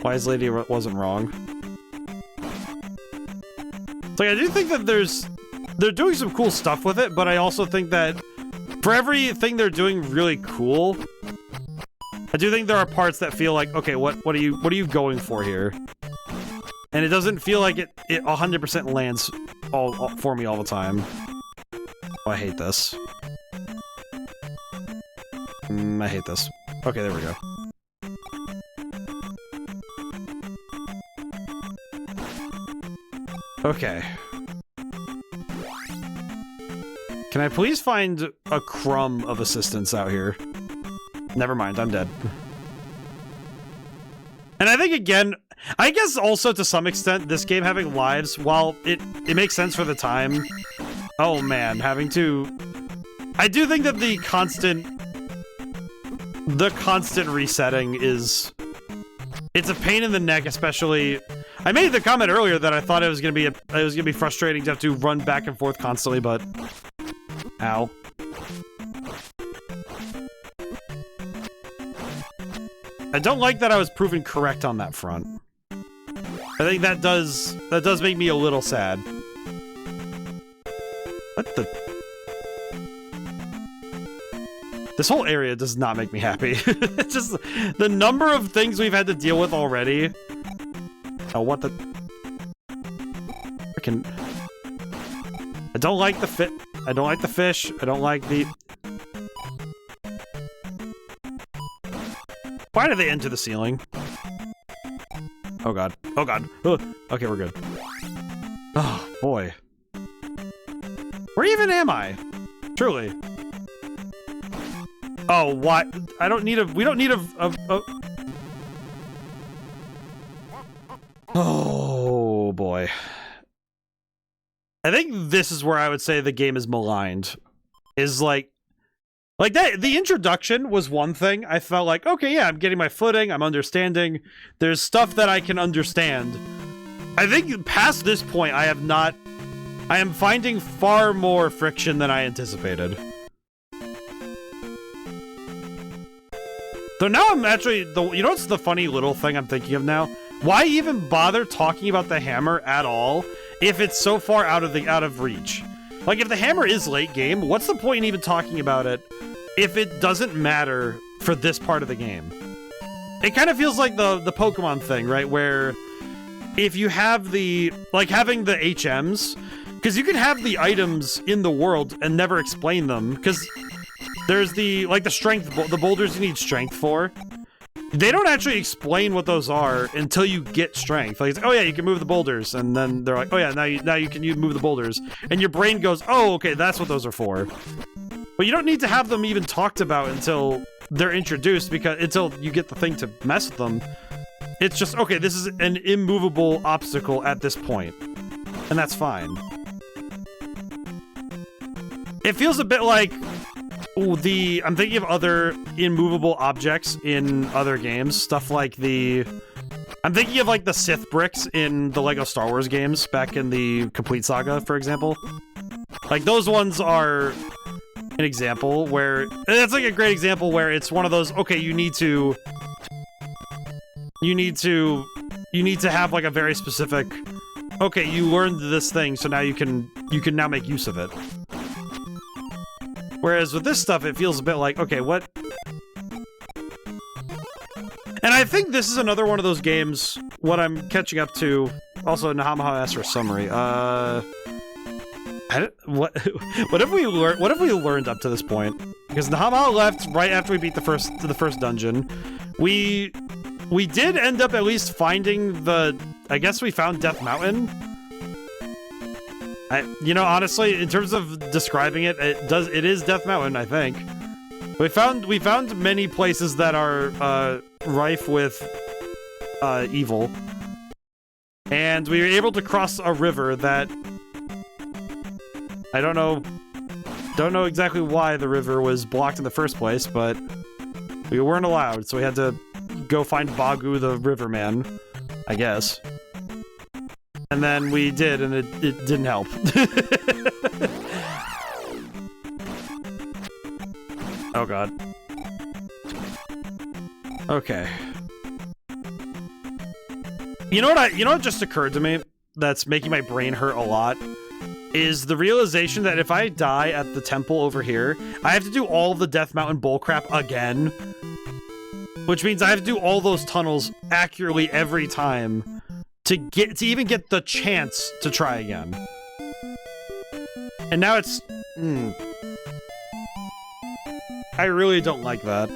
Wise Lady wasn't wrong. Like, I do think that they're doing some cool stuff with it, but I also think that for everything they're doing really cool, I do think there are parts that feel like, okay, what are you going for here? And it doesn't feel like it 100% lands all for me all the time. Oh, I hate this. I hate this. Okay, there we go. Okay. Can I please find a crumb of assistance out here? Never mind, I'm dead. And I think, again, I guess also to some extent, this game having lives, while it makes sense for the time... Oh man, having to... I do think that the constant resetting is... It's a pain in the neck, especially... I made the comment earlier that I thought it was gonna be frustrating to have to run back and forth constantly, but... Ow. I don't like that I was proven correct on that front. I think that does make me a little sad. What the... This whole area does not make me happy. It's just the number of things we've had to deal with already. Oh, what the... Frickin... I don't like the fit. I don't like the fish. I don't like the... Why did they enter the ceiling? Oh god. Oh god. Ugh. Okay, we're good. Oh, boy. Where even am I? Truly. Oh, what? I don't need a... We don't need a... Oh, boy. I think this is where I would say the game is maligned. Is like that, the introduction was one thing. I felt like, okay, yeah, I'm getting my footing, I'm understanding. There's stuff that I can understand. I think past this point, I am finding far more friction than I anticipated. So now I'm actually, you know what's the funny little thing I'm thinking of now? Why even bother talking about the hammer at all if it's so far out of reach? Like, if the hammer is late game, what's the point in even talking about it if it doesn't matter for this part of the game? It kind of feels like the Pokemon thing, right? Where if you have having the HMs, because you can have the items in the world and never explain them, because there's the strength, the boulders you need strength for. They don't actually explain what those are until you get strength. Like, oh yeah, you can move the boulders, and then they're like, oh yeah, now you can move the boulders, and your brain goes, oh okay, that's what those are for. But you don't need to have them even talked about until they're introduced, because until you get the thing to mess with them. It's just, okay, this is an immovable obstacle at this point, and that's fine. It feels a bit like I'm thinking of other immovable objects in other games. Stuff like I'm thinking of like the Sith bricks in the Lego Star Wars games back in the Complete Saga, for example. Like, those ones are an example where... That's like a great example where it's one of those, okay, you need to have like a very specific... Okay, you learned this thing, so now you can now make use of it. Whereas with this stuff, it feels a bit like, okay, what? And I think this is another one of those games, what I'm catching up to. Also, Nahamaha asked for a summary. What have we learned up to this point? Because Nahamaha left right after we beat the first dungeon. We did end up at least finding I guess we found Death Mountain. Honestly, in terms of describing it, it is Death Mountain, I think. We found many places that are rife with evil. And we were able to cross a river that I don't know Don't know exactly why the river was blocked in the first place, but we weren't allowed, so we had to go find Bagu the Riverman, I guess. And then we did, and it didn't help. Oh god. Okay. You know what just occurred to me that's making my brain hurt a lot? Is the realization that if I die at the temple over here, I have to do all of the Death Mountain bullcrap again. Which means I have to do all those tunnels accurately every time to even get the chance to try again. And now it's... I really don't like that.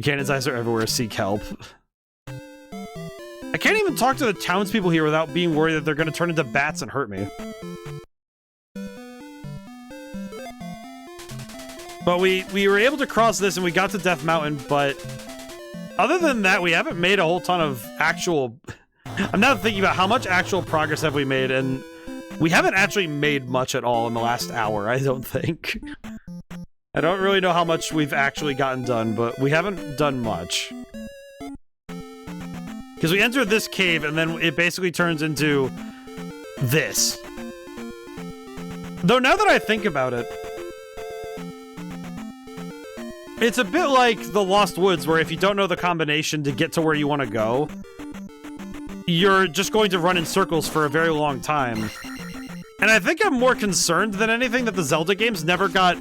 Cannon's eyes are everywhere, seek help. I can't even talk to the townspeople here without being worried that they're gonna turn into bats and hurt me. But we were able to cross this and we got to Death Mountain, but other than that, we haven't made a whole ton of actual... I'm now thinking about how much actual progress have we made, and we haven't actually made much at all in the last hour, I don't think. I don't really know how much we've actually gotten done, but we haven't done much. Because we enter this cave, and then it basically turns into this. Though now that I think about it, it's a bit like the Lost Woods, where if you don't know the combination to get to where you want to go, you're just going to run in circles for a very long time. And I think I'm more concerned than anything that the Zelda games never got...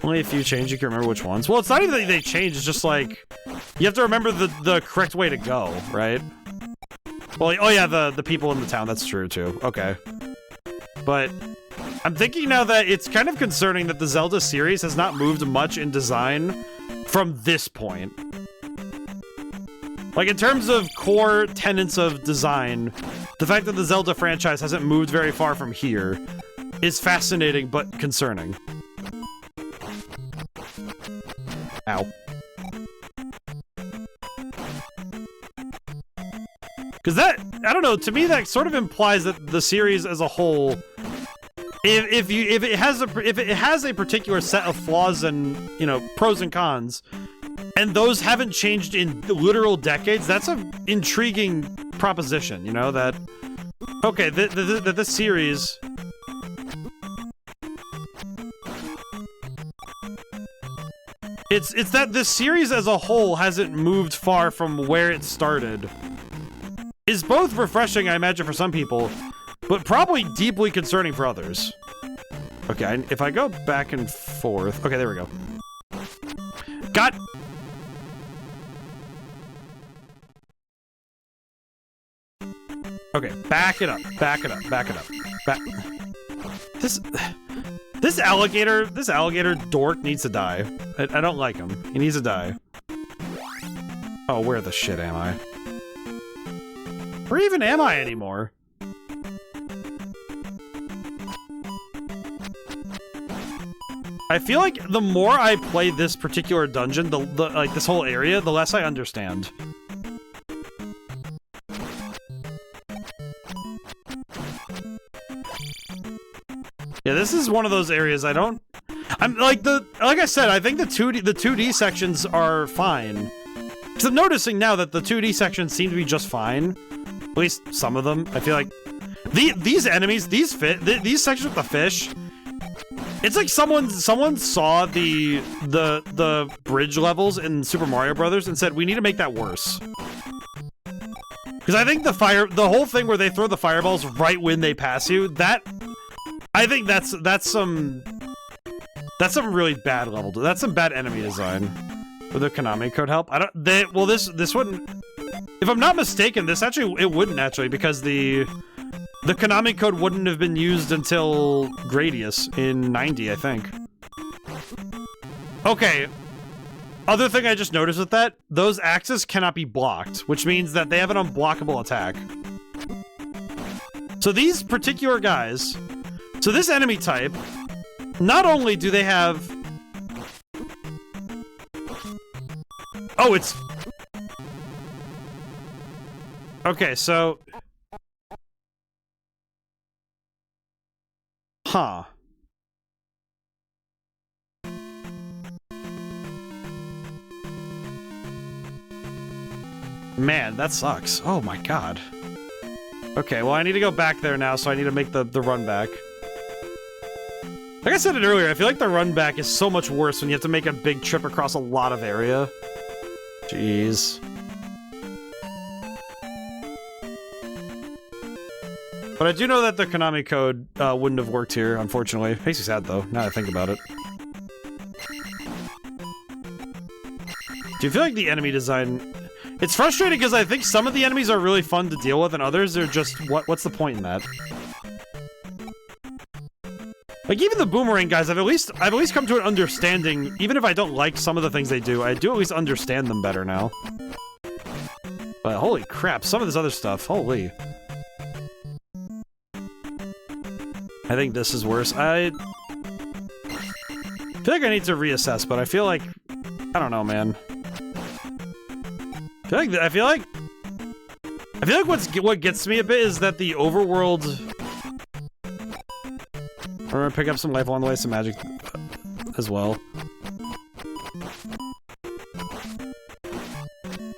Only a few changes, you can remember which ones. Well, it's not even that they change, it's just like... You have to remember the correct way to go, right? Well, oh yeah, the people in the town, that's true too. Okay. But... I'm thinking now that it's kind of concerning that the Zelda series has not moved much in design from this point. Like, in terms of core tenets of design, the fact that the Zelda franchise hasn't moved very far from here is fascinating but concerning. Ow. Because that, I don't know, to me that sort of implies that the series as a whole... If it has a particular set of flaws and, you know, pros and cons, and those haven't changed in literal decades, that's an intriguing proposition, you know, that, okay, this series... It's that this series as a whole hasn't moved far from where it started. Is both refreshing, I imagine, for some people, but probably deeply concerning for others. Okay, if I go back and forth... Okay, there we go. Got... Okay, back it up, back it up, back it up. This alligator dork needs to die. I don't like him. He needs to die. Oh, where the shit am I? Where even am I anymore? I feel like the more I play this particular dungeon, like this whole area, the less I understand. Yeah, this is one of those areas I'm like I said, I think the 2D sections are fine. Because I'm noticing now that the 2D sections seem to be just fine. At least some of them. I feel like these enemies, these sections with the fish, it's like someone saw the bridge levels in Super Mario Brothers and said, we need to make that worse. Because I think the whole thing where they throw the fireballs right when they pass you, I think that's some really bad level. That's some bad enemy design. Would the Konami code help? Well, this wouldn't. If I'm not mistaken, it wouldn't actually, because the Konami code wouldn't have been used until Gradius in 90, I think. Okay. Other thing I just noticed with that, those axes cannot be blocked, which means that they have an unblockable attack. So these particular guys, so this enemy type, not only do they have... Oh, it's... Okay, so... Huh. Man, that sucks. Oh my god. Okay, well I need to go back there now, so I need to make the run back. Like I said it earlier, I feel like the run back is so much worse when you have to make a big trip across a lot of area. Jeez. But I do know that the Konami code wouldn't have worked here, unfortunately. Makes me sad, though, now that I think about it. Do you feel like the enemy design... It's frustrating because I think some of the enemies are really fun to deal with, and others are just... What's the point in that? Like, even the Boomerang guys, I've at least come to an understanding, even if I don't like some of the things they do, I do at least understand them better now. But holy crap, some of this other stuff, holy... I think this is worse. I feel like I need to reassess, but I feel like... I don't know, man. I feel like what gets me a bit is that the overworld... I'm gonna pick up some life along the way, some magic as well.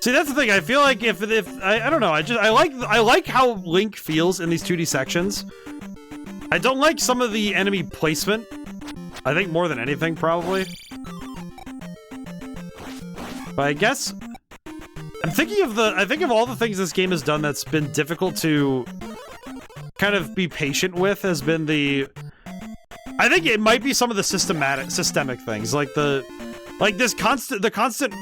See, that's the thing. I feel like if I don't know. I like how Link feels in these 2D sections. I don't like some of the enemy placement. I think more than anything, probably. But I guess I think of all the things this game has done that's been difficult to kind of be patient with has been the... I think it might be some of the systemic things, like the constant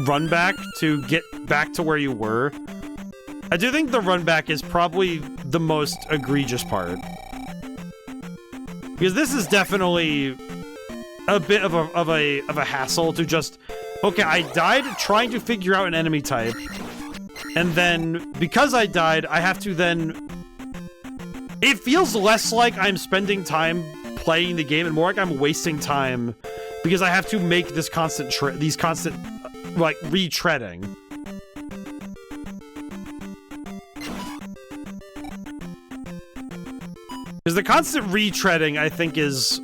run back to get back to where you were. I do think the run back is probably the most egregious part. Because this is definitely a bit of a hassle to just... Okay, I died trying to figure out an enemy type. And then, because I died, I have to then... It feels less like I'm spending time playing the game and more like I'm wasting time because I have to make this constant like, retreading. Because the constant retreading, I think, is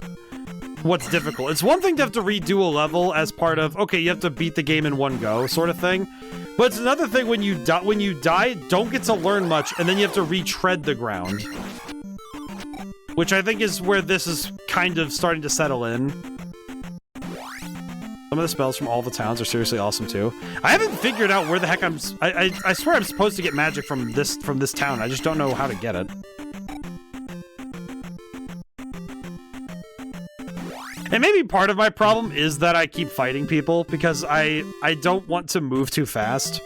what's difficult. It's one thing to have to redo a level as part of, okay, you have to beat the game in one go, sort of thing. But it's another thing when you die, don't get to learn much, and then you have to retread the ground. Which I think is where this is kind of starting to settle in. Some of the spells from all the towns are seriously awesome too. I haven't figured out where the heck I swear I'm supposed to get magic from this town. I just don't know how to get it. And maybe part of my problem is that I keep fighting people because I don't want to move too fast.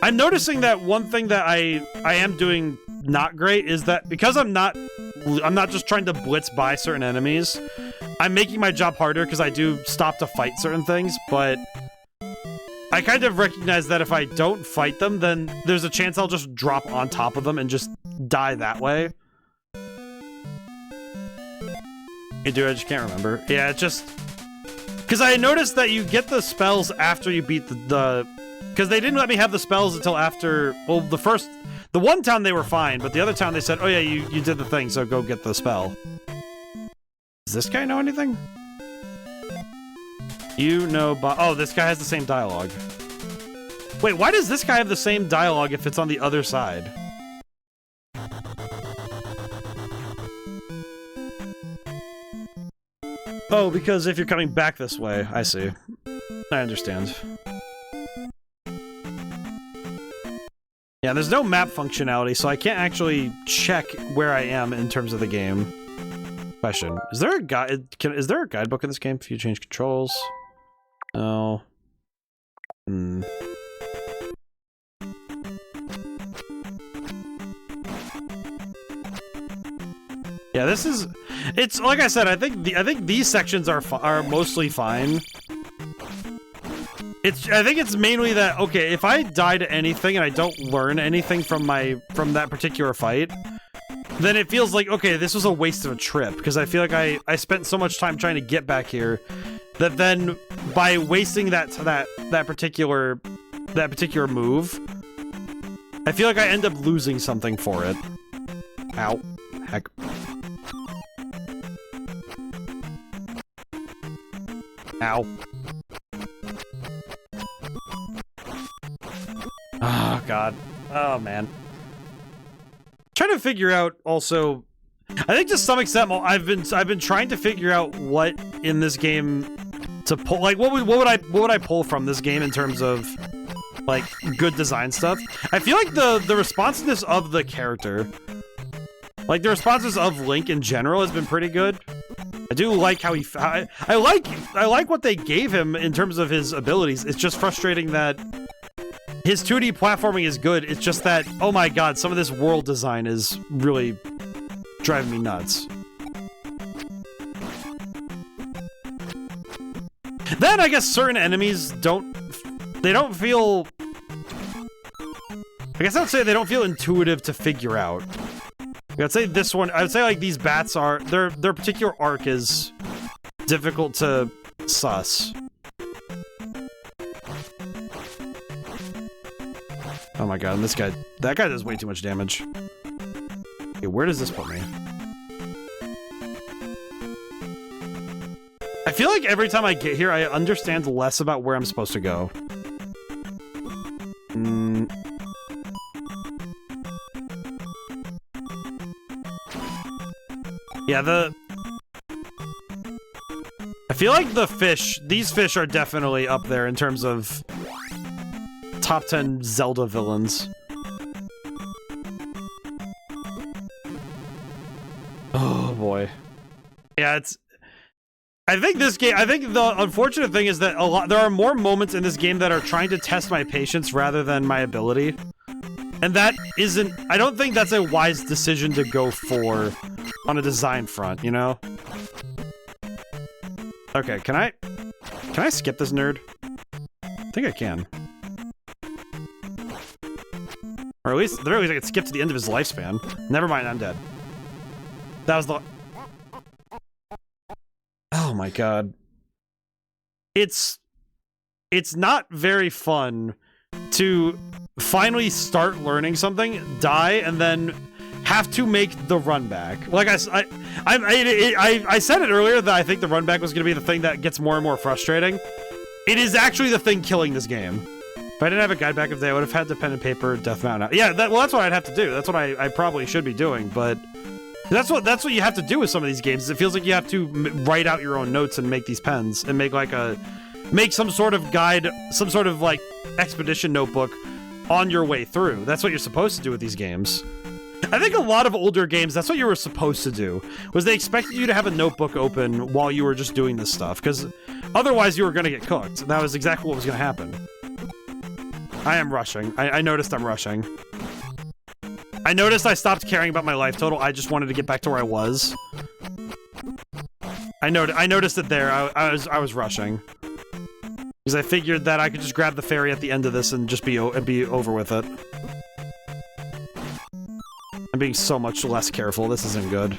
I'm noticing that one thing that I am doing not great is that because I'm not just trying to blitz by certain enemies, I'm making my job harder because I do stop to fight certain things, but I kind of recognize that if I don't fight them, then there's a chance I'll just drop on top of them and just die that way. You do, I just can't remember. Yeah, it just... Because I noticed that you get the spells after you beat the... Because they didn't let me have the spells until after... Well, the one town they were fine, but the other town they said, oh yeah, you did the thing, so go get the spell. Does this guy know anything? You know, oh, this guy has the same dialogue. Wait, why does this guy have the same dialogue if it's on the other side? Oh, because if you're coming back this way, I see. I understand. Yeah, there's no map functionality, so I can't actually check where I am in terms of the game. Question: is there a guide? Is there a guidebook in this game if you change controls? No. Yeah, this is. It's like I said. I think these sections are mostly fine. I think it's mainly that, okay, if I die to anything and I don't learn anything from that particular fight, then it feels like, okay, this was a waste of a trip, because I feel like I spent so much time trying to get back here that then by wasting that particular move, I feel like I end up losing something for it. Ow. Heck. Ow. Oh, God. Oh, man. Trying to figure out also... I think to some extent I've been trying to figure out what in this game to pull. Like, what would I pull from this game in terms of like good design stuff? I feel like the responsiveness of the character, like the responsiveness of Link in general, has been pretty good. I do like how I like what they gave him in terms of his abilities. It's just frustrating that his 2D platforming is good. It's just that, oh my God, some of this world design is really driving me nuts. Then I guess certain enemies don't feel... I guess I would say they don't feel intuitive to figure out. I'd say this one, I would say like these bats are, their particular arc is difficult to suss. Oh my God, and this guy, that guy does way too much damage. Okay, where does this put me? I feel like every time I get here, I understand less about where I'm supposed to go. Yeah, I feel like these fish are definitely up there in terms of top 10 Zelda villains. Oh boy. Yeah, I think the unfortunate thing is that there are more moments in this game that are trying to test my patience rather than my ability. And that isn't, I don't think that's a wise decision to go for on a design front, you know? Okay, can I skip this nerd? I think I can. Or at least I could skip to the end of his lifespan. Never mind, I'm dead. That was the... Oh my God. It's not very fun to finally start learning something, die, and then have to make the run back. Like I said it earlier that I think the run back was going to be the thing that gets more and more frustrating. It is actually the thing killing this game. If I didn't have a guide back of the day, I would have had the pen and paper Death Mountain out. Yeah, well, that's what I'd have to do. That's what I probably should be doing, but that's what you have to do with some of these games. It feels like you have to write out your own notes and make these pens and make some sort of guide, some sort of like expedition notebook on your way through. That's what you're supposed to do with these games. I think a lot of older games, that's what you were supposed to do, was they expected you to have a notebook open while you were just doing this stuff, because otherwise you were going to get cooked. That was exactly what was going to happen. I am rushing. I noticed I'm rushing. I noticed I stopped caring about my life total. I just wanted to get back to where I was. I noticed it there. I was rushing. Because I figured that I could just grab the ferry at the end of this and just be over with it. I'm being so much less careful. This isn't good.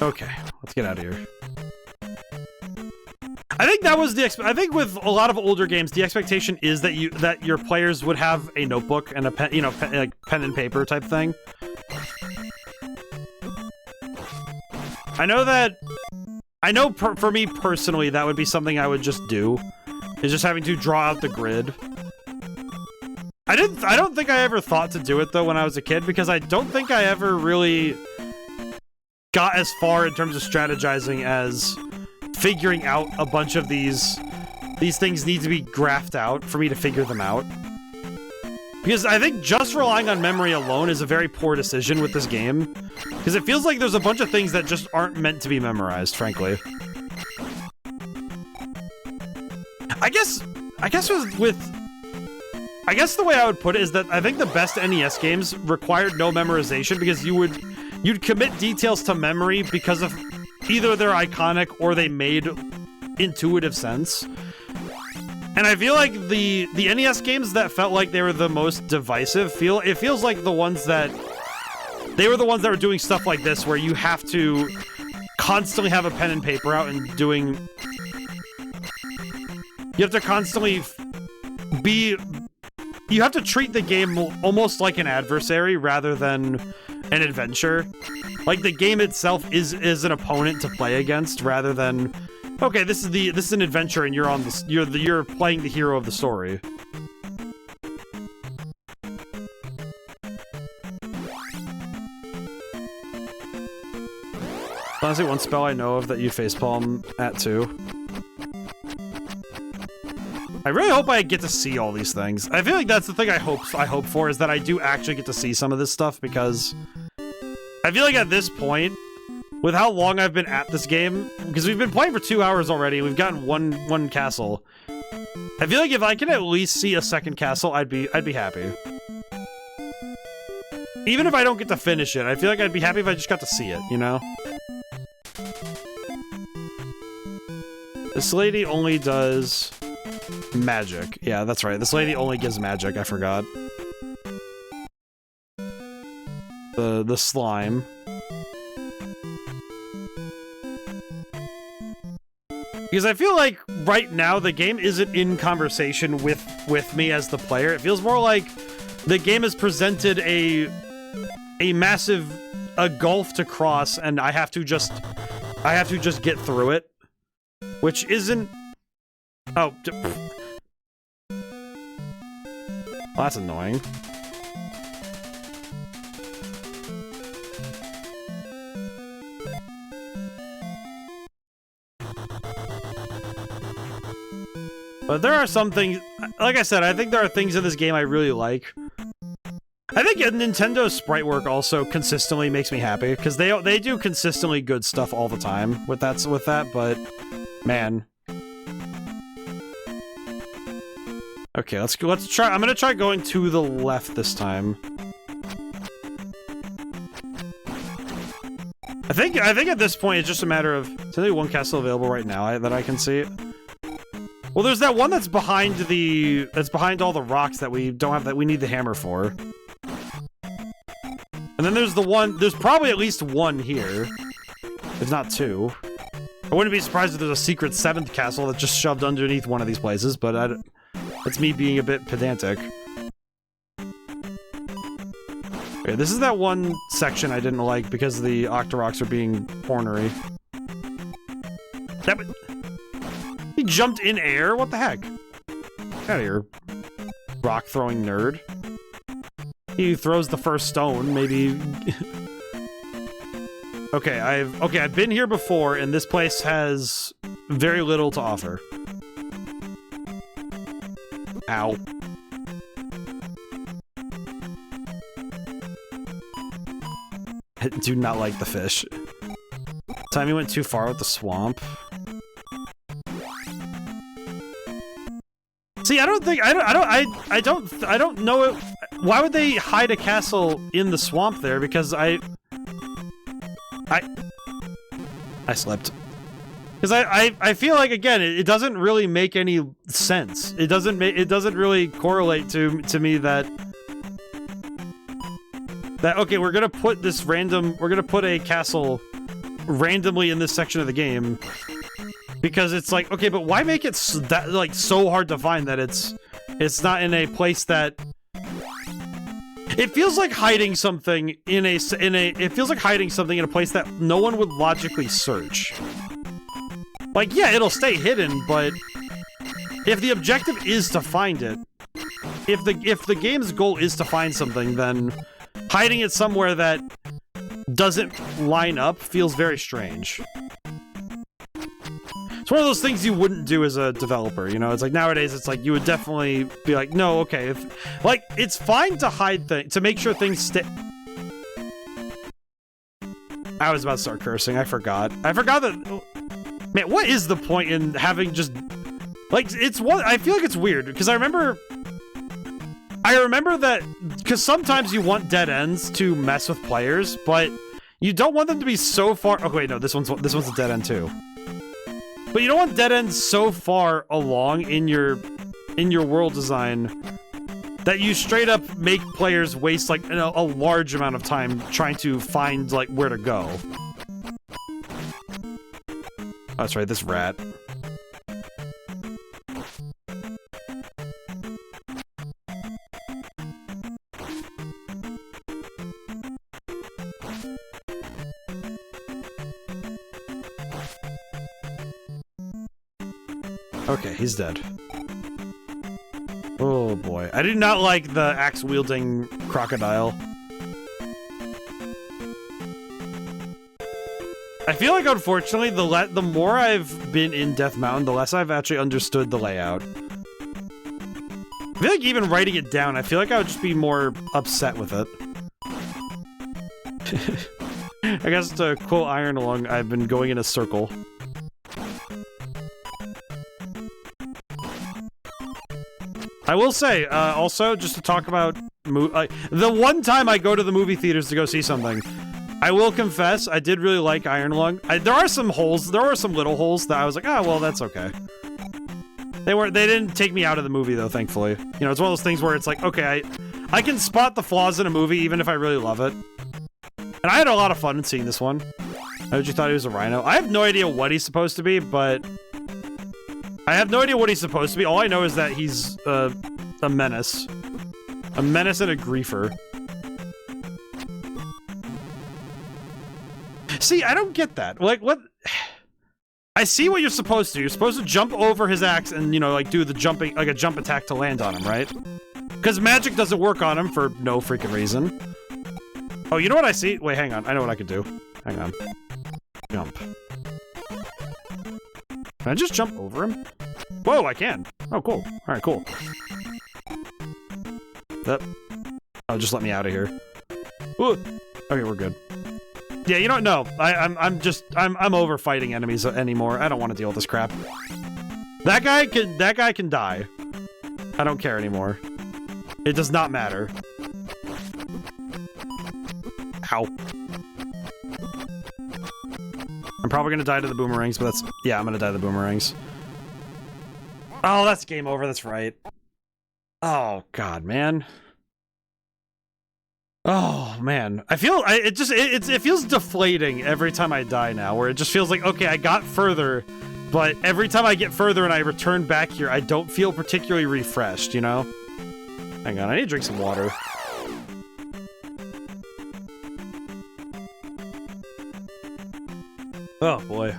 Okay, let's get out of here. I think that was I think with a lot of older games, the expectation is that your players would have a notebook and a pen, you know, like pen and paper type thing. I know for me personally, that would be something I would just do, is just having to draw out the grid. I don't think I ever thought to do it though when I was a kid, because I don't think I ever really got as far in terms of strategizing as figuring out a bunch of these things need to be graphed out for me to figure them out. Because I think just relying on memory alone is a very poor decision with this game. Because it feels like there's a bunch of things that just aren't meant to be memorized, frankly. I guess the way I would put it is that I think the best NES games required no memorization, because you'd commit details to memory because of either they're iconic or they made intuitive sense. And I feel like the NES games that felt like they were the most divisive feels like the ones that were the doing stuff like this, where you have to constantly have a pen and paper out and you have to constantly be you have to treat the game almost like an adversary rather than an adventure. Like the game itself is an opponent to play against rather than, okay, this is an adventure and you're playing the hero of the story. Honestly, one spell I know of that you facepalm at too. I really hope I get to see all these things. I feel like that's the thing I hope for, is that I do actually get to see some of this stuff, because I feel like at this point, with how long I've been at this game, because we've been playing for 2 hours already, we've gotten one castle. I feel like if I can at least see a second castle, I'd be happy. Even if I don't get to finish it, I feel like I'd be happy if I just got to see it, you know? This lady only does magic. Yeah, that's right. This lady only gives magic. I forgot. The slime. Because I feel like right now the game isn't in conversation with me as the player. It feels more like the game has presented a massive gulf to cross, and I have to just get through it, which isn't. Oh, well, that's annoying. But there are some things, like I said, I think there are things in this game I really like. I think Nintendo's sprite work also consistently makes me happy, because they do consistently good stuff all the time with that, but man. Okay, let's try. I'm gonna try going to the left this time. I think at this point it's just a matter of, there's only one castle available right now that I can see. Well, there's that one that's behind all the rocks that we don't have, that we need the hammer for. And then there's the one, there's probably at least one here, if not two. I wouldn't be surprised if there's a secret 7th castle that's just shoved underneath one of these places, but that's me being a bit pedantic. Okay, this is that one section I didn't like because the Octoroks are being ornery. He jumped in air? What the heck? Get out of here, rock-throwing nerd. He throws the first stone, maybe. Okay, I've been here before, and this place has very little to offer. Ow. I do not like the fish. Time he went too far with the swamp. See, I don't know it. Why would they hide a castle in the swamp there? Because I slipped. Because I feel like, again, it doesn't really make any sense. It doesn't really correlate to me that okay, we're gonna put a castle randomly in this section of the game. Because it's like, okay, but why make it so hard to find that it's not in a place that it feels like hiding something in a place that no one would logically search. Like, yeah, it'll stay hidden, but if the objective is to find it, if the game's goal is to find something, then hiding it somewhere that doesn't line up feels very strange. It's one of those things you wouldn't do as a developer, you know? It's like, nowadays, it's like, you would definitely be like, no, okay, like, it's fine to hide things, to make sure things stay. I was about to start cursing, I forgot that, man, what is the point in having just, like, I feel like it's weird, because I remember that, because sometimes you want dead ends to mess with players, but you don't want them to be so far, okay, wait, no, this one's a dead end too. But you don't want dead ends so far along in your world design that you straight up make players waste like a large amount of time trying to find like where to go. Oh, that's right, this rat. Okay, he's dead. Oh boy. I do not like the axe-wielding crocodile. I feel like, unfortunately, the more I've been in Death Mountain, the less I've actually understood the layout. I feel like even writing it down, I feel like I would just be more upset with it. I guess to quote Iron Lung, I've been going in a circle. I will say, also, just to talk about the one time I go to the movie theaters to go see something, I will confess, I did really like Iron Lung. There are some holes, there were some little holes that I was like, oh, well, that's okay. They didn't take me out of the movie, though, thankfully. You know, it's one of those things where it's like, okay, I can spot the flaws in a movie even if I really love it. And I had a lot of fun in seeing this one. I heard you thought he was a rhino. I have no idea what he's supposed to be, but... I have no idea what he's supposed to be. All I know is that he's a menace. A menace and a griefer. See, I don't get that. Like, what? I see what you're supposed to. You're supposed to jump over his axe and, you know, like, do the jumping, like a jump attack to land on him, right? Because magic doesn't work on him for no freaking reason. Oh, you know what I see? Wait, hang on. I know what I could do. Hang on. Jump. Can I just jump over him? Whoa, I can. Oh, cool. All right, cool. That. Oh, just let me out of here. Ooh. Okay, we're good. Yeah, you don't know. I'm over fighting enemies anymore. I don't want to deal with this crap. That guy can die. I don't care anymore. It does not matter. Ow. I'm probably gonna die to the boomerangs, but that's... Yeah, I'm gonna die to the boomerangs. Oh, that's game over, that's right. Oh, God, man. Oh, man. I feel... It feels deflating every time I die now, where it just feels like, okay, I got further, but every time I get further and I return back here, I don't feel particularly refreshed, you know? Hang on, I need to drink some water. Oh boy.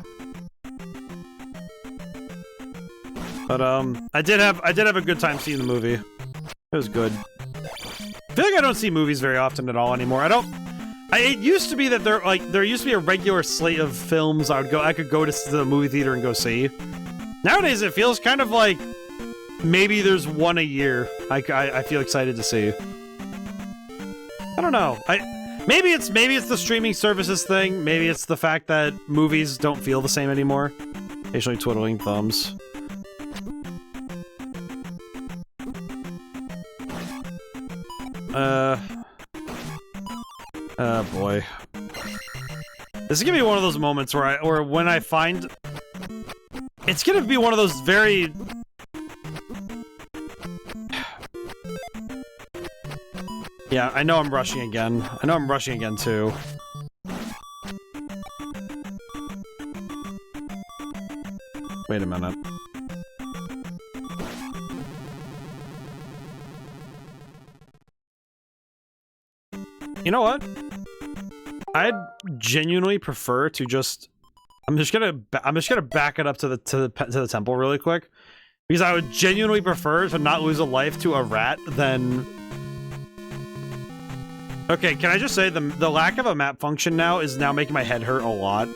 But I did have a good time seeing the movie. It was good. I feel like I don't see movies very often at all anymore. It used to be that there used to be a regular slate of films I could go to the movie theater and go see. Nowadays it feels kind of like maybe there's one a year I feel excited to see. I don't know. Maybe it's the streaming services thing. Maybe it's the fact that movies don't feel the same anymore. Occasionally twiddling thumbs. Oh boy. This is gonna be one of those moments where when I find... It's gonna be one of those very... Yeah, I know I'm rushing again. I know I'm rushing again, too. Wait a minute. You know what? I'd genuinely prefer to just... I'm just gonna back it up to the temple really quick. Because I would genuinely prefer to not lose a life to a rat than... Okay, can I just say the lack of a map function now is now making my head hurt a lot.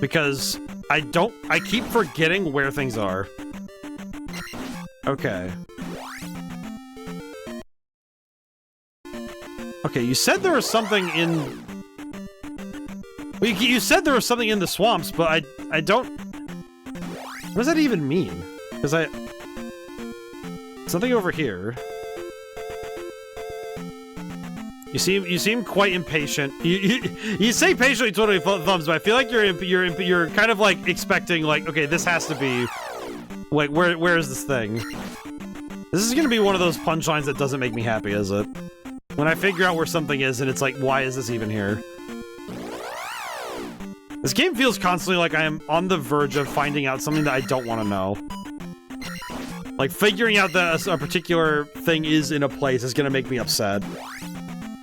Because I keep forgetting where things are. Okay. Okay, you said there was something in... Well, you said there was something in the swamps, but I don't... What does that even mean? Because something over here. You seem quite impatient. You say patiently twiddling thumbs, but I feel like you're kind of like expecting like, okay, this has to be like where is this thing? This is gonna be one of those punchlines that doesn't make me happy, is it? When I figure out where something is and it's like, why is this even here? This game feels constantly like I am on the verge of finding out something that I don't want to know. Like figuring out that a particular thing is in a place is gonna make me upset.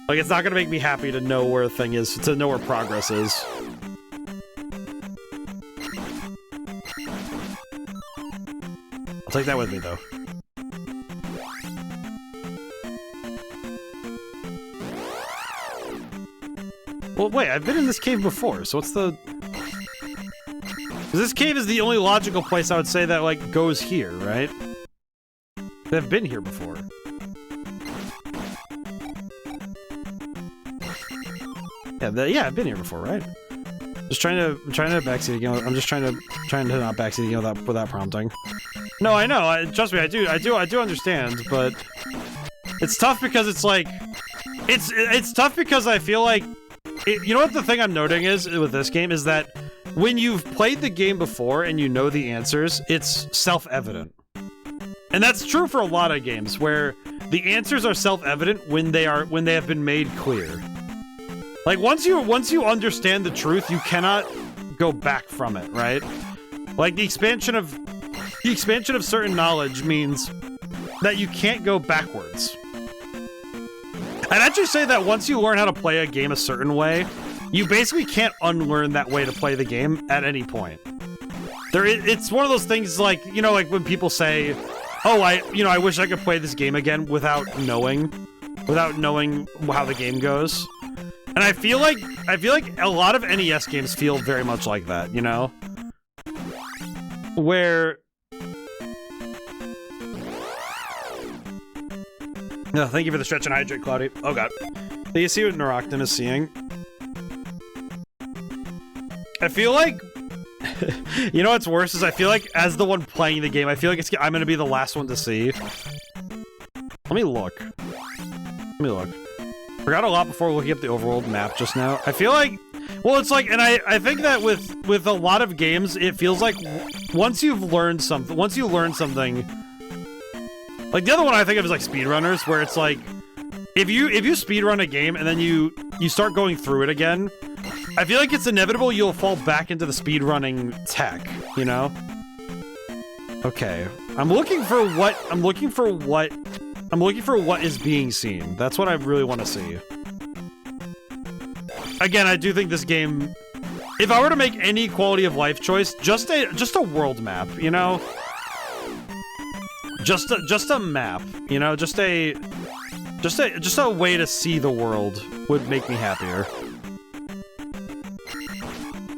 Like, it's not gonna make me happy to know where a thing is, to know where progress is. take that with me, though. Well, wait, I've been in this cave before, so what's the... This cave is the only logical place I would say that, like, goes here, right? I've been here before. Yeah, I've been here before, right? Just trying to backseat again. I'm just trying to not backseat again without prompting. No, I know. Trust me, I do understand, but it's tough because it's like, it's tough because I feel like, you know what the thing I'm noting is with this game is that when you've played the game before and you know the answers, it's self-evident. And that's true for a lot of games where the answers are self-evident when they have been made clear. Like once you understand the truth, you cannot go back from it, right? Like the expansion of certain knowledge means that you can't go backwards. I'd actually say that once you learn how to play a game a certain way, you basically can't unlearn that way to play the game at any point. It's one of those things like, you know, like when people say, oh, I wish I could play this game again without knowing how the game goes. And I feel like a lot of NES games feel very much like that, you know? Where... No, thank you for the stretch and hydrate, Cloudy. Oh god. Do you see what Narocton is seeing? I feel like... you know what's worse is I feel like as the one playing the game, I feel like I'm gonna be the last one to see. Let me look. Forgot a lot before looking up the overworld map just now. I feel like... Well, it's like... And I think that with a lot of games, it feels like once you learn something... Like, the other one I think of is like speedrunners, where it's like... If you speedrun a game and then you start going through it again, I feel like it's inevitable you'll fall back into the speedrunning tech, you know? Okay. I'm looking for what is being seen. That's what I really want to see. Again, I do think this game... If I were to make any quality of life choice, just a world map, you know? Just a map, you know? Just a way to see the world would make me happier.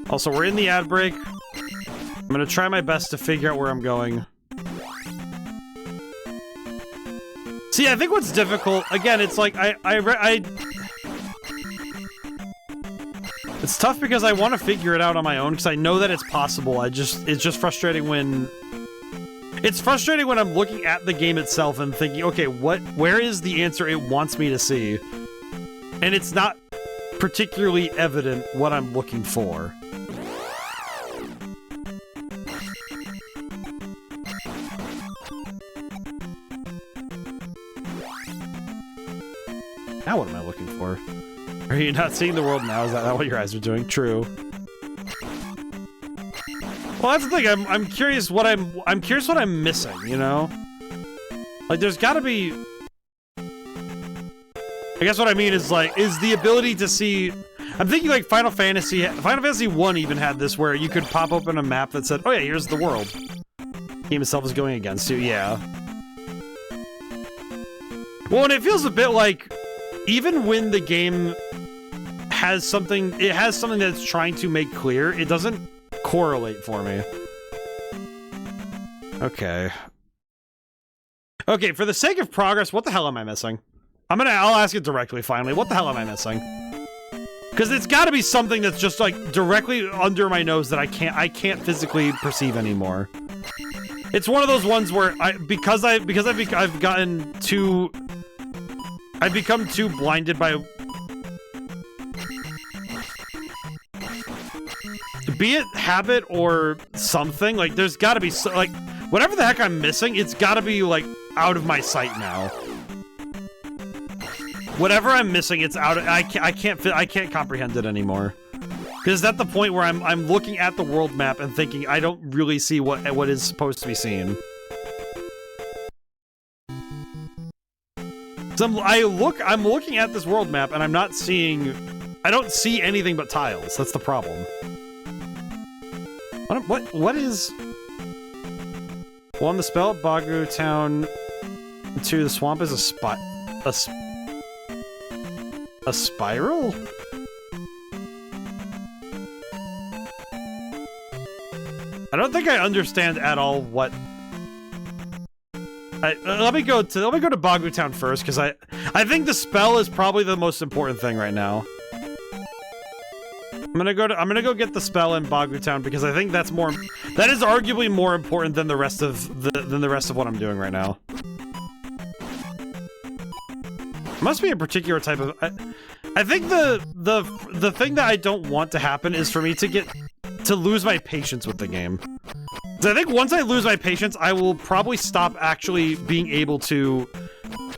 Also, we're in the ad break. I'm gonna try my best to figure out where I'm going. See, I think what's difficult, again, it's like, it's tough because I want to figure it out on my own, because I know that it's possible, it's just frustrating when... It's frustrating when I'm looking at the game itself and thinking, okay, where is the answer it wants me to see? And it's not particularly evident what I'm looking for. Now what am I looking for? Are you not seeing the world now? Is that what your eyes are doing? True. Well, that's the thing. I'm curious what I'm curious what I'm missing, you know? Like, there's gotta be... I guess what I mean is, like, is the ability to see... I'm thinking, like, Final Fantasy 1 even had this, where you could pop open a map that said, oh yeah, here's the world. The game itself is going against you, yeah. Well, and it feels a bit like, even when the game has something that's trying to make clear, it doesn't correlate for me. Okay. Okay, for the sake of progress, what the hell am I missing? I'll ask it directly, finally. What the hell am I missing? Because it's gotta be something that's just, like, directly under my nose that I can't physically perceive anymore. It's one of those ones where I've become too blinded by... Be it habit or something, like, there's gotta be, like, whatever the heck I'm missing, it's gotta be, like, out of my sight now. Whatever I'm missing, it's out of, I can't comprehend it anymore. Because it's at the point where I'm looking at the world map and thinking, I don't really see what is supposed to be seen. So I'm looking at this world map and I'm not seeing, I don't see anything but tiles. That's the problem. What is... One, the spell at Bagu Town. 2, the swamp is a spiral? I don't think I understand at all what... let me go to Bagu Town first, because I think the spell is probably the most important thing right now. I'm gonna go get the spell in Bagu Town because I think that is arguably more important than the rest of what I'm doing right now. Must be a particular type of... I think the thing that I don't want to happen is for me to lose my patience with the game. So I think once I lose my patience, I will probably stop actually being able to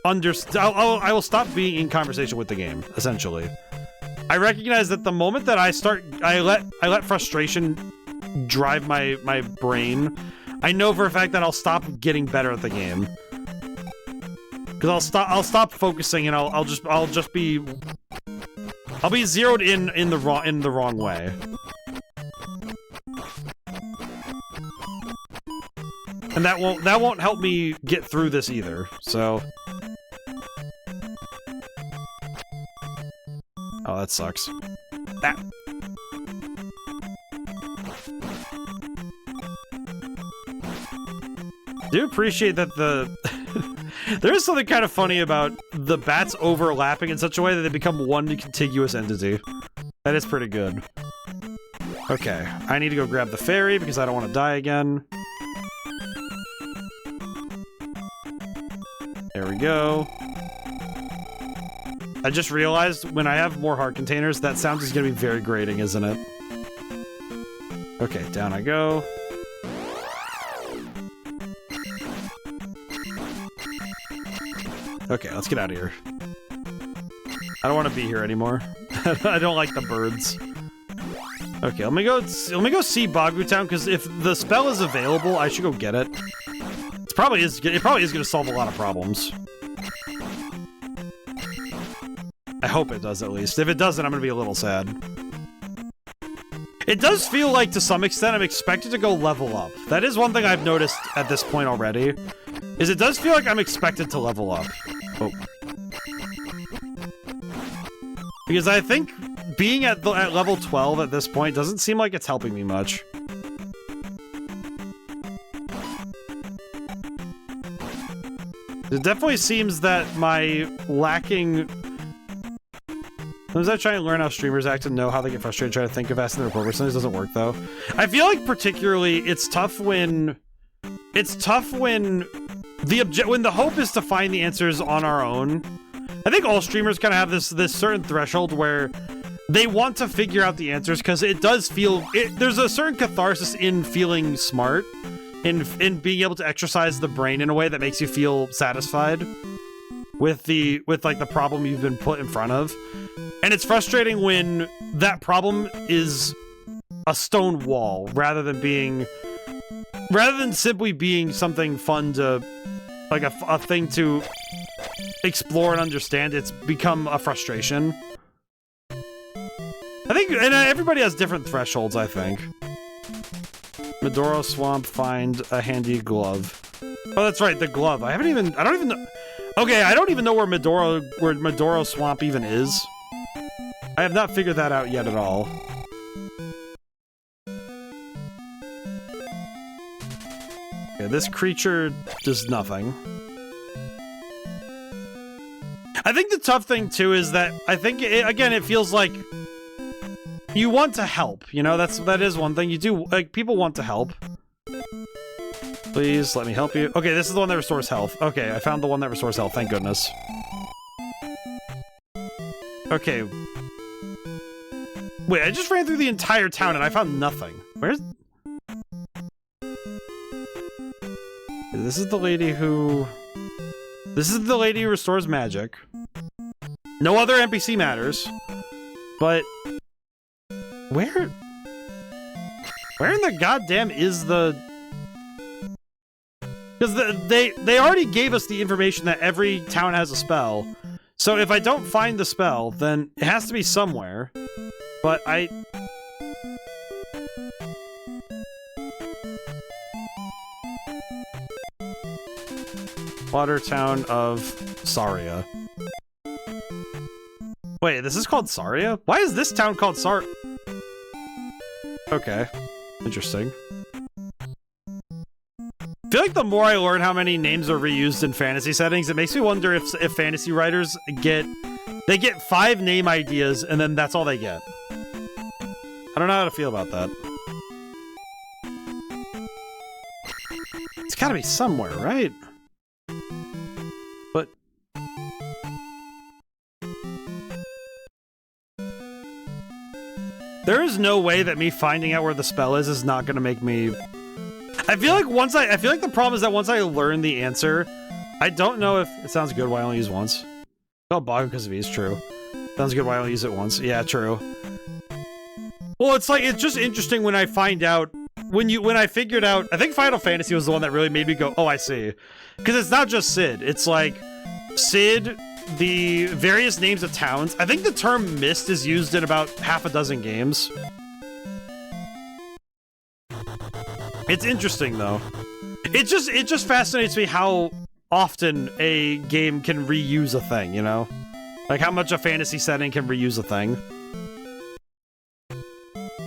understand. I will stop being in conversation with the game, essentially. I recognize that the moment that I let frustration drive my brain, I know for a fact that I'll stop getting better at the game. Because I'll stop focusing and I'll be zeroed in the wrong way. And that won't help me get through this either. So oh, that sucks. That do appreciate that there is something kind of funny about the bats overlapping in such a way that they become one contiguous entity. That is pretty good. Okay, I need to go grab the fairy because I don't want to die again. There we go. I just realized when I have more heart containers, that sound is going to be very grating, isn't it? Okay, down I go. Okay, let's get out of here. I don't want to be here anymore. I don't like the birds. Okay, let me go see Bagu Town, because if the spell is available, I should go get it. It probably is going to solve a lot of problems. I hope it does, at least. If it doesn't, I'm going to be a little sad. It does feel like, to some extent, I'm expected to go level up. That is one thing I've noticed at this point already, is it does feel like I'm expected to level up. Oh. Because I think being at level 12 at this point doesn't seem like it's helping me much. It definitely seems that my lacking... Sometimes I try and learn how streamers act and know how they get frustrated, try to think of asking the report. Sometimes it doesn't work, though. I feel like particularly it's tough when... when the hope is to find the answers on our own. I think all streamers kind of have this certain threshold where they want to figure out the answers because it does feel... there's a certain catharsis in feeling smart, in being able to exercise the brain in a way that makes you feel satisfied with like the problem you've been put in front of. And it's frustrating when that problem is a stone wall rather than simply being something fun to, like a thing to explore and understand. It's become a frustration. I think, and everybody has different thresholds, I think. Medoro Swamp, find a handy glove. Oh, that's right, the glove. I don't even know. Okay, I don't even know where Medoro Swamp even is. I have not figured that out yet at all. Okay, this creature does nothing. I think the tough thing, too, is that I think, again, it feels like you want to help, you know? That is one thing. You do, like, people want to help. Please, let me help you. Okay, this is the one that restores health. Okay, I found the one that restores health, thank goodness. Okay. Wait, I just ran through the entire town and I found nothing. Where's... This is the lady who restores magic. No other NPC matters. But... Where in the goddamn is the... Because they already gave us the information that every town has a spell. So if I don't find the spell, then it has to be somewhere. But I Water town of Saria. Wait, this is called Saria? Why is this town called Okay. Interesting. I feel like the more I learn how many names are reused in fantasy settings, it makes me wonder if fantasy writers get 5 name ideas and then that's all they get. I don't know how to feel about that. It's gotta be somewhere, right? But... there is no way that me finding out where the spell is not gonna make me... I feel like the problem is that once I learn the answer, I don't know if... It sounds good, why I only use once. Oh, Bagu because of E is true. Sounds good, why I only use it once. Yeah, true. Well, it's like, it's just interesting when I find out... When I figured out... I think Final Fantasy was the one that really made me go, oh, I see. Because it's not just Cid. It's like... Cid, the various names of towns. I think the term mist is used in about half a dozen games. It's interesting, though. It just fascinates me how often a game can reuse a thing, you know? Like, how much a fantasy setting can reuse a thing.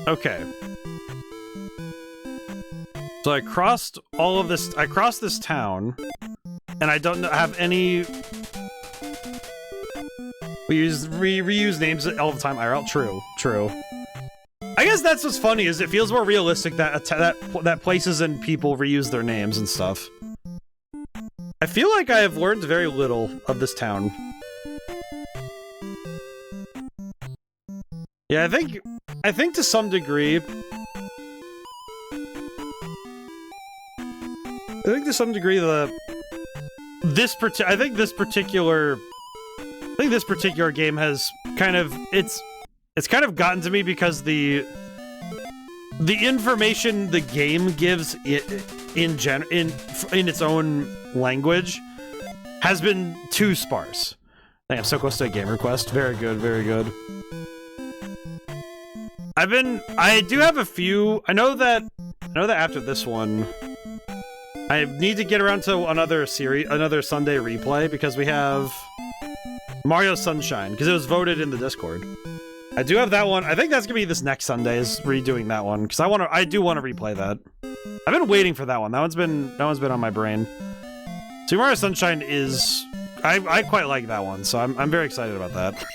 Okay. So I crossed all of this... I crossed this town, and I don't have any... We reuse names all the time, IRL. True, true. I guess that's what's funny, is it feels more realistic that places and people reuse their names and stuff. I feel like I have learned very little of this town. Yeah, I think to some degree... this particular game has kind of... It's kind of gotten to me because the information the game gives in its own language has been too sparse. Dang, I'm so close to a game request. Very good, very good. I do have a few. I know that after this one, I need to get around to another Sunday replay because we have Mario Sunshine because it was voted in the Discord. I do have that one. I think that's gonna be this next Sunday is redoing that one because I do want to replay that. I've been waiting for that one. That one's been on my brain. Super Mario Sunshine is I quite like that one, so I'm very excited about that.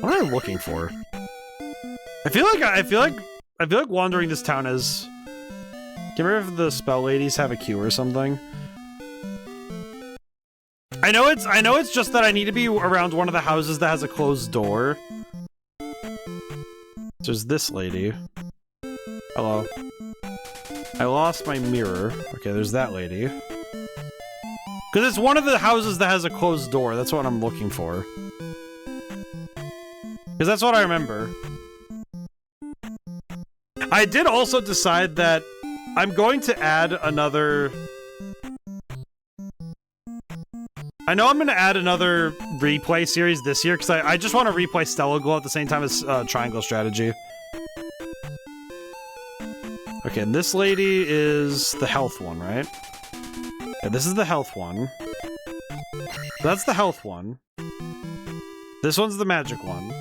What am I looking for? I feel like wandering this town is... Can you remember if the spell ladies have a queue or something? I know it's just that I need to be around one of the houses that has a closed door. There's this lady. Hello. I lost my mirror. Okay, there's that lady. Because it's one of the houses that has a closed door. That's what I'm looking for. Because that's what I remember. I did also decide that I'm going to add another... I know I'm going to add another replay series this year, because I just want to replay Stellar Glow at the same time as Triangle Strategy. Okay, and this lady is the health one, right? Yeah, this is the health one. That's the health one. This one's the magic one.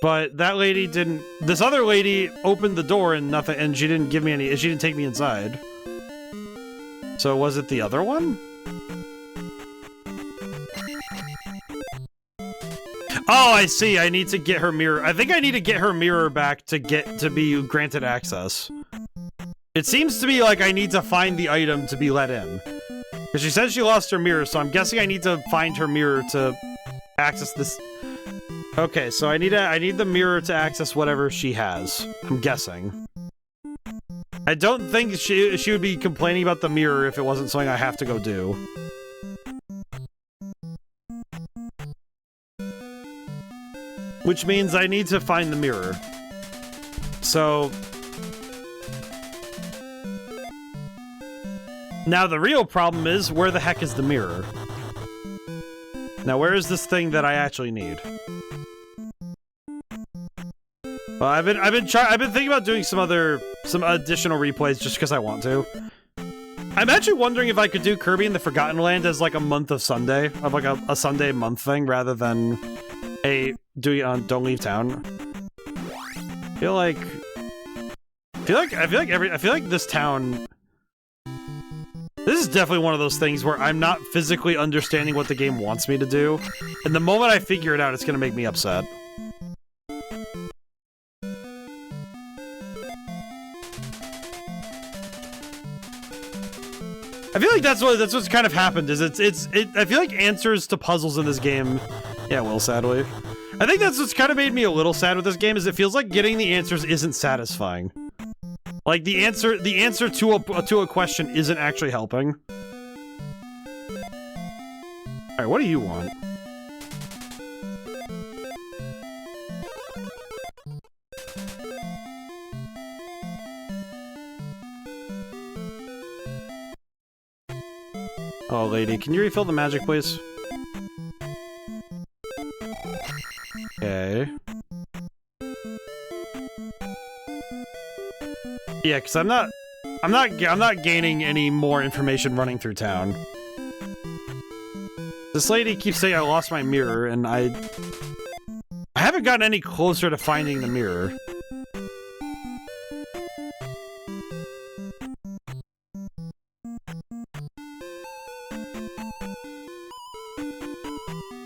But that lady didn't... This other lady opened the door and nothing, and she didn't give me any... She didn't take me inside. So was it the other one? Oh, I see. I need to get her mirror. I think I need to get her mirror back to be granted access. It seems to me like I need to find the item to be let in. Because she said she lost her mirror, so I'm guessing I need to find her mirror to access this... Okay, so I need the mirror to access whatever she has. I'm guessing. I don't think she would be complaining about the mirror if it wasn't something I have to go do. Which means I need to find the mirror. So... Now the real problem is, where the heck is the mirror? Now where is this thing that I actually need? Well, I've been thinking about doing some additional replays just because I want to. I'm actually wondering if I could do Kirby in the Forgotten Land as like a month of Sunday, of like a Sunday month thing rather than doing it on Don't Leave Town. I feel like this town. This is definitely one of those things where I'm not physically understanding what the game wants me to do, and the moment I figure it out, it's gonna make me upset. I feel like that's what's kind of happened. Is I feel like answers to puzzles in this game. Yeah, well, sadly, I think that's what's kind of made me a little sad with this game. Is it feels like getting the answers isn't satisfying. Like the answer to a question isn't actually helping. All right, what do you want? Oh, lady, can you refill the magic, please? Okay. Yeah, because I'm not gaining any more information running through town. This lady keeps saying I lost my mirror, and I haven't gotten any closer to finding the mirror.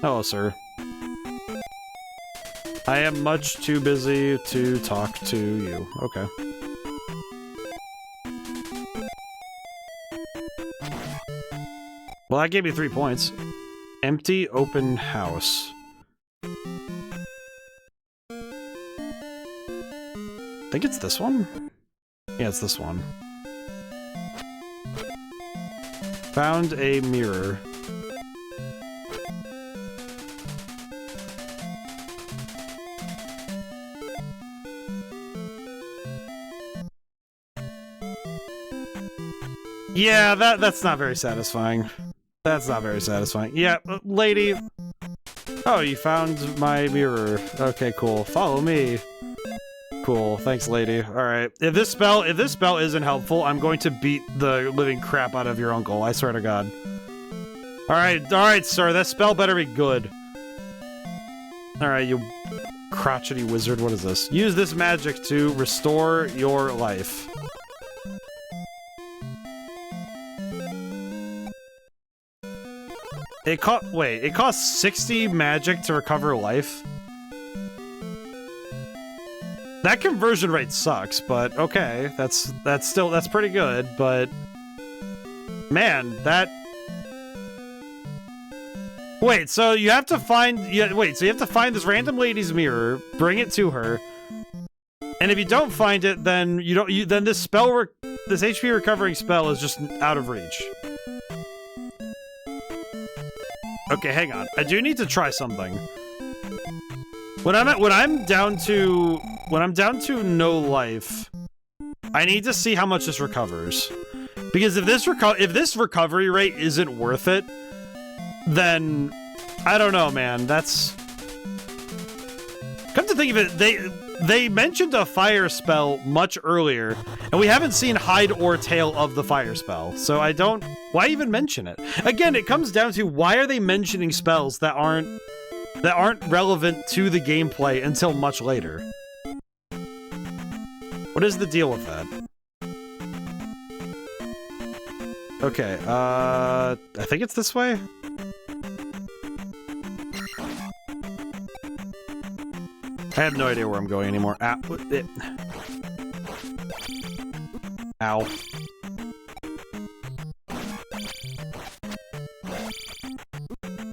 Hello, sir. I am much too busy to talk to you. Okay. Well, that gave me 3 points. Empty open house. I think it's this one? Yeah, it's this one. Found a mirror. Yeah, that's not very satisfying. That's not very satisfying. Yeah, lady. Oh, you found my mirror. Okay, cool. Follow me. Cool. Thanks, lady. All right. If this spell isn't helpful, I'm going to beat the living crap out of your uncle. I swear to God. All right, sir. That spell better be good. All right, you crotchety wizard. What is this? Use this magic to restore your life. It costs 60 magic to recover life? That conversion rate sucks, but okay, that's pretty good, but man, that wait, so you have to find this random lady's mirror, bring it to her, and if you don't find it, then then this HP recovering spell is just out of reach. Okay, hang on. I do need to try something. When I'm down to no life, I need to see how much this recovers. Because if this recovery rate isn't worth it, then I don't know, man. That's come to think of it, they mentioned a fire spell much earlier, and we haven't seen hide or tail of the fire spell. So why even mention it? Again, it comes down to why are they mentioning spells that aren't relevant to the gameplay until much later? What is the deal with that? Okay, I think it's this way? I have no idea where I'm going anymore. Ow.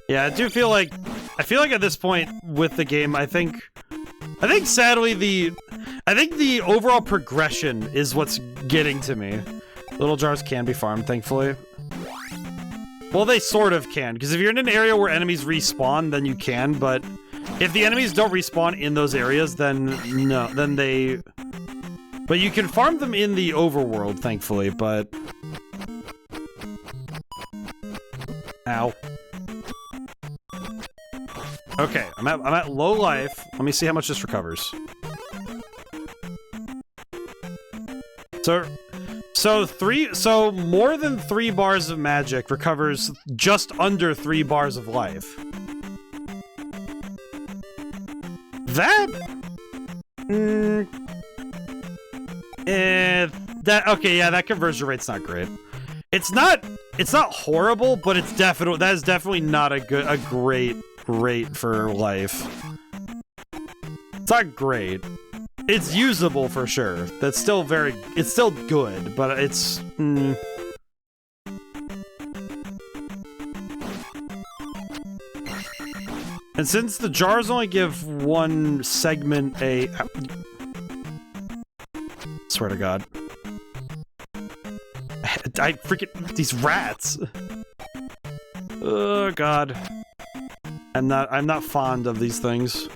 Yeah, I feel like at this point with the game, I think sadly the overall progression is what's getting to me. Little jars can be farmed, thankfully. Well, they sort of can, because if you're in an area where enemies respawn, then you can, but if the enemies don't respawn in those areas, then no, but you can farm them in the overworld, thankfully, but ow. Okay, I'm at low life. Let me see how much this recovers. So more than 3 bars of magic recovers just under 3 bars of life. That... okay, yeah, that conversion rate's not great. It's not horrible, but that is definitely not a great rate for life. It's not great. It's usable for sure. It's still good, but it's... And since the jars only give one segment a... Swear to God. I freaking... These rats! Oh, God. I'm not fond of these things.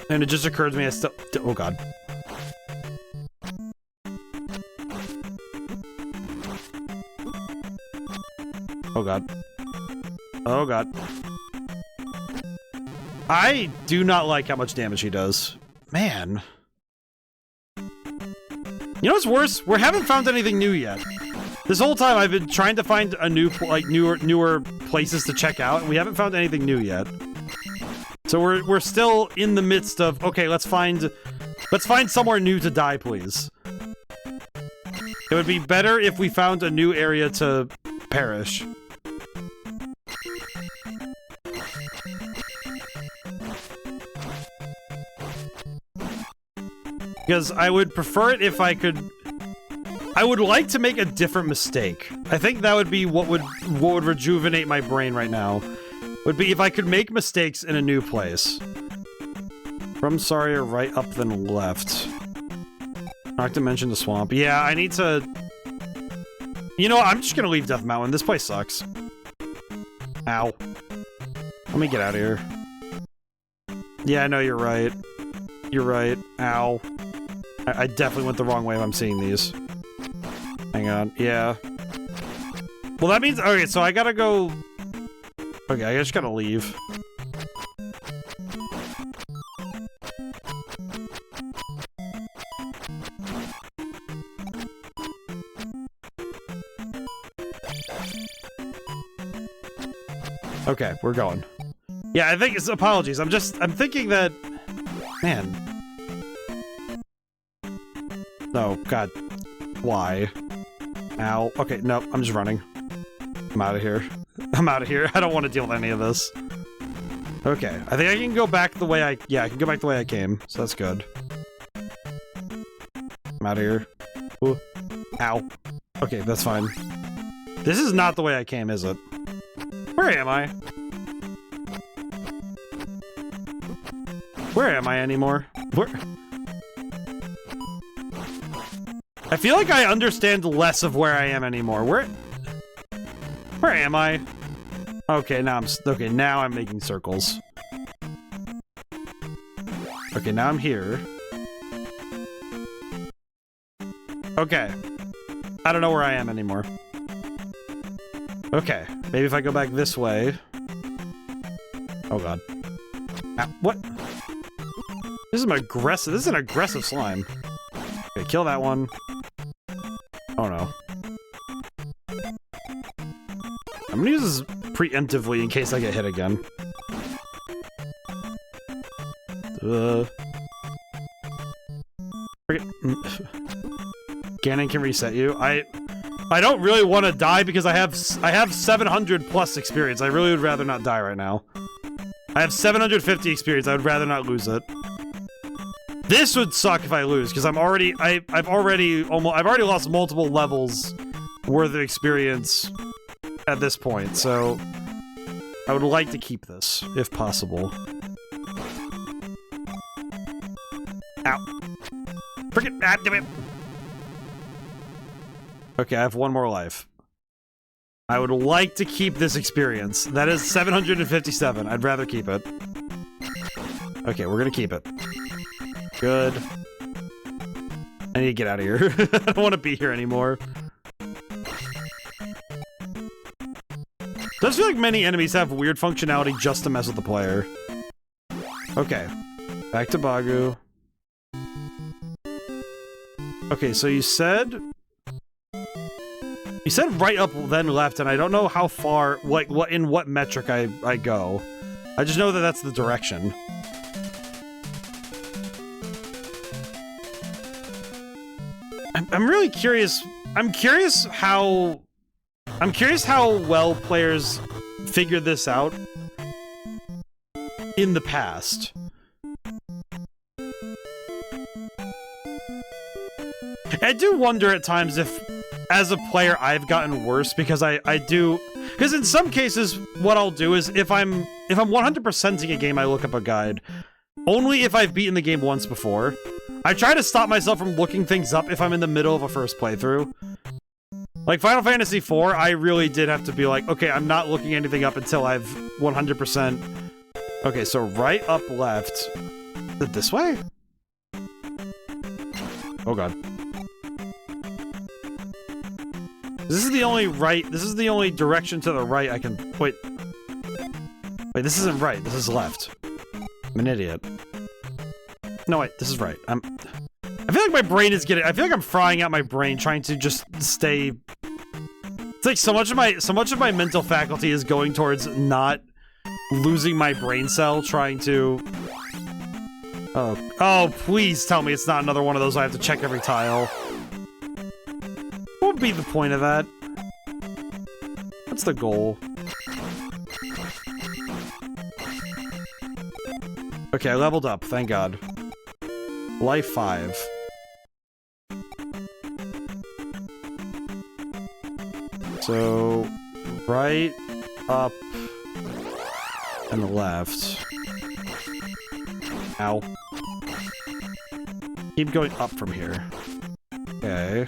And it just occurred to me I still... Oh, God. Oh, God. Oh, God. I do not like how much damage he does. Man. You know what's worse? We haven't found anything new yet. This whole time I've been trying to find a new, newer places to check out, and we haven't found anything new yet. So we're still in the midst of, okay, let's find somewhere new to die, please. It would be better if we found a new area to perish. Because I would prefer it if I could... I would like to make a different mistake. I think that would be what would rejuvenate my brain right now. Would be if I could make mistakes in a new place. From Saria, right up then left. Not to mention the swamp. Yeah, I need to... You know, I'm just gonna leave Death Mountain. This place sucks. Ow. Let me get out of here. Yeah, I know you're right. You're right. Ow. I definitely went the wrong way if I'm seeing these. Hang on. Yeah. Well, that means... Okay, so I gotta go... Okay, I just gotta leave. Okay, we're going. Yeah, I think it's... Apologies. I'm thinking that... Man. No, God. Why? Ow. Okay, no, I'm just running. I'm out of here. I'm out of here. I don't want to deal with any of this. Okay, I think I can go back the way I... Yeah, I can go back the way I came, so that's good. I'm out of here. Ooh. Ow. Okay, that's fine. This is not the way I came, is it? Where am I? Where am I anymore? Where... I feel like I understand less of where I am anymore. Where am I? Okay, now I'm making circles. Okay, now I'm here. Okay. I don't know where I am anymore. Okay, maybe if I go back this way. Oh God. Ah, what? This is an aggressive slime. Okay, kill that one. Oh no. I'm gonna use this preemptively in case I get hit again. Ganon can reset you. I don't really want to die because I have 700 plus experience. I really would rather not die right now. I have 750 experience. I would rather not lose it. This would suck if I lose because I've already lost multiple levels worth of experience at this point. So I would like to keep this if possible. Ow. Freaking damn it. Okay, I have one more life. I would like to keep this experience. That is 757. I'd rather keep it. Okay, we're gonna keep it. Good. I need to get out of here. I don't want to be here anymore. Does feel like many enemies have weird functionality just to mess with the player. Okay. Back to Bagu. Okay, so you said right up then left, and I don't know how far, like in what metric I go. I just know that that's the direction. I'm really curious. I'm curious how well players figured this out in the past. I do wonder at times if, as a player, I've gotten worse because because in some cases, what I'll do is if I'm 100%ing a game, I look up a guide. Only if I've beaten the game once before. I try to stop myself from looking things up if I'm in the middle of a first playthrough. Like Final Fantasy IV, I really did have to be like, okay, I'm not looking anything up until I've 100%. Okay, so right, up, left. Is it this way? Oh god. This is the only direction to the right I can... Wait, this isn't right. This is left. I'm an idiot. No, wait, this is right. I feel like my brain is getting... I feel like I'm frying out my brain trying to just stay... It's like so much of my mental faculty is going towards not losing my brain cell trying to... Oh, please tell me it's not another one of those I have to check every tile. What would be the point of that? What's the goal? Okay, I leveled up, thank god. Life 5. So, right, up, and left. Ow. Keep going up from here. Okay.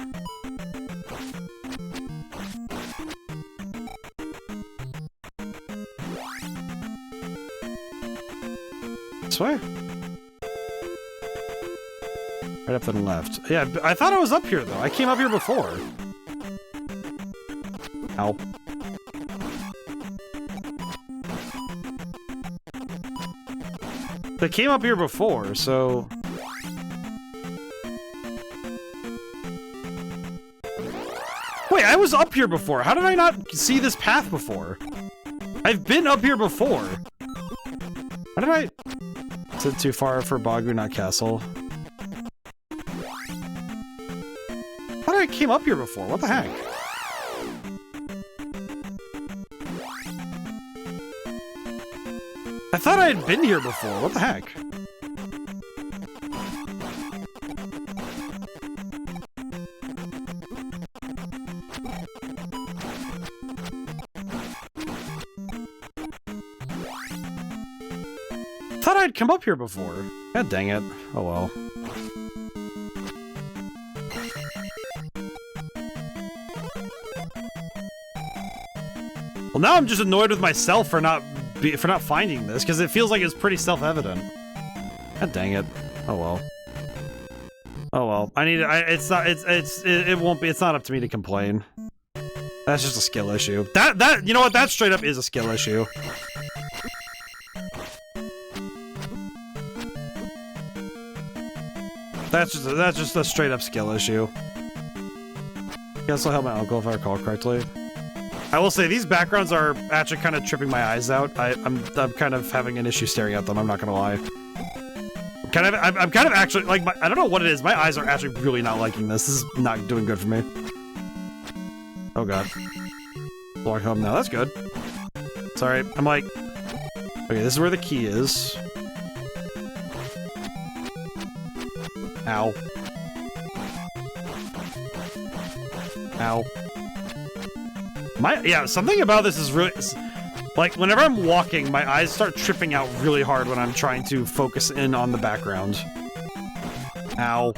This way? Right up and left. Yeah, I thought I was up here, though. I came up here before. Ow. They came up here before, so... Wait, I was up here before. How did I not see this path before? I've been up here before. How did I... Is it too far for Bagu, not Castle? How did I came up here before? What the heck? I thought I had been here before. What the heck? I thought I'd come up here before. God dang it. Oh well. Well, now I'm just annoyed with myself for not finding this, because it feels like it's pretty self-evident. God dang it. Oh well. Oh well. It won't be, it's not up to me to complain. That's just a skill issue. You know what? That straight up is a skill issue. That's just a straight up skill issue. He also helped my uncle if I recall correctly. I will say these backgrounds are actually kind of tripping my eyes out. I'm kind of having an issue staring at them. I'm not gonna lie. I'm kind of actually like I don't know what it is. My eyes are actually really not liking this. This is not doing good for me. Oh god. Walk home now. That's good. Sorry. I'm like, okay, this is where the key is. Ow. Ow. Yeah, something about this is really... Like, whenever I'm walking, my eyes start tripping out really hard when I'm trying to focus in on the background. Ow.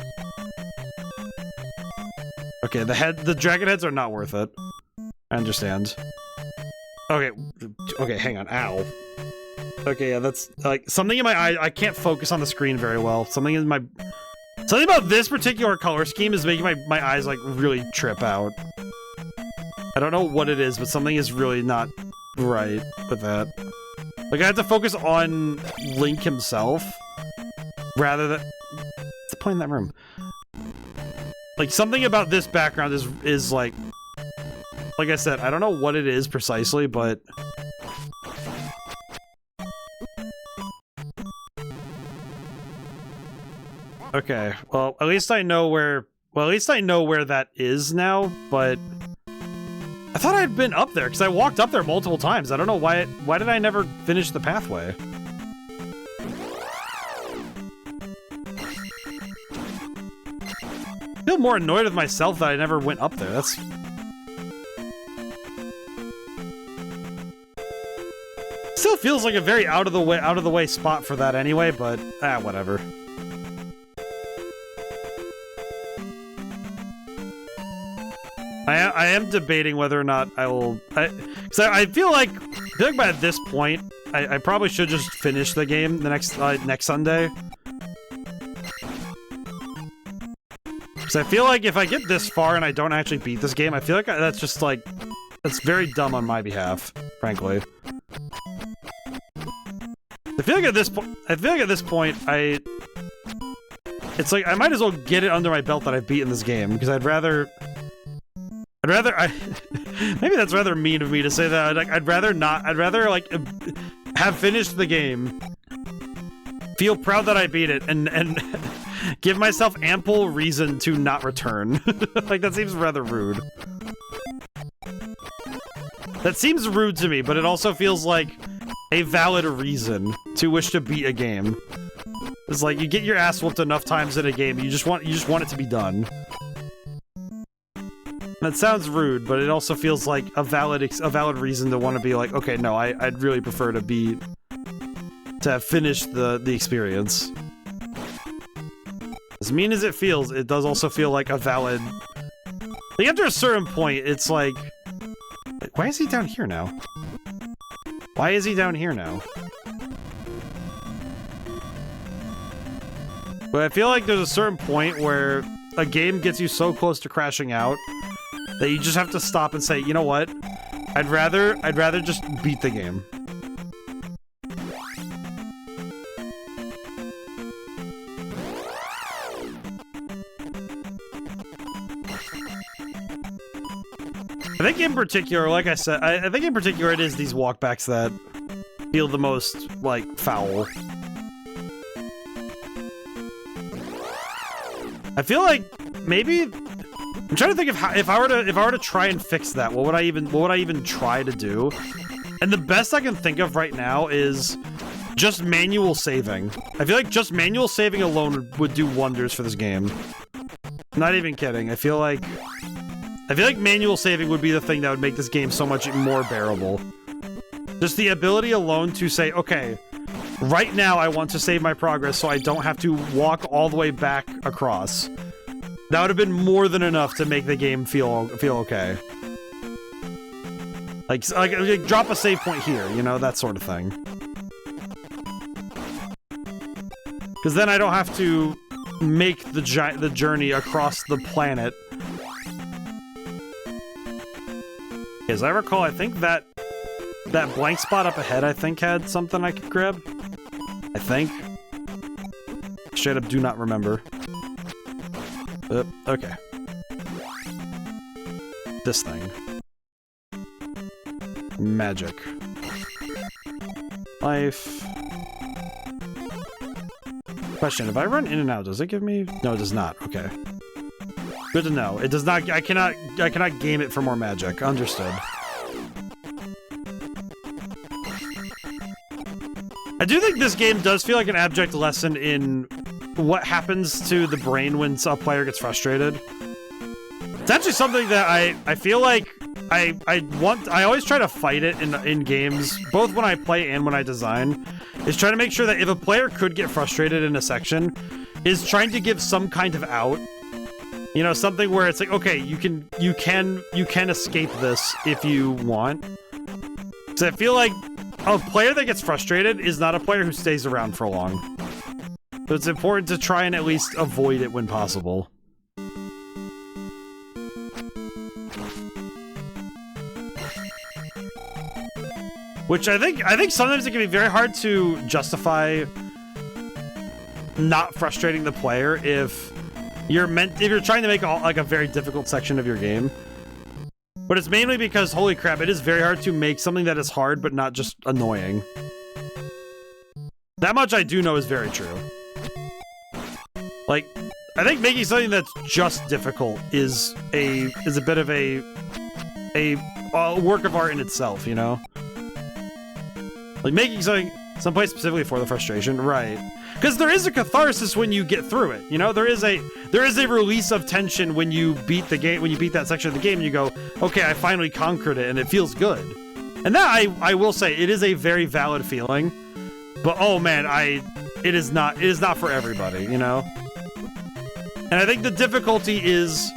Okay, the dragon heads are not worth it. I understand. Okay, hang on. Ow. Okay, yeah, that's, like, something in my eye... I can't focus on the screen very well. Something about this particular color scheme is making my eyes, like, really trip out. I don't know what it is, but something is really not right with that. Like, I have to focus on Link himself, rather than... What's the point in that room? Like, something about this background is like I said, I don't know what it is precisely, but okay, well, at least I know where that is now, but I thought I'd been up there, because I walked up there multiple times. I don't know why did I never finish the pathway? I feel more annoyed with myself that I never went up there. That's... Still feels like a very out of the way spot for that anyway, but whatever. I am debating whether or not I will, because I feel like by this point I probably should just finish the game the next Sunday. Because I feel like if I get this far and I don't actually beat this game, I feel like that's just like, that's very dumb on my behalf, frankly. I feel like at this point, it's like I might as well get it under my belt that I've beaten this game, because I'd rather maybe that's rather mean of me to say that. I'd rather like have finished the game, feel proud that I beat it, and give myself ample reason to not return. Like, that seems rather rude. That seems rude to me, but it also feels like a valid reason to wish to beat a game. It's like, you get your ass whooped enough times in a game, you just want it to be done. That sounds rude, but it also feels like a valid reason to want to be like, okay, no, I'd really prefer to have finished the experience. As mean as it feels, it does also feel like a valid... Like, after a certain point, it's like... Why is he down here now? Why is he down here now? But I feel like there's a certain point where a game gets you so close to crashing out that you just have to stop and say, you know what? I'd rather just beat the game. I think in particular, like I said, I think in particular it is these walkbacks that feel the most, like, foul. I feel like maybe I'm trying to think of how, if I were to try and fix that, what would I even try to do? And the best I can think of right now is just manual saving. I feel like just manual saving alone would do wonders for this game. Not even kidding. I feel like manual saving would be the thing that would make this game so much more bearable. Just the ability alone to say, okay, right now I want to save my progress so I don't have to walk all the way back across. That would have been more than enough to make the game feel okay. Like drop a save point here, you know, that sort of thing. Because then I don't have to make the journey across the planet. As I recall, I think that blank spot up ahead, I think, had something I could grab. I think. Straight up do not remember. Okay. This thing. Magic. Life. Question, if I run in and out, does it give me... No, it does not. Okay. Good to know. It does not... I cannot game it for more magic. Understood. I do think this game does feel like an abject lesson in what happens to the brain when a player gets frustrated. It's actually something that I feel like I always try to fight it in games, both when I play and when I design, is trying to make sure that if a player could get frustrated in a section, is trying to give some kind of out. You know, something where it's like, okay, you can escape this if you want. So I feel like a player that gets frustrated is not a player who stays around for long. So it's important to try and at least avoid it when possible. Which I think sometimes it can be very hard to justify not frustrating the player if, if you're trying to make like a very difficult section of your game. But it's mainly because, holy crap, it is very hard to make something that is hard but not just annoying. That much I do know is very true. Like, I think making something that's just difficult is a bit of a work of art in itself, you know? Like making something someplace specifically for the frustration, right? Because there is a catharsis when you get through it, you know? There is a release of tension when you beat the game, when you beat that section of the game and you go, okay, I finally conquered it and it feels good. And that I will say, it is a very valid feeling. But oh man, it is not for everybody, you know? And I think the difficulty is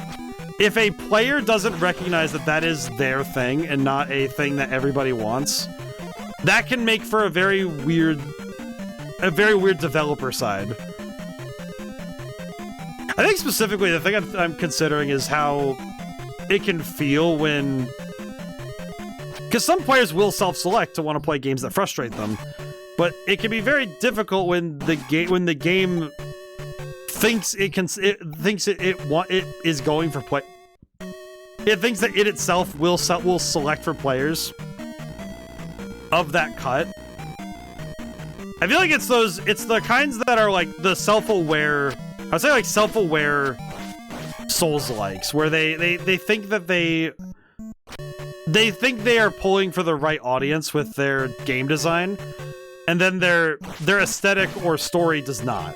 if a player doesn't recognize that that is their thing and not a thing that everybody wants, that can make for a very weird developer side. I think specifically the thing I'm considering is how it can feel when, because some players will self-select to want to play games that frustrate them, but it can be very difficult when the game thinks it is going for play. It thinks that it itself will select for players of that cut. I feel like it's the kinds that are like the self-aware, I would say like self-aware Souls-likes, where they think that they think they are pulling for the right audience with their game design, and then their aesthetic or story does not.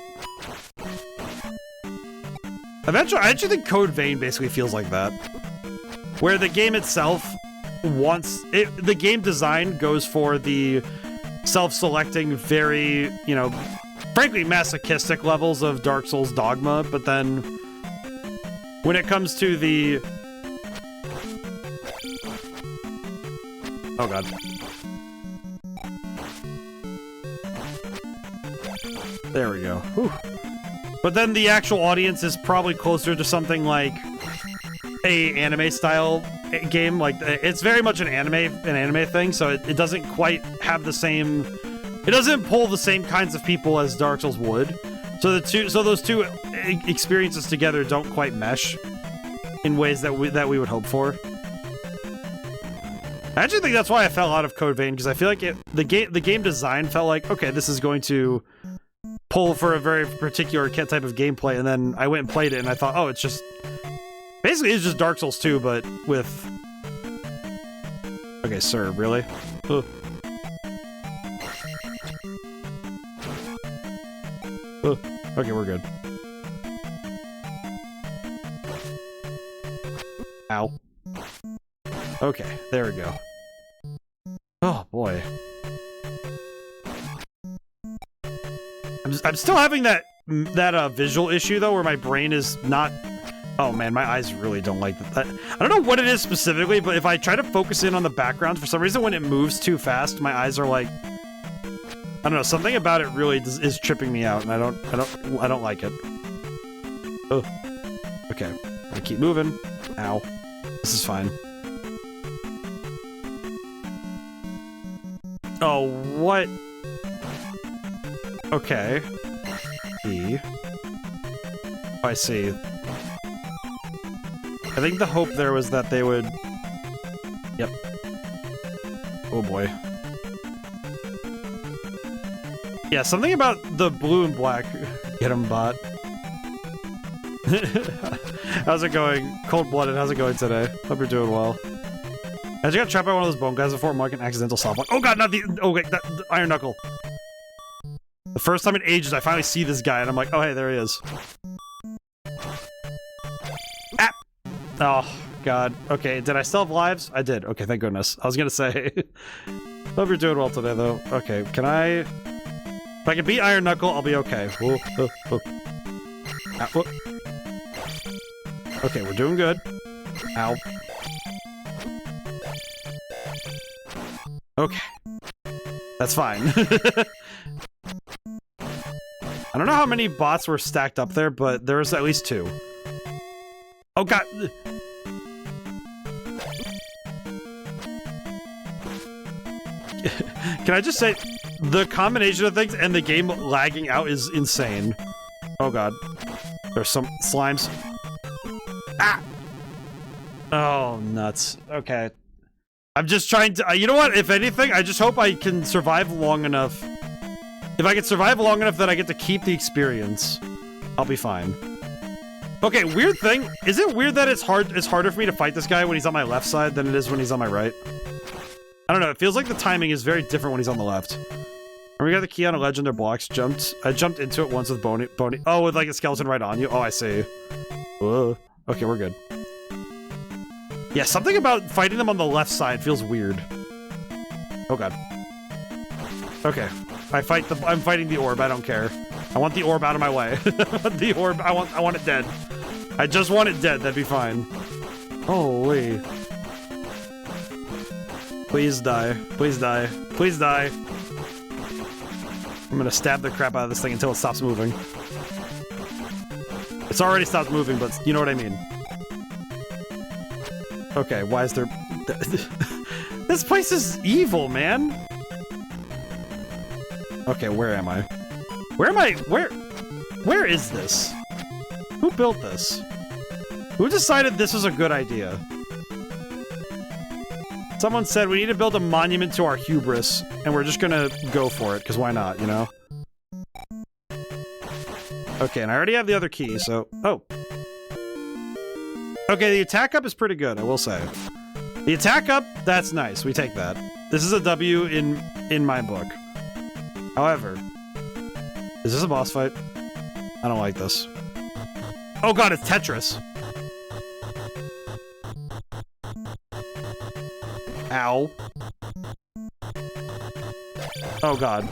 Eventually, I actually think Code Vein basically feels like that, where the game itself the game design goes for the self-selecting, very, you know, frankly masochistic levels of Dark Souls dogma, but then when it comes to the... Oh god. There we go. Whew. But then the actual audience is probably closer to something like a anime style game. Like, it's very much an anime thing, so it doesn't quite have the same, it doesn't pull the same kinds of people as Dark Souls would. So those two experiences together don't quite mesh in ways that we would hope for. I actually think that's why I fell out of Code Vein, because I feel like the game design felt like, okay, this is going to pull for a very particular type of gameplay, and then I went and played it and I thought, oh, it's just basically it's just Dark Souls 2, but with... Okay, sir, really? Ugh. Ugh. Okay, we're good. Ow. Okay, there we go. Oh, boy. I'm still having that visual issue, though, where my brain is not... Oh, man, my eyes really don't like that. I don't know what it is specifically, but if I try to focus in on the background, for some reason, when it moves too fast, my eyes are like... I don't know, something about it really is tripping me out, and I don't like it. Oh. Okay, I keep moving. Ow. This is fine. Oh, what? Okay. E. Oh, I see. I think the hope there was that they would... Yep. Oh boy. Yeah, something about the blue and black. Get him, bot. How's it going? Cold-blooded, how's it going today? Hope you're doing well. I just got trapped by one of those bone guys before, mark an accidental softlock. Oh god, not the... Oh, wait, the Iron Knuckle. The first time in ages, I finally see this guy, and I'm like, oh, hey, there he is. Ah! Oh, god. Okay, did I still have lives? I did. Okay, thank goodness. I was gonna say. Hope you're doing well today, though. Okay, can I... If I can beat Iron Knuckle, I'll be okay. Whoa, whoa, whoa. Ah, whoa. Okay, we're doing good. Ow. Okay. That's fine. I don't know how many bots were stacked up there, but there was at least 2. Oh god! Can I just say, the combination of things and the game lagging out is insane. Oh god. There's some slimes. Ah! Oh, nuts. Okay. I'm just trying to... you know what? If anything, I just hope I can survive long enough. If I can survive long enough that I get to keep the experience, I'll be fine. Okay, weird thing. Is it weird that it's harder for me to fight this guy when he's on my left side than it is when he's on my right? I don't know. It feels like the timing is very different when he's on the left. And we got the key on a ledge and their blocks. I jumped into it once with Bony. Oh, with like a skeleton right on you. Oh, I see. Whoa. Okay, we're good. Yeah, something about fighting them on the left side feels weird. Oh god. Okay. I'm fighting the orb, I don't care. I want the orb out of my way. The orb, I want it dead. I just want it dead, that'd be fine. Holy. Please die. Please die. Please die. I'm gonna stab the crap out of this thing until it stops moving. It's already stopped moving, but you know what I mean. Okay, why is there... This place is evil, man! Okay, where am I? Where am I? Where is this? Who built this? Who decided this was a good idea? Someone said we need to build a monument to our hubris, and we're just gonna go for it, because why not, you know? Okay, and I already have the other key, so... Oh. Okay, the attack up is pretty good, I will say. The attack up, that's nice. We take that. This is a W in my book. However, is this a boss fight? I don't like this. Oh god, it's Tetris. Ow. Oh god.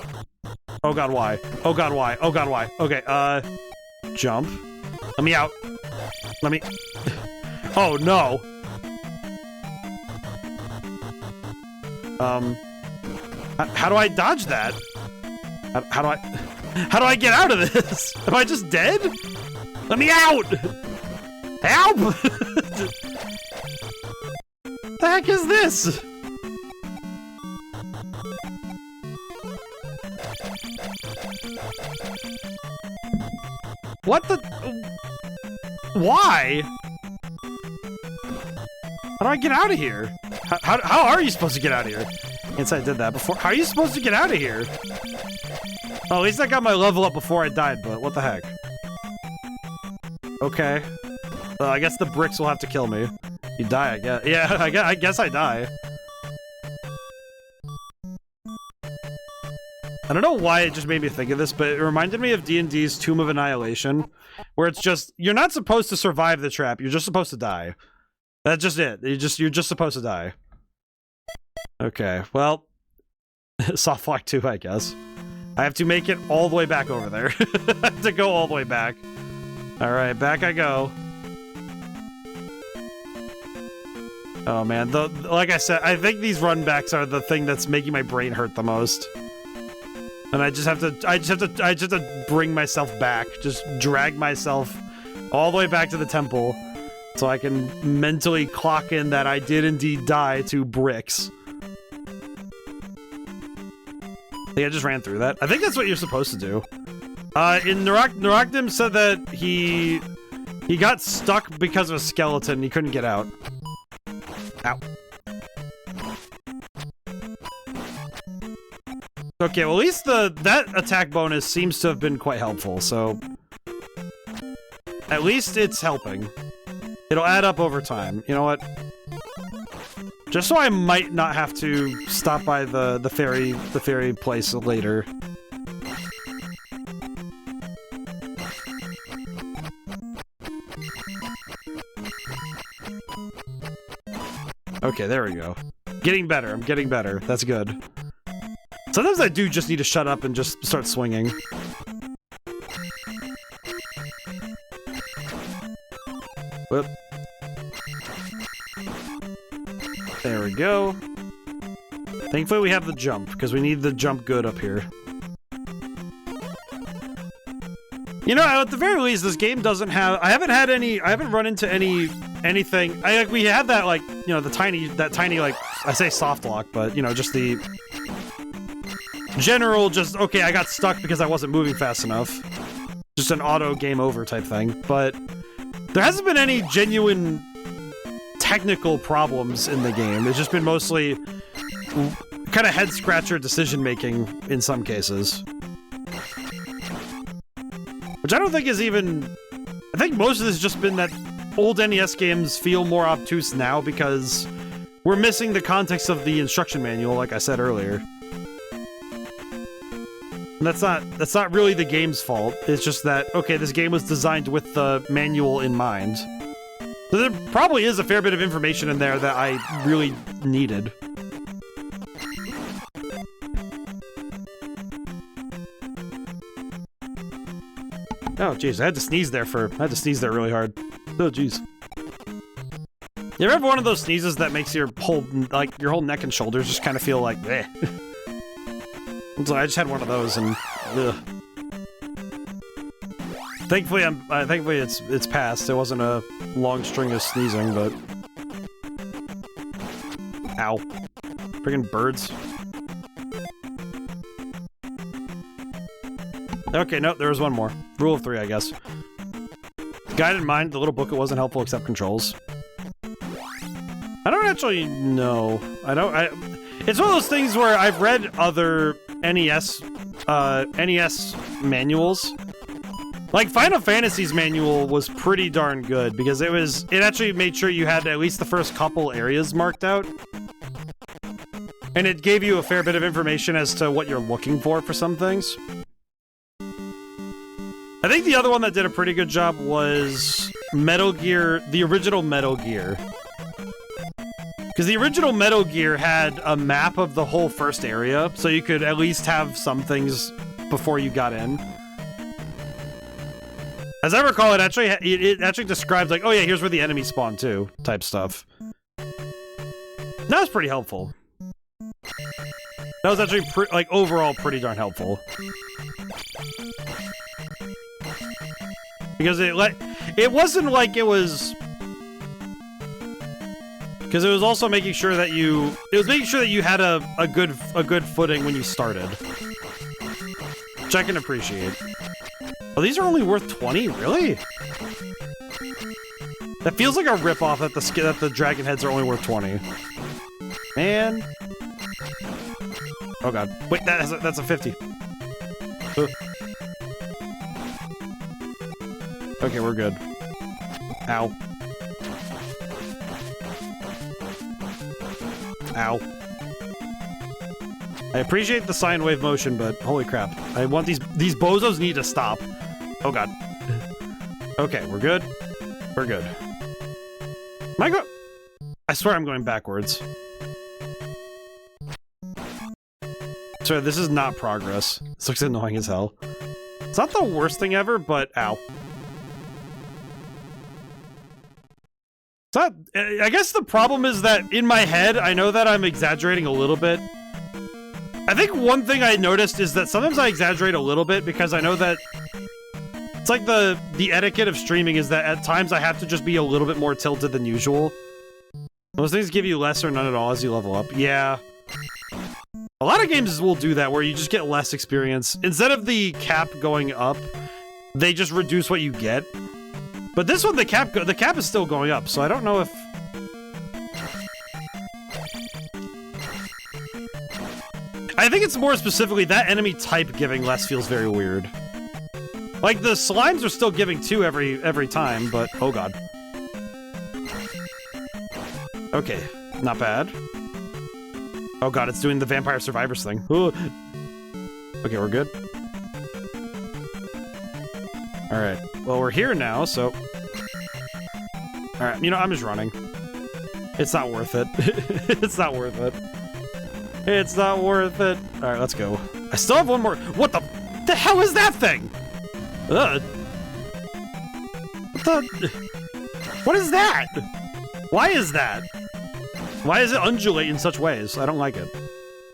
Oh god, why? Oh god, why? Oh god, why? Okay, jump. Let me out. Let me... Oh no. How do I dodge that? How do I get out of this? Am I just dead? Let me out! Help! The heck is this? What the? Why? How do I get out of here? How are you supposed to get out of here? Guess I did that before. How are you supposed to get out of here? Oh, at least I got my level up before I died, but what the heck? Okay. I guess the bricks will have to kill me. You die, I guess. Yeah, I guess I die. I don't know why it just made me think of this, but it reminded me of D&D's Tomb of Annihilation, where it's just, you're not supposed to survive the trap, you're just supposed to die. That's just it. You're just supposed to die. Okay, well, soft lock 2, I guess. I have to make it all the way back over there. I have to go all the way back. Alright, back I go. Oh man, like I said, I think these runbacks are the thing that's making my brain hurt the most. And I just have to bring myself back. Just drag myself all the way back to the temple. So I can mentally clock in that I did indeed die to bricks. I think I just ran through that. I think that's what you're supposed to do. In ODaM said that he got stuck because of a skeleton. He couldn't get out. Ow. Okay, well at least that attack bonus seems to have been quite helpful, so... At least it's helping. It'll add up over time. You know what? Just so I might not have to stop by the fairy place later. Okay, there we go. Getting better. I'm getting better. That's good. Sometimes I do just need to shut up and just start swinging. Whoop. There we go. Thankfully we have the jump, because we need the jump good up here. You know, at the very least, this game doesn't have... I haven't run into anything... we had that, like, you know, that tiny, like, I say soft lock, but, you know, just the... general, just, okay, I got stuck because I wasn't moving fast enough. just an auto game over type thing. But there hasn't been any genuine technical problems in the game. It's just been mostly kind of head-scratcher decision-making in some cases. Which I don't think is even... I think most of this has just been that old NES games feel more obtuse now because we're missing the context of the instruction manual, like I said earlier. And that's not really the game's fault. It's just that, okay, this game was designed with the manual in mind. So there probably is a fair bit of information in there that I really needed. Oh, jeez, I had to sneeze there really hard. Oh, jeez. You ever have one of those sneezes that makes your whole neck and shoulders just kind of feel like, eh? So I just had one of those and, ugh. Thankfully, it's passed. It wasn't a long string of sneezing, but... Ow. Friggin' birds. Okay, no, there was one more. Rule of 3, I guess. Guided mind, the little booklet wasn't helpful except controls. I don't actually know. It's one of those things where I've read other NES manuals. Like, Final Fantasy's manual was pretty darn good, because it actually made sure you had at least the first couple areas marked out. And it gave you a fair bit of information as to what you're looking for some things. I think the other one that did a pretty good job was Metal Gear, the original Metal Gear. Because the original Metal Gear had a map of the whole first area, so you could at least have some things before you got in. As I recall, it actually describes, like, oh yeah, here's where the enemies spawn too, type stuff. That was pretty helpful. That was actually, overall pretty darn helpful. Because it wasn't like it was... Because it was also making sure that you had a good footing when you started. Which I can appreciate. Oh, these are only worth 20? Really? That feels like a ripoff that the dragon heads are only worth 20. Man. Oh god. Wait, that's a 50. Okay, we're good. Ow. Ow. I appreciate the sine wave motion, but holy crap. I want these bozos need to stop. Oh god. Okay, we're good. We're good. I swear I'm going backwards. Sorry, this is not progress. This looks annoying as hell. It's not the worst thing ever, but ow. I guess the problem is that in my head, I know that I'm exaggerating a little bit. I think one thing I noticed is that sometimes I exaggerate a little bit because I know that it's like the etiquette of streaming is that at times I have to just be a little bit more tilted than usual. Those things give you less or none at all as you level up. Yeah. A lot of games will do that where you just get less experience. Instead of the cap going up, they just reduce what you get. But this one, the cap is still going up, so I don't know if... I think it's more specifically that enemy type giving less feels very weird. Like, the slimes are still giving 2 every time, but... Oh god. Okay, not bad. Oh god, it's doing the Vampire Survivors thing. Ooh. Okay, we're good. Alright, well, we're here now, so... Alright, you know, I'm just running. It's not worth it. It's not worth it. It's not worth it. Alright, let's go. I still have one more. What the hell is that thing? Ugh. What is that? Why is that? Why does it undulate in such ways? I don't like it.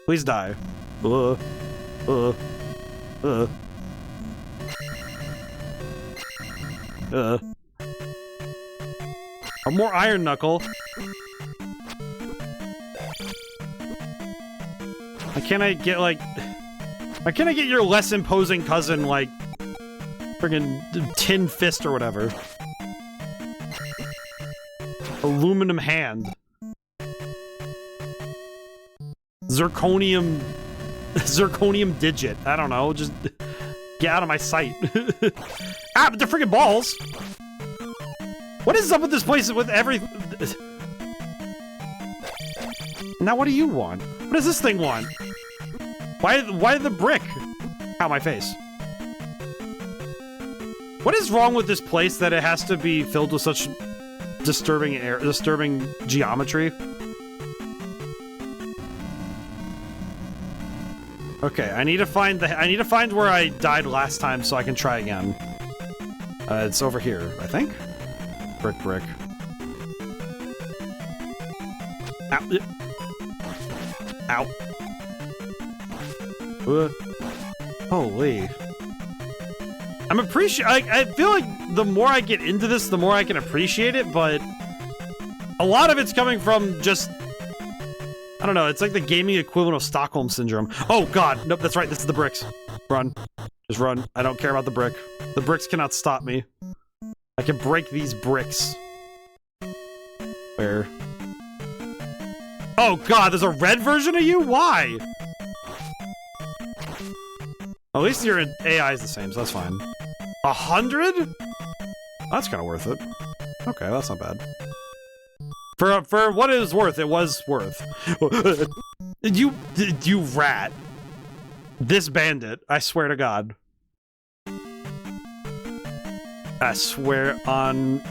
Please die. A more Iron Knuckle. Why can't I get, like... Why can't I get your less imposing cousin, like... Friggin' tin fist or whatever. Aluminum hand. Zirconium digit. I don't know, just get out of my sight. Ah, but they're freaking balls! What is up with this place with every... Now what do you want? What does this thing want? Why the brick? Ow, my face. What is wrong with this place that it has to be filled with such disturbing geometry? Okay, I need to find where I died last time so I can try again. It's over here, I think. Brick. Ow. Ow. Holy. I feel like the more I get into this, the more I can appreciate it, but a lot of it's coming from just, I don't know, it's like the gaming equivalent of Stockholm Syndrome. Oh god, nope, that's right, this is the bricks. Run. Just run. I don't care about the brick. The bricks cannot stop me. I can break these bricks. Where? Oh god, there's a red version of you? Why? At least your AI is the same, so that's fine. 100? That's kind of worth it. Okay, that's not bad. For what it was worth, it was worth. You rat. This bandit, I swear to God. I swear on...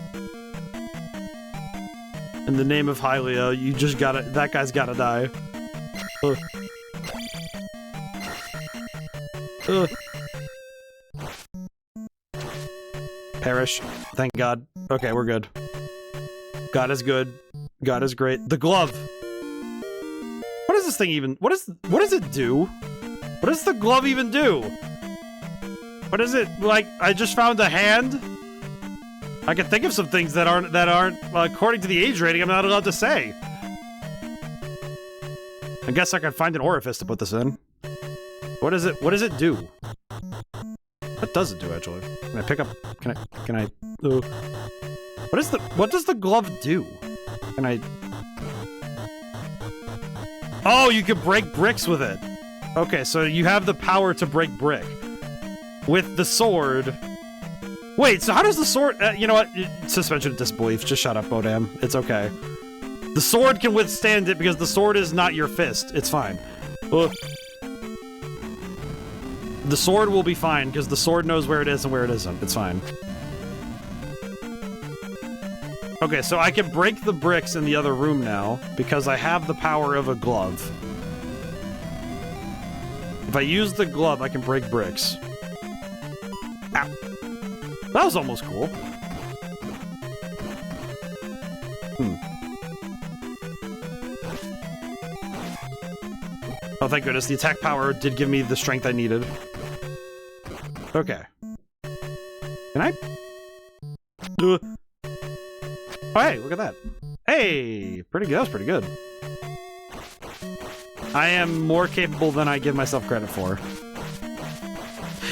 In the name of Hylia, you just gotta... That guy's gotta die. Perish. Thank God. Okay, we're good. God is good. God is great. The glove! What does this thing even... What does it do? What does the glove even do? What is it? Like, I just found a hand? I can think of some things that aren't, according to the age rating, I'm not allowed to say. I guess I can find an orifice to put this in. What does it do? What does it do, actually? Can I pick up, can I, what does the glove do? Can I... Oh, you can break bricks with it. Okay, so you have the power to break brick. With the sword... Wait, so how does the sword... you know what? Suspension of disbelief. Just shut up, ODaM. It's okay. The sword can withstand it because the sword is not your fist. It's fine. Ugh. The sword will be fine because the sword knows where it is and where it isn't. It's fine. Okay, so I can break the bricks in the other room now because I have the power of a glove. If I use the glove, I can break bricks. Ow. That was almost cool. Oh, thank goodness. The attack power did give me the strength I needed. Okay. Can I? Oh, hey, look at that. Hey! Pretty good. That was pretty good. I am more capable than I give myself credit for.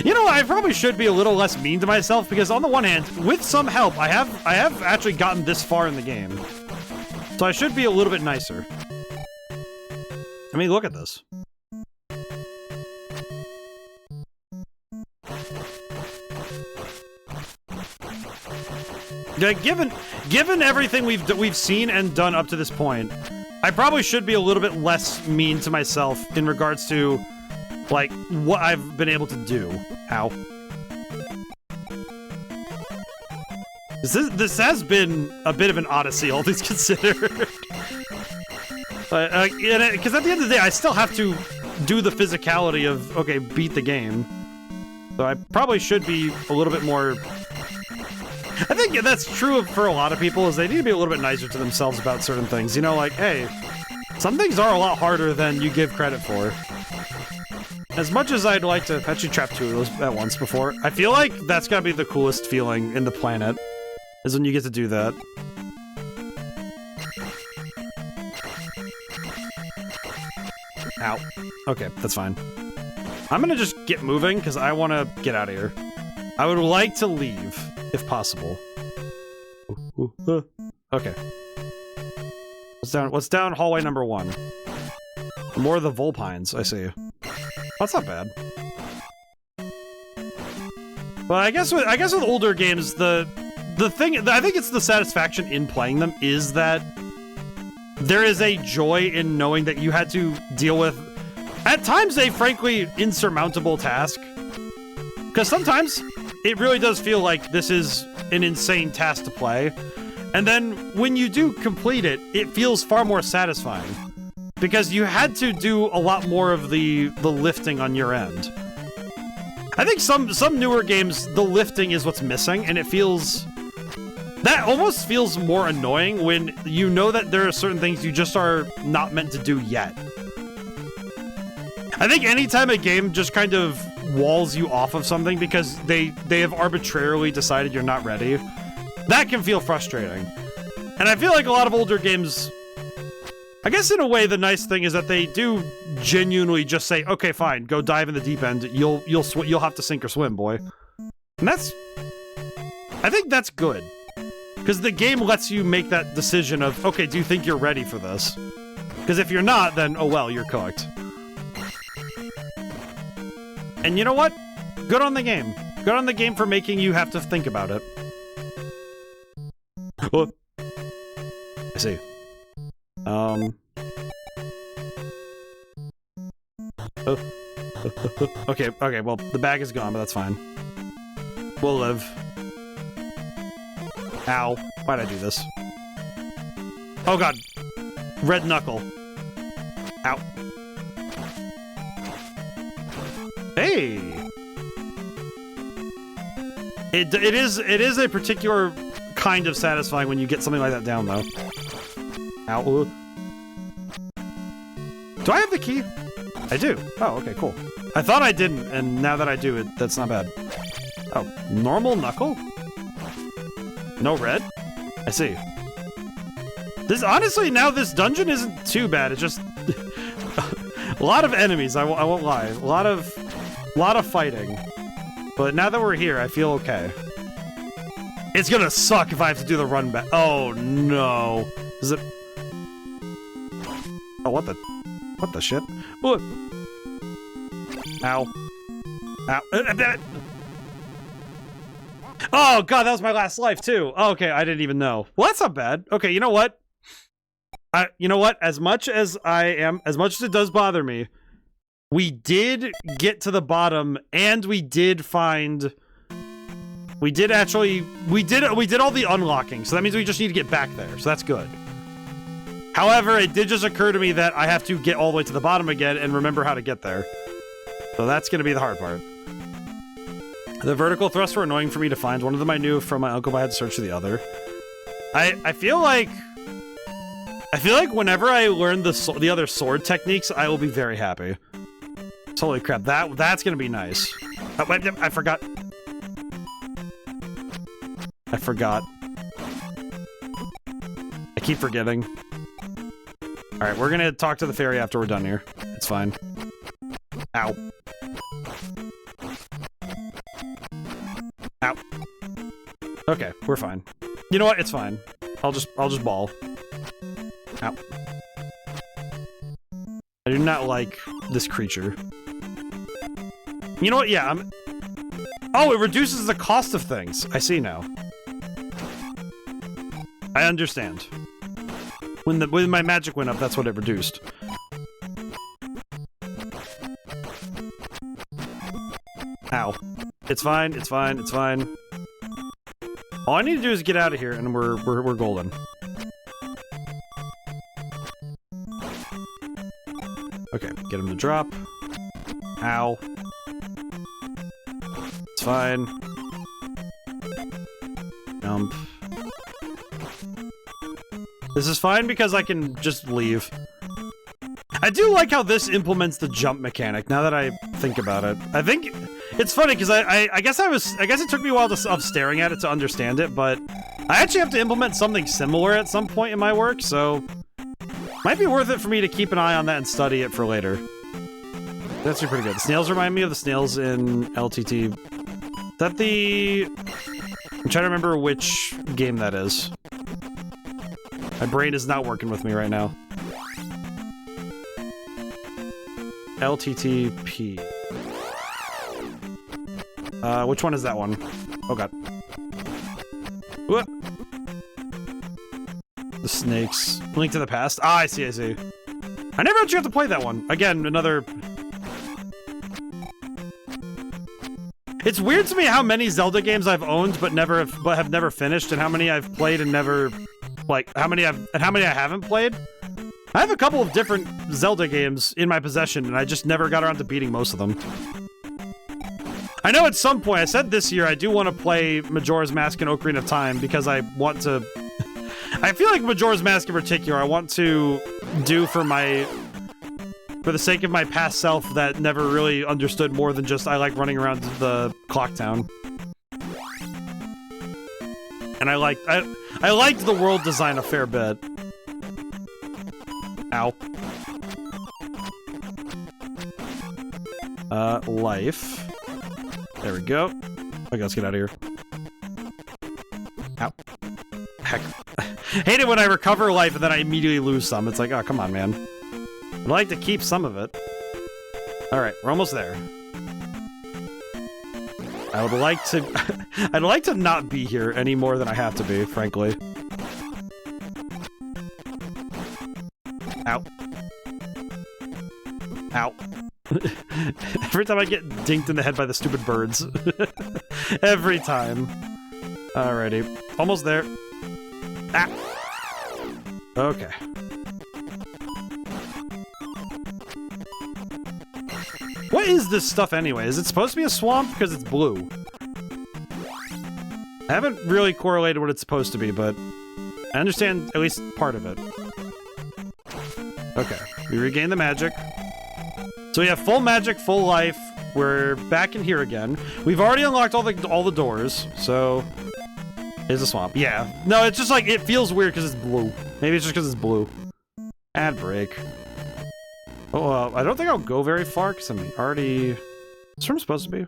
You know, I probably should be a little less mean to myself because on the one hand, with some help, I have actually gotten this far in the game. So I should be a little bit nicer. I mean, look at this. Yeah, given everything we've seen and done up to this point, I probably should be a little bit less mean to myself in regards to, like, what I've been able to do. Ow. This has been a bit of an odyssey, all things considered. Because at the end of the day, I still have to do the physicality of, okay, beat the game. So I probably should be a little bit more... I think that's true for a lot of people, is they need to be a little bit nicer to themselves about certain things. You know, like, hey, some things are a lot harder than you give credit for. As much as I'd like to actually trap two of those at once before, I feel like that's gotta be the coolest feeling in the planet, is when you get to do that. Ow. Okay, that's fine. I'm gonna just get moving, because I want to get out of here. I would like to leave, if possible. Okay. What's down hallway number 1? More of the Vulpines, I see. That's not bad. Well, I guess with older games, the thing, I think it's the satisfaction in playing them is that there is a joy in knowing that you had to deal with, at times, a frankly insurmountable task. Because sometimes it really does feel like this is an insane task to play. And then when you do complete it, it feels far more satisfying. Because you had to do a lot more of the lifting on your end. I think some newer games, the lifting is what's missing, and it feels... That almost feels more annoying when you know that there are certain things you just are not meant to do yet. I think anytime a game just kind of walls you off of something because they have arbitrarily decided you're not ready, that can feel frustrating. And I feel like a lot of older games, I guess in a way the nice thing is that they do genuinely just say, okay, fine, go dive in the deep end. You'll have to sink or swim, boy. And I think that's good. Because the game lets you make that decision of, okay, do you think you're ready for this? Because if you're not, then, oh well, you're cooked. And you know what? Good on the game. Good on the game for making you have to think about it. Oh. I see. Oh. Okay, well, the bag is gone, but that's fine. We'll live. Ow. Why'd I do this? Oh god. Red knuckle. Ow. Hey! It is a particular kind of satisfying when you get something like that down, though. Ow. Do I have the key? I do. Oh, okay, cool. I thought I didn't, and now that I do, that's not bad. Oh, normal knuckle? No red? I see. Honestly, now this dungeon isn't too bad. It's just a lot of enemies. I won't lie. A lot of fighting. But now that we're here, I feel okay. It's gonna suck if I have to do the run back. Oh no! Is it? Oh, what the shit? What? Ow! Ow! Oh god, that was my last life too. Oh, okay, I didn't even know. Well, that's not bad. Okay, you know what? You know what? As much as it does bother me, we did get to the bottom, and we did find. We did all the unlocking, so that means we just need to get back there. So that's good. However, it did just occur to me that I have to get all the way to the bottom again and remember how to get there. So that's going to be the hard part. The vertical thrusts were annoying for me to find. One of them I knew from my uncle, but I had to search for the other. I feel like whenever I learn the other sword techniques, I will be very happy. Holy crap, that's gonna be nice. Oh, wait, I forgot. I keep forgetting. Alright, we're gonna talk to the fairy after we're done here. It's fine. Ow. Ow. Okay, we're fine. You know what? It's fine. I'll just ball. Ow. I do not like this creature. You know what? Yeah, Oh, it reduces the cost of things. I see now. I understand. When my magic went up, that's what it reduced. Ow. It's fine, it's fine, it's fine. All I need to do is get out of here, and we're golden. Okay, get him to drop. Ow. It's fine. Jump. This is fine because I can just leave. I do like how this implements the jump mechanic, now that I think about it. I think it's funny because I guess it took me a while of staring at it to understand it, but I actually have to implement something similar at some point in my work, so might be worth it for me to keep an eye on that and study it for later. That's pretty good. The snails remind me of the snails in LTT that the... I'm trying to remember which game that is. My brain is not working with me right now. LTTP. Which one is that one? Oh god. Whoop. The snakes. Link to the Past. Ah, I see, I see. I never actually got to play that one. Again, another... It's weird to me how many Zelda games I've owned but have never finished, and how many I've played and never, like, how many I haven't played. I have a couple of different Zelda games in my possession, and I just never got around to beating most of them. I know at some point, I said this year, I do want to play Majora's Mask and Ocarina of Time because I want to... I feel like Majora's Mask in particular, I want to do for the sake of my past self that never really understood more than just I like running around the clock town. And I liked the world design a fair bit. Ow. Life. There we go. Okay, let's get out of here. Ow. Heck. Hate it when I recover life and then I immediately lose some. It's like, oh, come on, man. I'd like to keep some of it. Alright, we're almost there. I would like to... I'd like to not be here any more than I have to be, frankly. Ow. Ow. Every time I get dinked in the head by the stupid birds. Every time. Alrighty. Almost there. Ah! Okay. What is this stuff anyway? Is it supposed to be a swamp? Because it's blue. I haven't really correlated what it's supposed to be, but I understand at least part of it. Okay, we regain the magic. So we have full magic, full life. We're back in here again. We've already unlocked all the doors, so... Here's a swamp. Yeah. No, it's just like, it feels weird because it's blue. Maybe it's just because it's blue. Ad break. Oh, I don't think I'll go very far because I'm already... Is this where I'm supposed to be?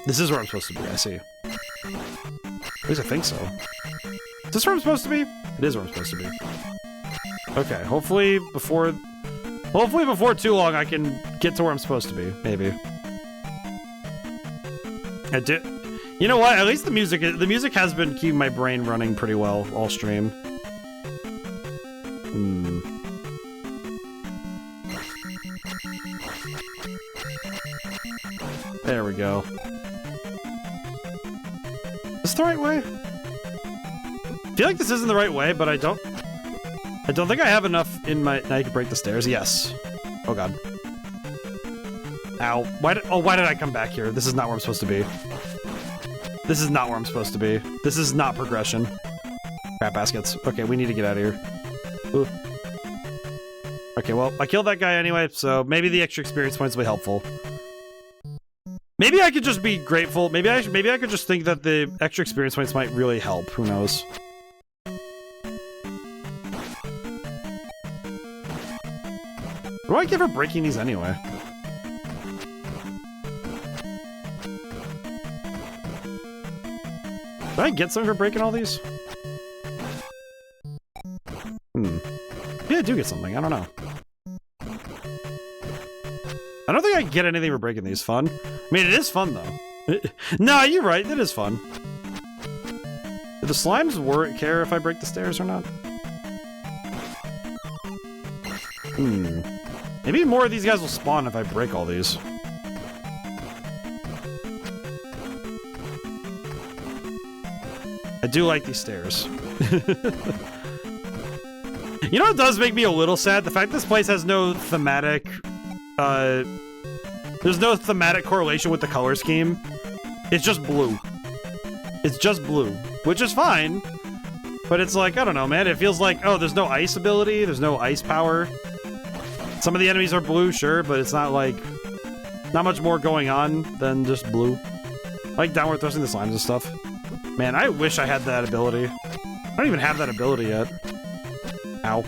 This is where I'm supposed to be, I see. At least I think so. Is this where I'm supposed to be? It is where I'm supposed to be. Okay, hopefully before too long I can get to where I'm supposed to be, maybe. I did... You know what? At least the music has been keeping my brain running pretty well all stream. There we go. Is this the right way? I feel like this isn't the right way, but I don't think I have enough in my... Now you can break the stairs. Yes. Oh god. Ow. Why did I come back here? This is not where I'm supposed to be. This is not where I'm supposed to be. This is not progression. Crap baskets. Okay, we need to get out of here. Ooh. Okay, well, I killed that guy anyway, so maybe the extra experience points will be helpful. Maybe I could just be grateful. Maybe I could just think that the extra experience points might really help. Who knows? What do I get for breaking these anyway? Did I get something for breaking all these? Yeah, I do get something. I don't know. I don't think I get anything for breaking these. Fun? I mean, it is fun, though. No, you're right. It is fun. Do the slimes care if I break the stairs or not? Maybe more of these guys will spawn if I break all these. I do like these stairs. You know what does make me a little sad? The fact this place has no thematic... there's no thematic correlation with the color scheme. It's just blue. It's just blue. Which is fine. But it's like, I don't know, man. It feels like, oh, there's no ice ability. There's no ice power. Some of the enemies are blue, sure, but it's not like... Not much more going on than just blue. I like downward thrusting the slimes and stuff. Man, I wish I had that ability. I don't even have that ability yet. Ow.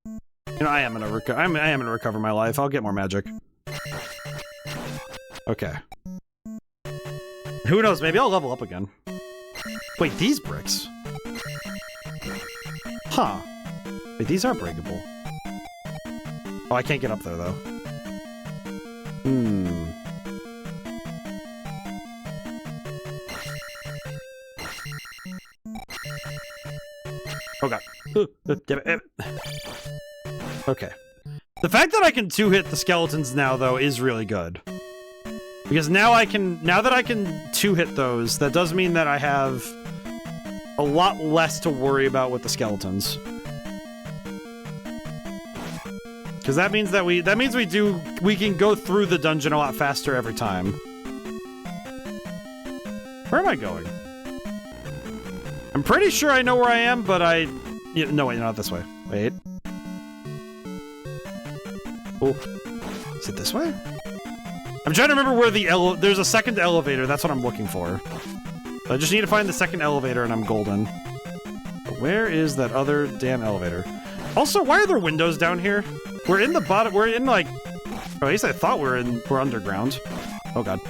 You know, I am gonna recover my life. I'll get more magic. Okay. Who knows? Maybe I'll level up again. Wait, these bricks? Huh. Wait, these are breakable. Oh, I can't get up there, though. Hmm. Oh, God. Okay. The fact that I can two-hit the skeletons now, though, is really good. Because now that I can two-hit those, that does mean that I have a lot less to worry about with the skeletons. Because that means that we can go through the dungeon a lot faster every time. Where am I going? I'm pretty sure I know where I am, but no, wait, not this way. Wait. Oh, is it this way? I'm trying to remember where there's a second elevator. That's what I'm looking for. I just need to find the second elevator, and I'm golden. But where is that other damn elevator? Also, why are there windows down here? We're in the bottom. We're in like. Or at least I thought we're underground. Oh God.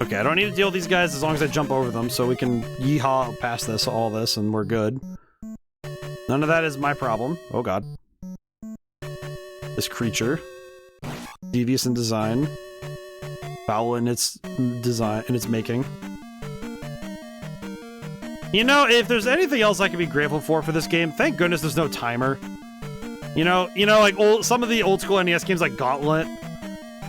Okay, I don't need to deal with these guys as long as I jump over them, so we can yeehaw past all this, and we're good. None of that is my problem. Oh God. This creature. Devious in design. Foul in its design, in its making. You know, if there's anything else I can be grateful for this game, thank goodness there's no timer. You know, like some of the old school NES games like Gauntlet.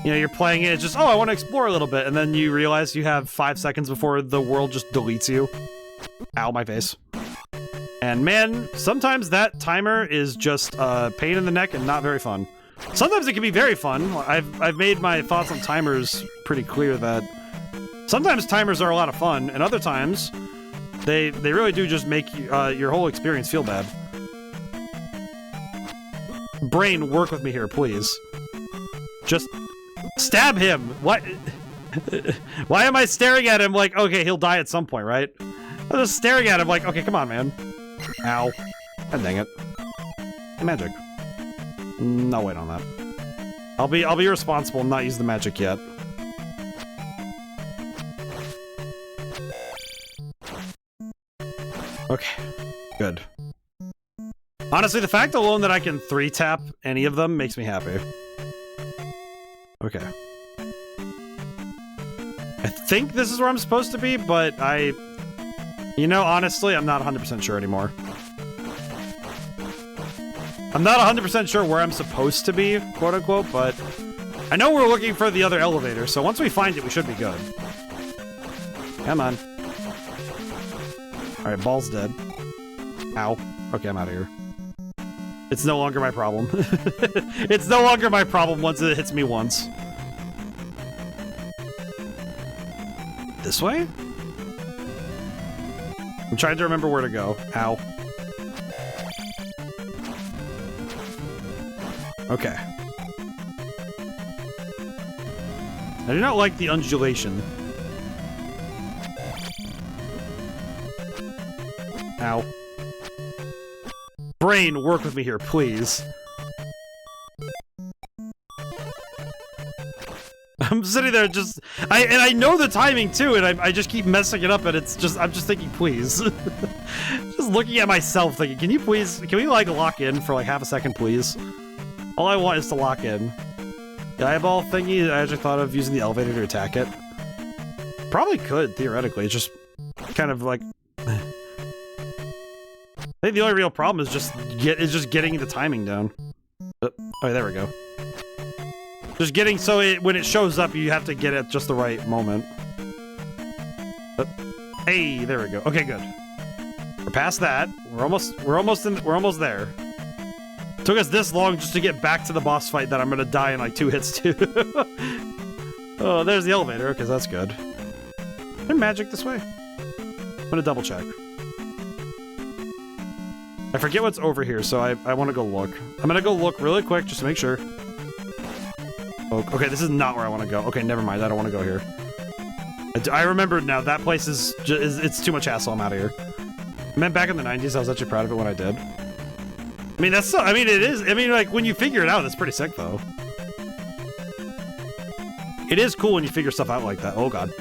You know, you're playing it, it's just, oh, I want to explore a little bit, and then you realize you have 5 seconds before the world just deletes you. Ow, my face. And man, sometimes that timer is just a pain in the neck and not very fun. Sometimes it can be very fun. I've made my thoughts on timers pretty clear that sometimes timers are a lot of fun, and other times they really do just make your whole experience feel bad. Brain, work with me here, please. Just stab him! What? Why am I staring at him like, okay, he'll die at some point, right? I'm just staring at him like, okay, come on, man. Ow. God dang it. Magic. No, wait on that. I'll be responsible and not use the magic yet. Okay. Good. Honestly, the fact alone that I can 3-tap any of them makes me happy. Okay. I think this is where I'm supposed to be, but you know, honestly, I'm not 100% sure anymore. I'm not 100% sure where I'm supposed to be, quote-unquote, but I know we're looking for the other elevator, so once we find it, we should be good. Come on. Alright, ball's dead. Ow. Okay, I'm out of here. It's no longer my problem. It's no longer my problem once it hits me once. This way? I'm trying to remember where to go. Ow. Okay. I do not like the undulation. Ow. Brain, work with me here, please. I'm sitting there just... I know the timing, too, and I just keep messing it up, and it's just... I'm just thinking, please. Just looking at myself, thinking, can we, like, lock in for, like, half a second, please? All I want is to lock in. The eyeball thingy, I actually thought of using the elevator to attack it. Probably could, theoretically. It's just kind of like... I think the only real problem is just getting the timing down. Oh, there we go. Just getting so when it shows up, you have to get it at just the right moment. Hey, there we go. Okay, good. We're past that. We're almost there. Took us this long just to get back to the boss fight that I'm gonna die in like 2 hits to. Oh, there's the elevator, because that's good. Is there magic this way? I'm gonna double check. I forget what's over here, so I want to go look. I'm gonna go look really quick just to make sure. Oh, okay, this is not where I want to go. Okay, never mind. I don't want to go here. I remembered now. That place it's too much hassle. I'm out of here. I meant back in the 90s, I was actually proud of it when I did. I mean, it is. I mean, like, when you figure it out, it's pretty sick, though. It is cool when you figure stuff out like that. Oh god.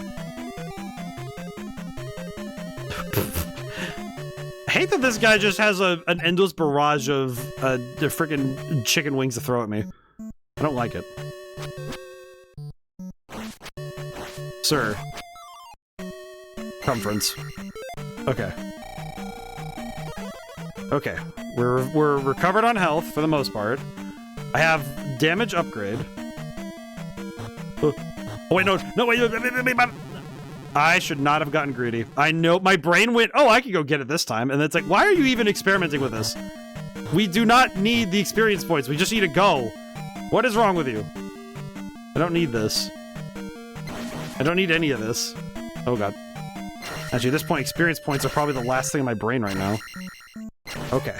I hate that this guy just has an endless barrage of the freaking chicken wings to throw at me. I don't like it. Sir. Conference. Okay. Okay. We're recovered on health for the most part. I have damage upgrade. Oh wait, no, wait. I should not have gotten greedy. I know my brain went, oh, I could go get it this time. And it's like, why are you even experimenting with this? We do not need the experience points. We just need to go. What is wrong with you? I don't need this. I don't need any of this. Oh god. Actually, at this point, experience points are probably the last thing in my brain right now. Okay.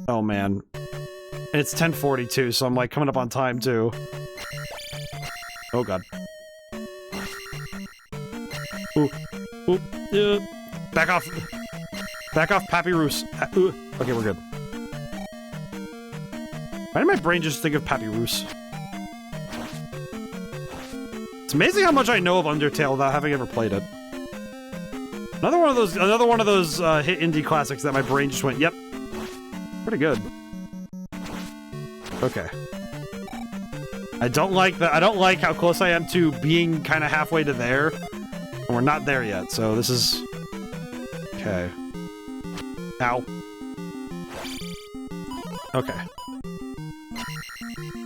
Oh man. And it's 10:42, so I'm like coming up on time too. Oh god. Ooh. Ooh. Back off. Back off, Papyrus. Okay, we're good. Why did my brain just think of Papyrus? It's amazing how much I know of Undertale without having ever played it. Another one of those hit indie classics that my brain just went, yep. Pretty good. Okay. I don't like that. I don't like how close I am to being kind of halfway to there. And we're not there yet, so this is... Okay. Ow. Okay.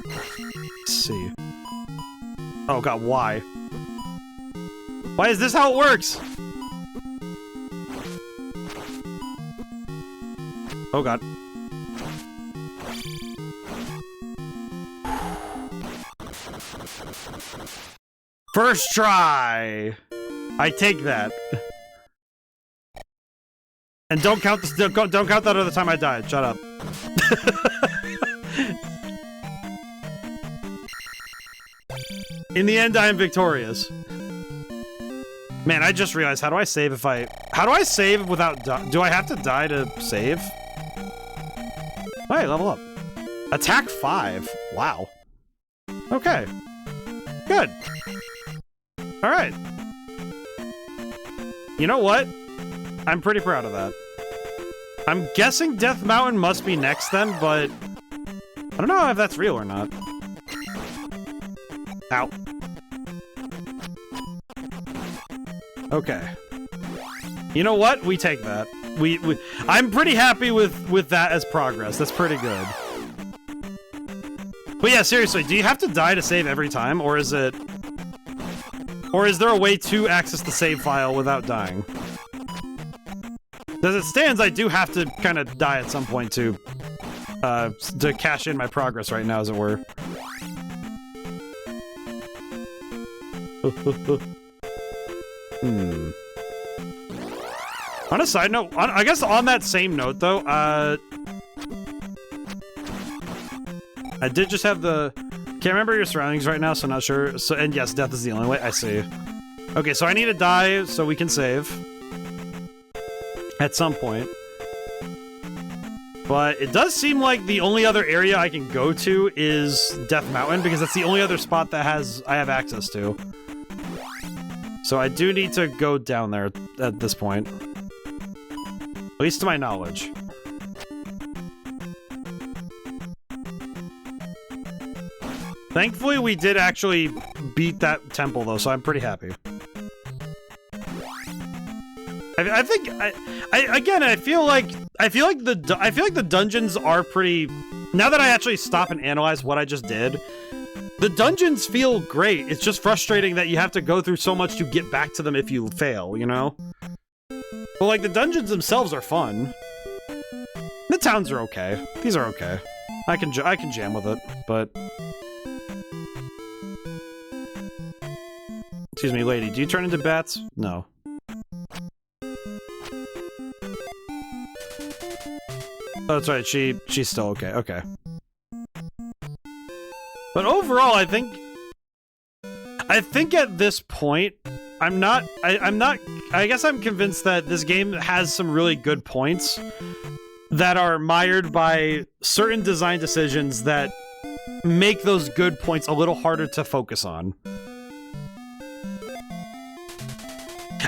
Let's see. Oh god, why? Why is this how it works? Oh god. First try! I take that. And don't count this. Don't count that other time I died. Shut up. In the end, I am victorious. Man, I just realized, how do I save if I... How do I save without... Do I have to die to save? Hey, level up. Attack 5. Wow. Okay. Good. Alright. You know what? I'm pretty proud of that. I'm guessing Death Mountain must be next then, but... I don't know if that's real or not. Ow. Okay. You know what? We take that. I'm pretty happy with that as progress. That's pretty good. But yeah, seriously, do you have to die to save every time, or is it... Or is there a way to access the save file without dying? As it stands, I do have to kind of die at some point to cash in my progress right now, as it were. On a side note, I guess on that same note, though, I did just have the... Can't remember your surroundings right now, so not sure. So, and yes, death is the only way. I see. Okay, so I need to die so we can save. At some point. But it does seem like the only other area I can go to is Death Mountain, because that's the only other spot that I have access to. So I do need to go down there at this point. At least to my knowledge. Thankfully, we did actually beat that temple, though, so I'm pretty happy. I think again, I feel like the dungeons are pretty... Now that I actually stop and analyze what I just did, the dungeons feel great. It's just frustrating that you have to go through so much to get back to them if you fail, you know? But like, the dungeons themselves are fun. The towns are okay. These are okay. I can jam with it, but... Excuse me, lady, do you turn into bats? No. Oh, that's right, she's still okay, okay. But overall, I think at this point, I guess I'm convinced that this game has some really good points that are mired by certain design decisions that make those good points a little harder to focus on.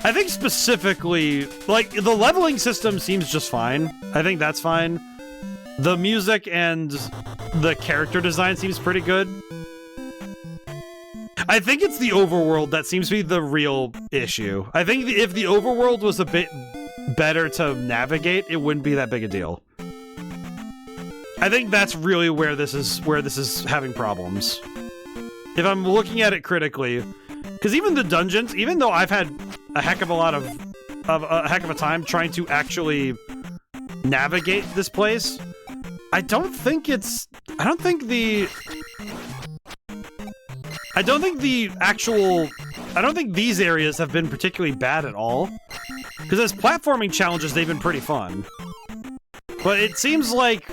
I think specifically, like, the leveling system seems just fine. I think that's fine. The music and the character design seems pretty good. I think it's the overworld that seems to be the real issue. I think if the overworld was a bit better to navigate, it wouldn't be that big a deal. I think that's really where this is having problems. If I'm looking at it critically, because even the dungeons, even though I've had a heck of a time trying to actually navigate this place, I don't think these areas have been particularly bad at all. Because as platforming challenges, they've been pretty fun. But it seems like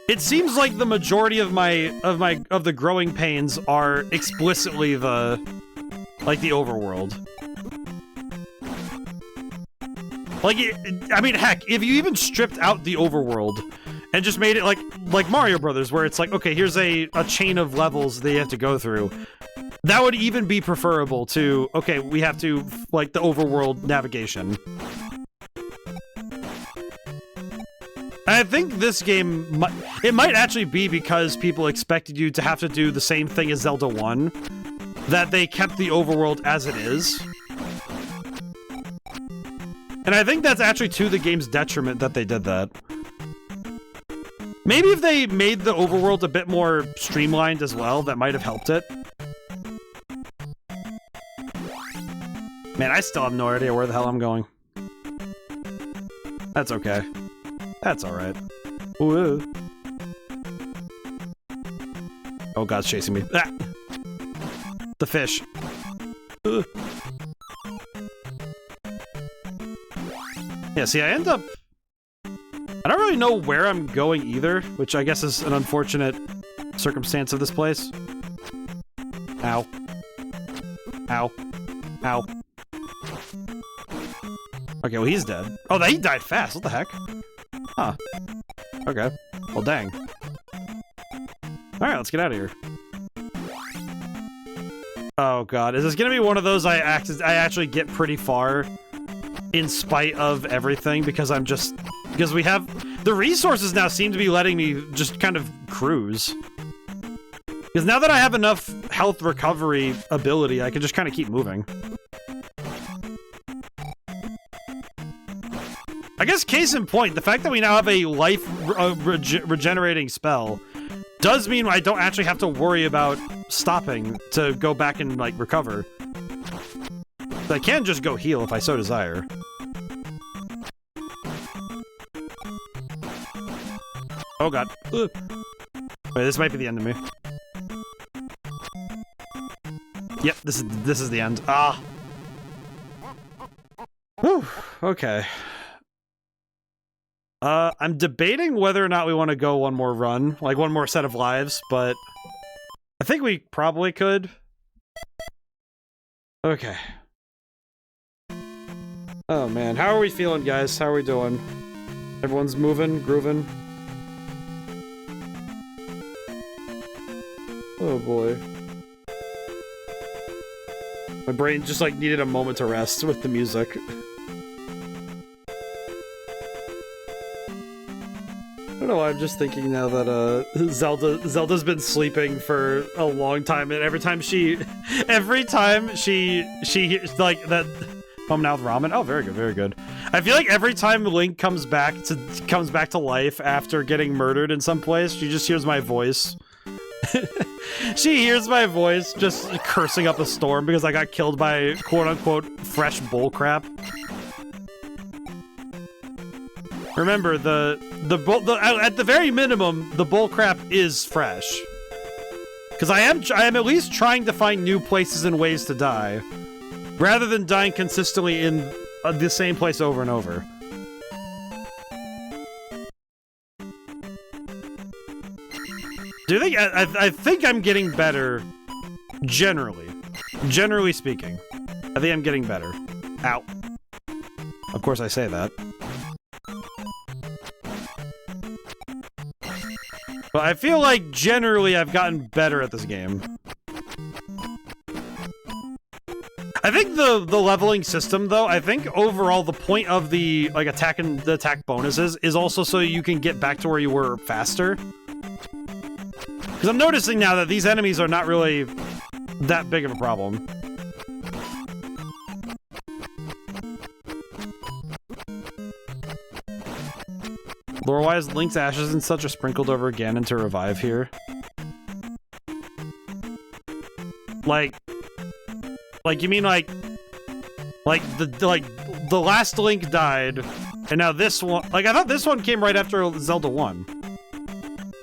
the majority of the growing pains are explicitly the overworld. Like, I mean, heck, if you even stripped out the overworld and just made it like Mario Brothers, where it's like, okay, here's a chain of levels that you have to go through. That would even be preferable to, okay, we have to, like, the overworld navigation. I think this game, it might actually be because people expected you to have to do the same thing as Zelda 1, that they kept the overworld as it is. And I think that's actually to the game's detriment that they did that. Maybe if they made the overworld a bit more streamlined as well, that might have helped it. Man, I still have no idea where the hell I'm going. That's okay. That's alright. Ooh. Oh god, it's chasing me. Ah! The fish. Ugh. Yeah, see, I end up... I don't really know where I'm going either, which I guess is an unfortunate circumstance of this place. Ow. Ow. Ow. Okay, well, he's dead. Oh, he died fast. What the heck? Huh. Okay. Well, dang. Alright, let's get out of here. Oh, God. Is this gonna be one of those I actually get pretty far in spite of everything because I'm just... Because we have... The resources now seem to be letting me just kind of cruise. Because now that I have enough health recovery ability, I can just kind of keep moving. I guess case in point, the fact that we now have a life regenerating spell does mean I don't actually have to worry about stopping to go back and, like, recover. I can just go heal if I so desire. Oh god. Ugh. Wait, this might be the end of me. Yep, this is the end. Ah. Whew. Okay. I'm debating whether or not we want to go one more run, like one more set of lives, but I think we probably could. Okay. Oh man, how are we feeling, guys? How are we doing? Everyone's moving, grooving. Oh boy. My brain just like needed a moment to rest with the music. I don't know why I'm just thinking now that Zelda's been sleeping for a long time, and every time she like that. Home now with ramen. Oh, very good, very good. I feel like every time Link comes back to life after getting murdered in some place, she just hears my voice. She hears my voice just cursing up a storm because I got killed by quote-unquote fresh bullcrap. Remember, at the very minimum, the bullcrap is fresh. Because I am at least trying to find new places and ways to die, rather than dying consistently in the same place over and over. Do you think I think I'm getting better, generally. Generally speaking. I think I'm getting better. Ow. Of course I say that. But I feel like generally I've gotten better at this game. I think the leveling system, though, I think overall the point of the like attack and the attack bonuses is also so you can get back to where you were faster. Because I'm noticing now that these enemies are not really that big of a problem. Lore-wise, Link's ashes and such are sprinkled over Ganon to revive here. Like you mean like the last Link died, and now this one, like I thought this one came right after Zelda 1.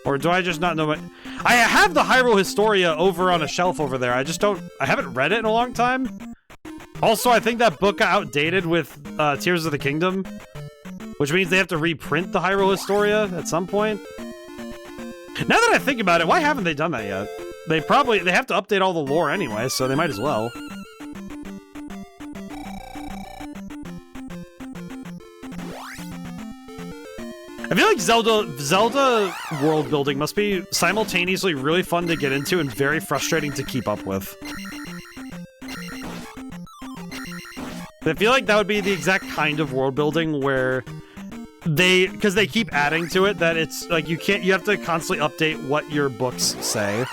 Or do I just not know what? I have the Hyrule Historia over on a shelf over there. I haven't read it in a long time. Also, I think that book got outdated with Tears of the Kingdom, which means they have to reprint the Hyrule Historia at some point. Now that I think about it, why haven't they done that yet? They have to update all the lore anyway, so they might as well. I feel like Zelda world building must be simultaneously really fun to get into and very frustrating to keep up with. I feel like that would be the exact kind of world building where because they keep adding to it, that it's like you have to constantly update what your books say.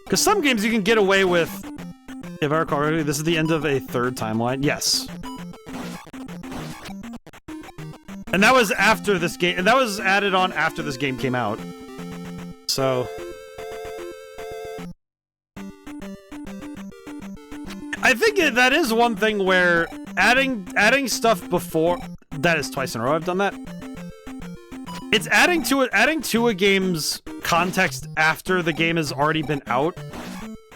Because some games you can get away with, if I recall correctly, this is the end of a third timeline. Yes. And that was after this game, and that was added on after this game came out. So I think that is one thing where adding stuff before, that is twice in a row I've done that. It's adding to a game's context after the game has already been out.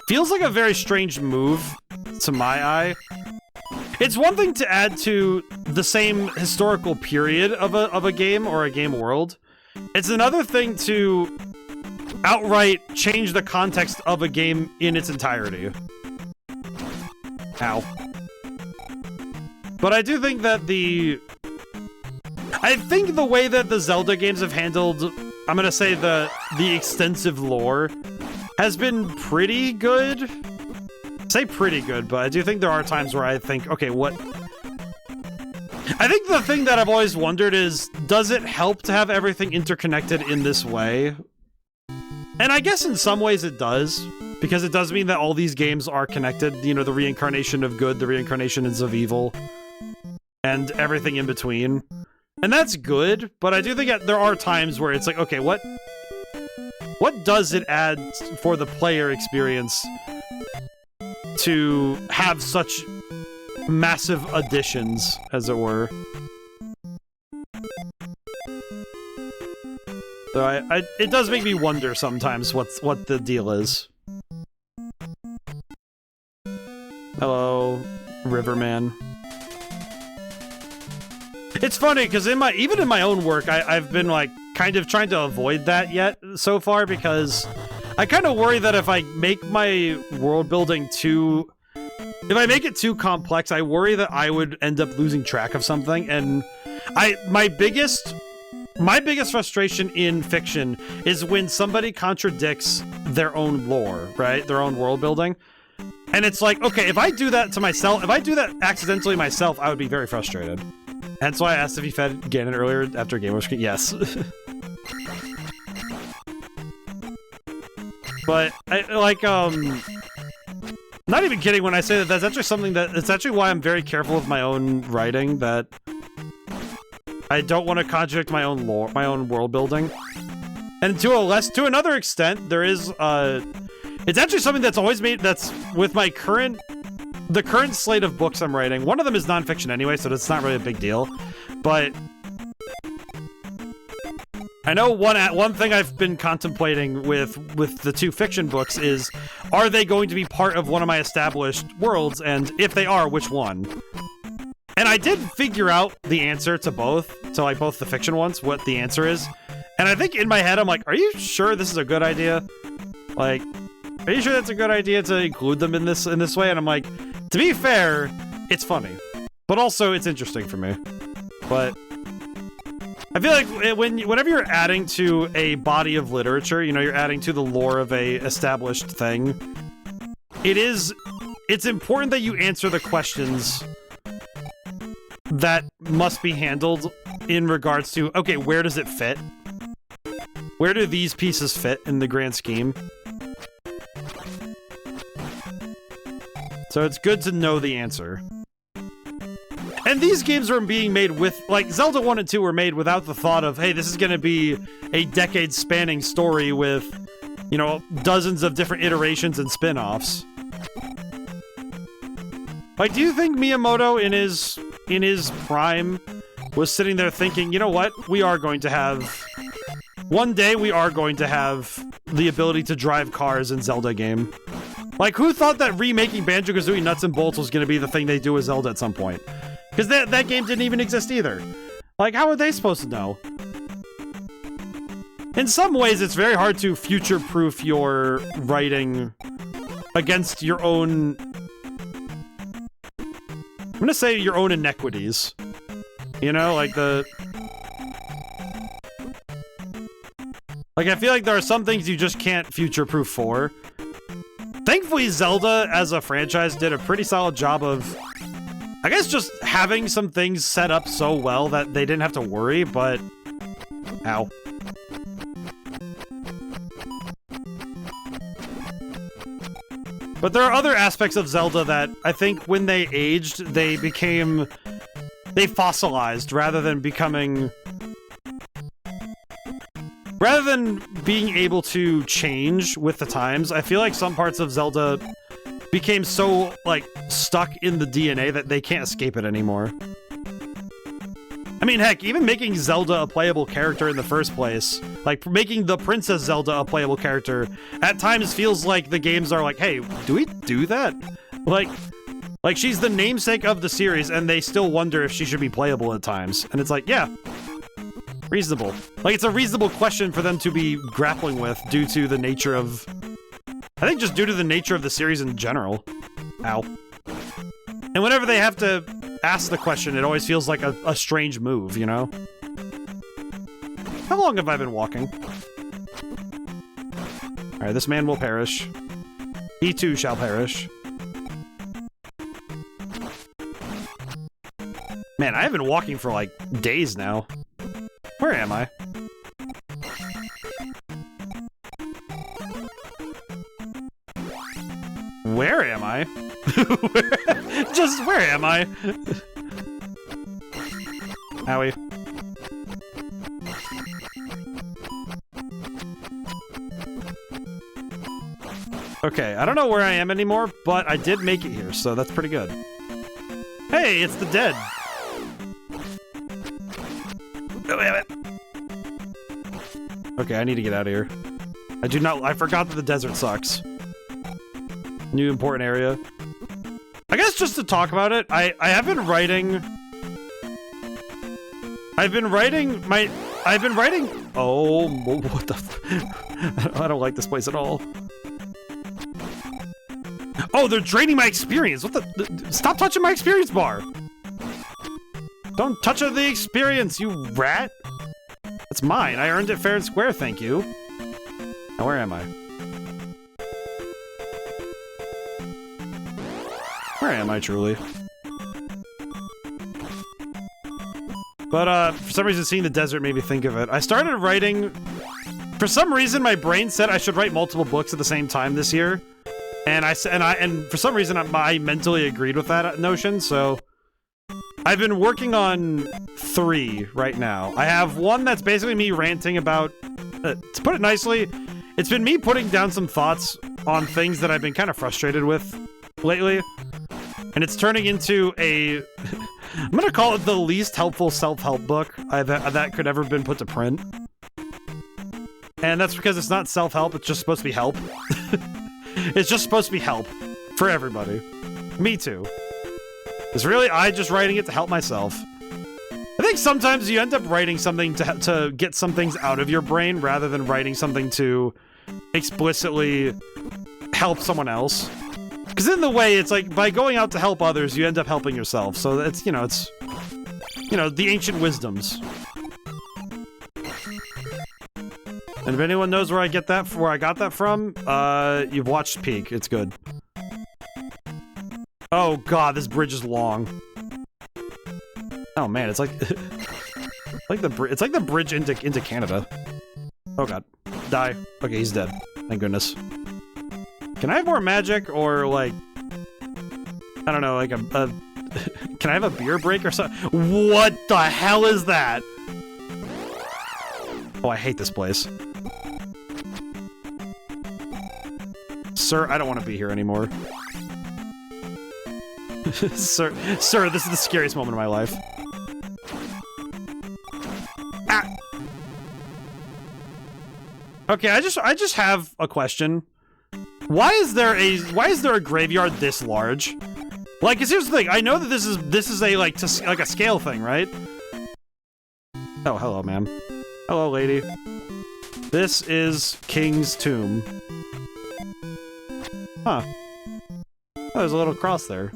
Feels like a very strange move to my eye. It's one thing to add to the same historical period of a game or a game world. It's another thing to outright change the context of a game in its entirety. Ow. But I do think that the way that the Zelda games have handled, I'm gonna say the extensive lore, has been pretty good. Say pretty good, but I do think there are times where I think, okay, what? I think the thing that I've always wondered is, does it help to have everything interconnected in this way? And I guess in some ways it does, because it does mean that all these games are connected, you know, the reincarnation of good, the reincarnations of evil, and everything in between. And that's good, but I do think there are times where it's like, okay, what does it add for the player experience to have such massive additions, as it were? So it does make me wonder sometimes what the deal is. Hello, Riverman. It's funny because even in my own work, I've been like kind of trying to avoid that yet so far, because I kind of worry that if I make my world building too complex, I worry that I would end up losing track of something. And my biggest frustration in fiction is when somebody contradicts their own lore, right? Their own world building. And it's like, okay, if I do that to myself, if I do that accidentally myself, I would be very frustrated. That's why I asked if he fed Ganon earlier after Game Over Screen. Yes. But not even kidding when I say that. That's actually something it's actually why I'm very careful with my own writing, that I don't want to contradict my own lore, my own world building. And to another extent, there is it's actually something that's always that's with my the current slate of books I'm writing. One of them is nonfiction anyway, so that's not really a big deal. But I know one thing I've been contemplating with the two fiction books is, are they going to be part of one of my established worlds? And if they are, which one? And I did figure out the answer to both, like both the fiction ones, what the answer is. And I think in my head, I'm like, are you sure this is a good idea? Like, are you sure that's a good idea to include them in this way? And I'm like, to be fair, it's funny, but also it's interesting for me. But I feel like whenever you're adding to a body of literature, you know, you're adding to the lore of a established thing, it's important that you answer the questions that must be handled in regards to, okay, where does it fit? Where do these pieces fit in the grand scheme? So it's good to know the answer. And these games are being made with, like, Zelda 1 and 2 were made without the thought of, hey, this is going to be a decade-spanning story with, you know, dozens of different iterations and spin-offs. Like, do you think Miyamoto in his prime was sitting there thinking, you know what, we are going to have... One day we are going to have the ability to drive cars in Zelda game. Like, who thought that remaking Banjo-Kazooie Nuts and Bolts was going to be the thing they do with Zelda at some point? Because that game didn't even exist either. Like, how are they supposed to know? In some ways, it's very hard to future-proof your writing against your own... I'm gonna say your own inequities. You know, like the... Like, I feel like there are some things you just can't future-proof for. Thankfully, Zelda, as a franchise, did a pretty solid job of, I guess, just having some things set up so well that they didn't have to worry, but... Ow. But there are other aspects of Zelda that I think when they aged, they fossilized rather than becoming... Rather than being able to change with the times, I feel like some parts of Zelda became so, like, stuck in the DNA that they can't escape it anymore. I mean, heck, even making Zelda a playable character in the first place, like, making the Princess Zelda a playable character, at times feels like the games are like, hey, do we do that? Like, she's the namesake of the series, and they still wonder if she should be playable at times. And it's like, yeah. Reasonable. Like, it's a reasonable question for them to be grappling with due to the nature of... I think just due to the nature of the series in general. Ow. And whenever they have to ask the question, it always feels like a strange move, you know? How long have I been walking? Alright, this man will perish. He too shall perish. Man, I have been walking for, like, days now. Where am I? Where am I? Just where am I? Owie. Okay, I don't know where I am anymore, but I did make it here, so that's pretty good. Hey, it's the dead. Okay, I need to get out of here. I forgot that the desert sucks. New important area. I guess just to talk about it, I have been writing... Oh, what the... I don't like this place at all. Oh, they're draining my experience! What the... Stop touching my experience bar! Don't touch the experience, you rat! It's mine. I earned it fair and square, thank you. Now, where am I? Where am I, truly? But, for some reason, seeing the desert made me think of it. I started writing... For some reason, my brain said I should write multiple books at the same time this year. And for some reason, I mentally agreed with that notion, so... I've been working on 3 right now. I have one that's basically me ranting about... to put it nicely, it's been me putting down some thoughts on things that I've been kind of frustrated with lately. And it's turning into a... I'm gonna call it the least helpful self-help book that could ever have been put to print. And that's because it's not self-help, it's just supposed to be help. It's just supposed to be help. For everybody. Me too. It's really I just writing it to help myself. I think sometimes you end up writing something to get some things out of your brain rather than writing something to explicitly help someone else. Because in the way, it's like, by going out to help others, you end up helping yourself. So it's, you know, the ancient wisdoms. And if anyone knows where I got that from, you've watched Peak. It's good. Oh god, this bridge is long. Oh man, it's like it's like the bridge into Canada. Oh god. Die. Okay, he's dead. Thank goodness. Can I have more magic or like I don't know, like a can I have a beer break or something? What the hell is that? Oh, I hate this place. Sir, I don't want to be here anymore. Sir, this is the scariest moment of my life. Ah! Okay, I just have a question. Why is there a graveyard this large? Like, 'cause here's the thing. I know that this is a like a scale thing, right? Oh, hello, ma'am. Hello, lady. This is King's Tomb. Huh. Oh, there's a little cross there.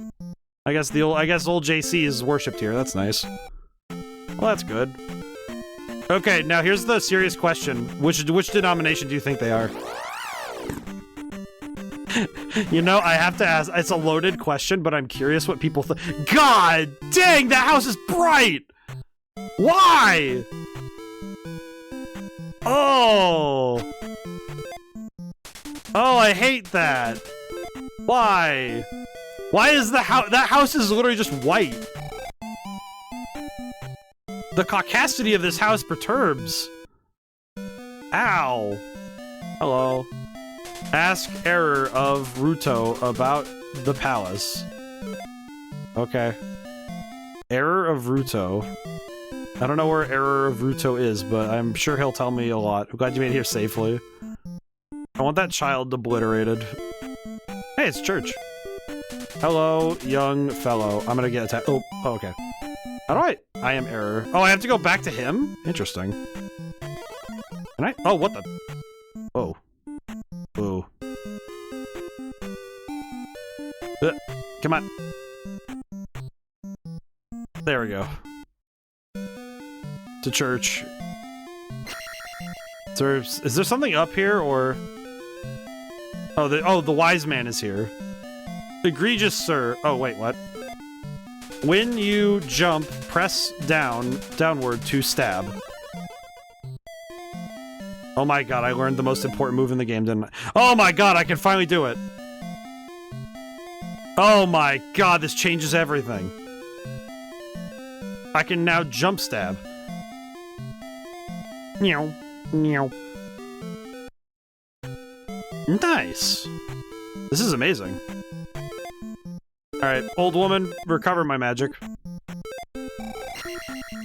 I guess old JC is worshipped here. That's nice. Well, that's good. Okay, now here's the serious question. Which denomination do you think they are? You know, I have to ask. It's a loaded question, but I'm curious what people think. God dang, that house is bright! Why? Oh! Oh, I hate that. Why? Why is that house is literally just white? The caucasity of this house perturbs. Ow. Hello. Ask Error of Ruto about the palace. Okay. Error of Ruto. I don't know where Error of Ruto is, but I'm sure he'll tell me a lot. I'm glad you made it here safely. I want that child obliterated. Hey, it's church. Hello, young fellow. I'm gonna get attacked. Oh, okay. How do I am Error. Oh, I have to go back to him? Interesting. Can I? Oh, what the? Oh. Ooh. Come on. There we go. To church. Is there something up here, or... Oh, the wise man is here. Egregious sir. Oh, wait, what? When you jump, press downward to stab. Oh my god, I learned the most important move in the game, didn't I? Oh my god, I can finally do it! Oh my god, this changes everything. I can now jump stab. Meow. Meow. Nice! This is amazing. Alright, old woman, recover my magic.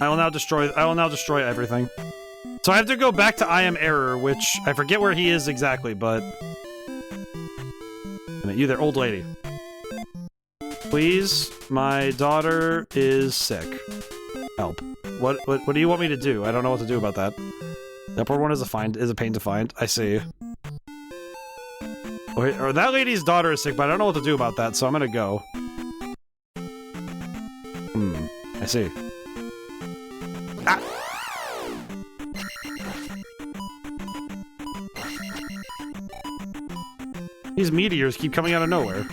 I will now destroy everything. So I have to go back to I am Error, which I forget where he is exactly, but... You there, old lady. Please, my daughter is sick. Help. What do you want me to do? I don't know what to do about that. That poor one is a pain to find. I see. Or that lady's daughter is sick, but I don't know what to do about that, so I'm gonna go. I see. Ah! These meteors keep coming out of nowhere.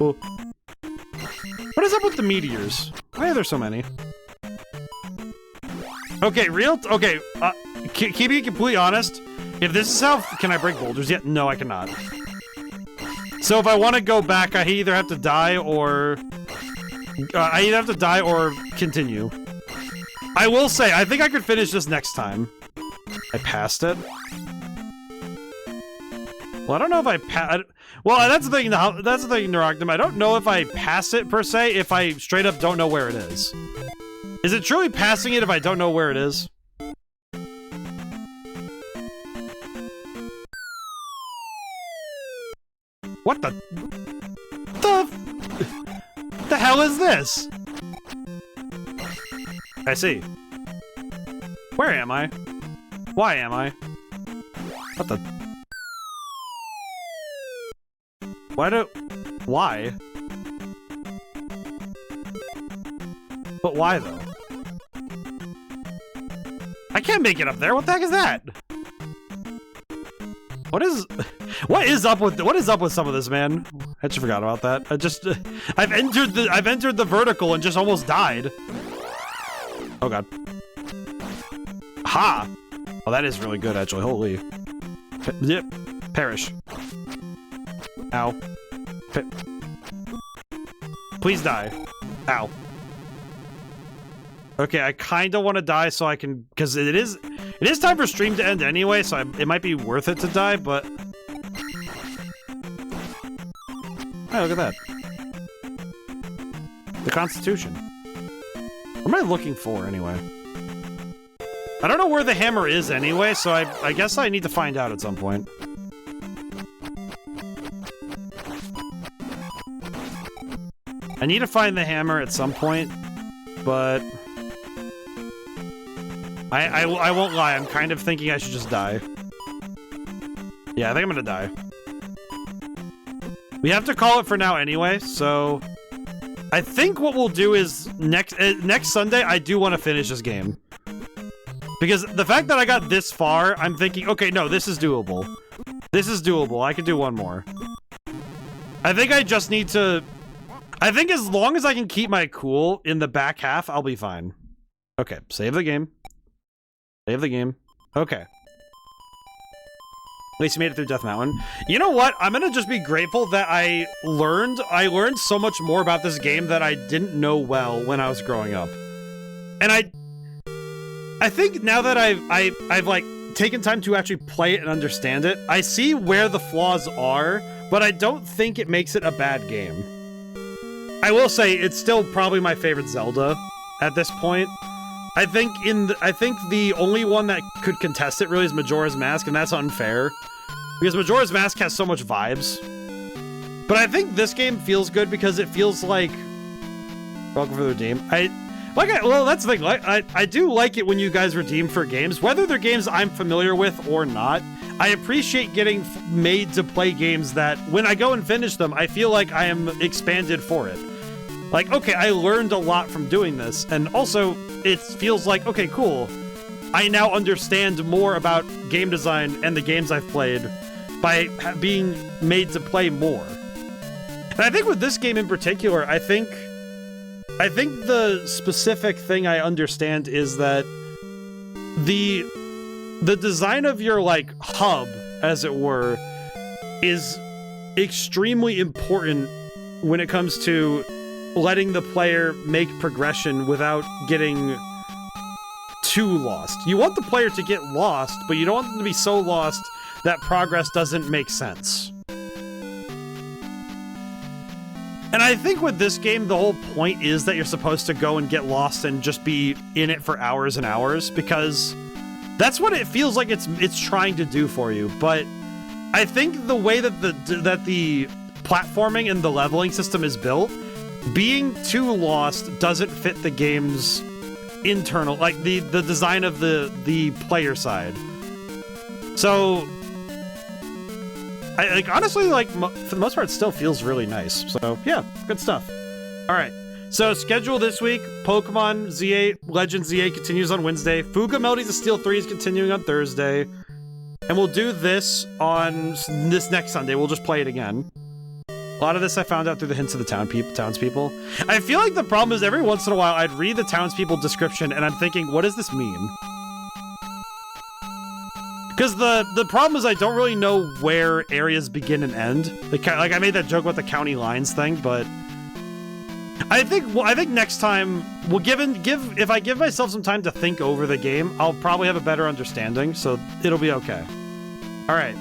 Oh. What is up with the meteors? Why are there so many? Okay, okay, keeping it completely honest, if this is how- can I break boulders yet? No, I cannot. So if I want to go back, I either have to die or... continue. I will say, I think I could finish this next time. I passed it. Well, I don't know if I well, that's the thing, Neuroctum. I don't know if I pass it, per se, if I straight up don't know where it is. Is it truly passing it if I don't know where it is? What the hell is this? I see. Where am I? Why am I? What the? Why? But why, though? can't make it up there. What the heck is that? What is up with some of this, man? I just forgot about that. I've entered the vertical and just almost died. Oh god. Ha! Oh, that is really good, actually. Holy. Yep. Perish. Ow. Please die. Ow. Okay, I kind of want to die so I can, because it is time for stream to end anyway, so it might be worth it to die, but... Oh, look at that. The Constitution. What am I looking for, anyway? I don't know where the hammer is anyway, so I guess I need to find out at some point. I need to find the hammer at some point, but... I won't lie, I'm kind of thinking I should just die. Yeah, I think I'm gonna die. We have to call it for now anyway, so... I think what we'll do is, next Sunday, I do want to finish this game. Because the fact that I got this far, I'm thinking, okay, no, this is doable. This is doable, I can do one more. I think I just need to... I think as long as I can keep my cool in the back half, I'll be fine. Okay, save the game. Save the game. Okay. At least you made it through Death Mountain. You know what? I'm gonna just be grateful that I learned so much more about this game that I didn't know well when I was growing up. And I think now that I've like taken time to actually play it and understand it, I see where the flaws are, but I don't think it makes it a bad game. I will say it's still probably my favorite Zelda at this point. I think the only one that could contest it really is Majora's Mask, and that's unfair. Because Majora's Mask has so much vibes. But I think this game feels good because it feels like... Welcome for the redeem. Well, that's the thing. I do like it when you guys redeem for games, whether they're games I'm familiar with or not. I appreciate getting made to play games that, when I go and finish them, I feel like I am expanded for it. Like, okay, I learned a lot from doing this, and also, it feels like, okay, cool. I now understand more about game design and the games I've played by being made to play more. And I think with this game in particular, I think the specific thing I understand is that the design of your, like, hub, as it were, is extremely important when it comes to letting the player make progression without getting too lost. You want the player to get lost, but you don't want them to be so lost that progress doesn't make sense. And I think with this game, the whole point is that you're supposed to go and get lost and just be in it for hours and hours, because that's what it feels like it's trying to do for you. But I think the way that the platforming and the leveling system is built, being too lost doesn't fit the game's internal, like the design of the player side. So, honestly, like, for the most part, it still feels really nice. So, yeah, good stuff. All right. So, schedule this week: Pokemon Z8 Legends Z8 continues on Wednesday. Fuga Melodies of Steel 3 is continuing on Thursday, and we'll do this on this next Sunday. We'll just play it again. A lot of this I found out through the hints of the townspeople. I feel like the problem is every once in a while I'd read the townspeople description and I'm thinking, what does this mean? Because the problem is I don't really know where areas begin and end. Like I made that joke about the county lines thing, but I think next time if I give myself some time to think over the game, I'll probably have a better understanding, so it'll be okay. All right.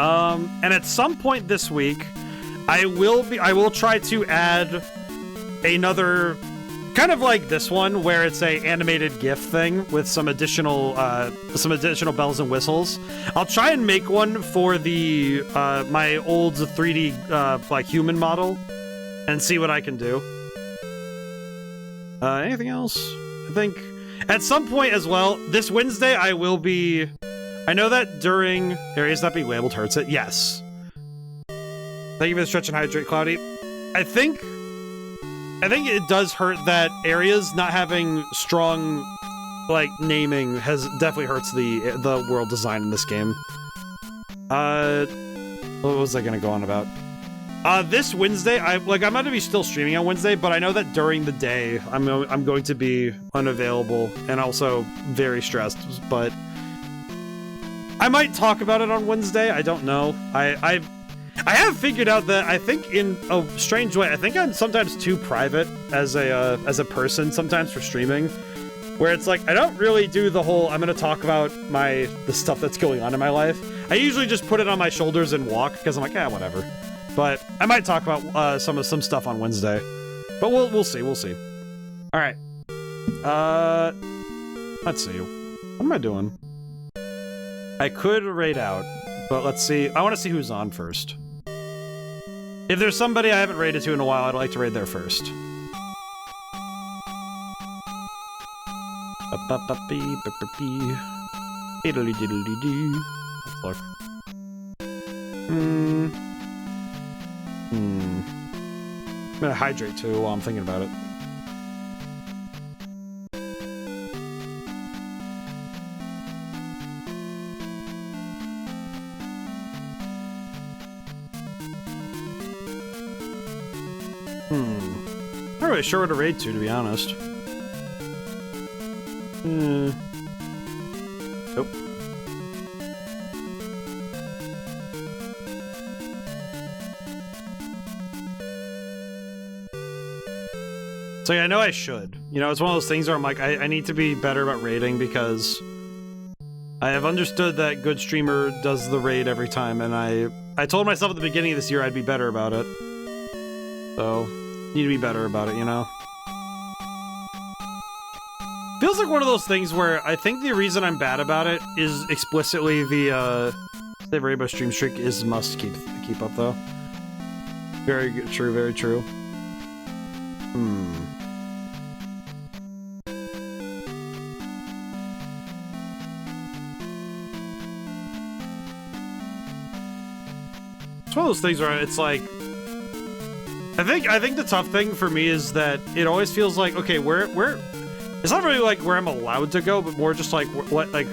And at some point this week, I will try to add another, kind of like this one, where it's a animated GIF thing with some additional bells and whistles. I'll try and make one for the my old 3D like human model, and see what I can do. Anything else? I think at some point as well this Wednesday I will be. I know that during areas not being labeled hurts it. Yes. Thank you for the stretch and hydrate, Cloudy. I think it does hurt that areas not having strong like, naming definitely hurts the world design in this game. What was I gonna go on about? This Wednesday, I'm going to be still streaming on Wednesday, but I know that during the day, I'm going to be unavailable and also very stressed, but I might talk about it on Wednesday. I don't know. I have figured out that I think in a strange way, I think I'm sometimes too private as a person sometimes for streaming, where it's like, I don't really do the whole, I'm going to talk about the stuff that's going on in my life. I usually just put it on my shoulders and walk, because I'm like, whatever. But I might talk about some stuff on Wednesday. But we'll see, we'll see. Alright. Let's see. What am I doing? I could raid out, but let's see. I want to see who's on first. If there's somebody I haven't raided to in a while, I'd like to raid there first. Let's look. I'm gonna hydrate too while I'm thinking about it. Not really sure what to raid to be honest. Nope. So yeah, I know I should. You know, it's one of those things where I'm like, I need to be better about raiding because I have understood that good streamer does the raid every time, and I told myself at the beginning of this year I'd be better about it. So, need to be better about it, you know? Feels like one of those things where I think the reason I'm bad about it is explicitly the rainbow stream streak is must keep up though. Very good, true, very true. It's one of those things where it's like, I think the tough thing for me is that it always feels like, okay, where it's not really like where I'm allowed to go, but more just like what like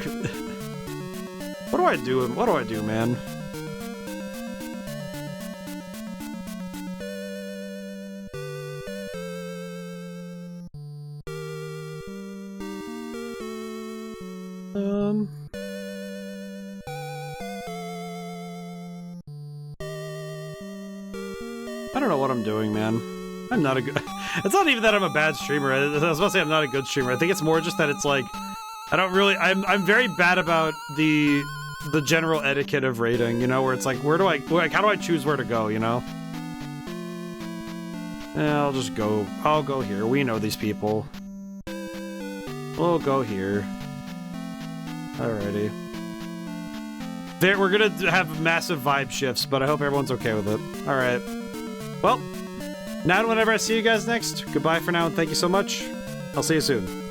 what do I do? What do I do, man? I don't know what I'm doing, man. I'm not a good... It's not even that I'm a bad streamer. I was about to say I'm not a good streamer. I think it's more just that it's like... I don't really... I'm very bad about the general etiquette of raiding, you know? Where it's like, how do I choose where to go, you know? I'll just go... I'll go here. We know these people. We'll go here. Alrighty. We're gonna have massive vibe shifts, but I hope everyone's okay with it. Alright. Well, now and whenever I see you guys next, goodbye for now and thank you so much. I'll see you soon.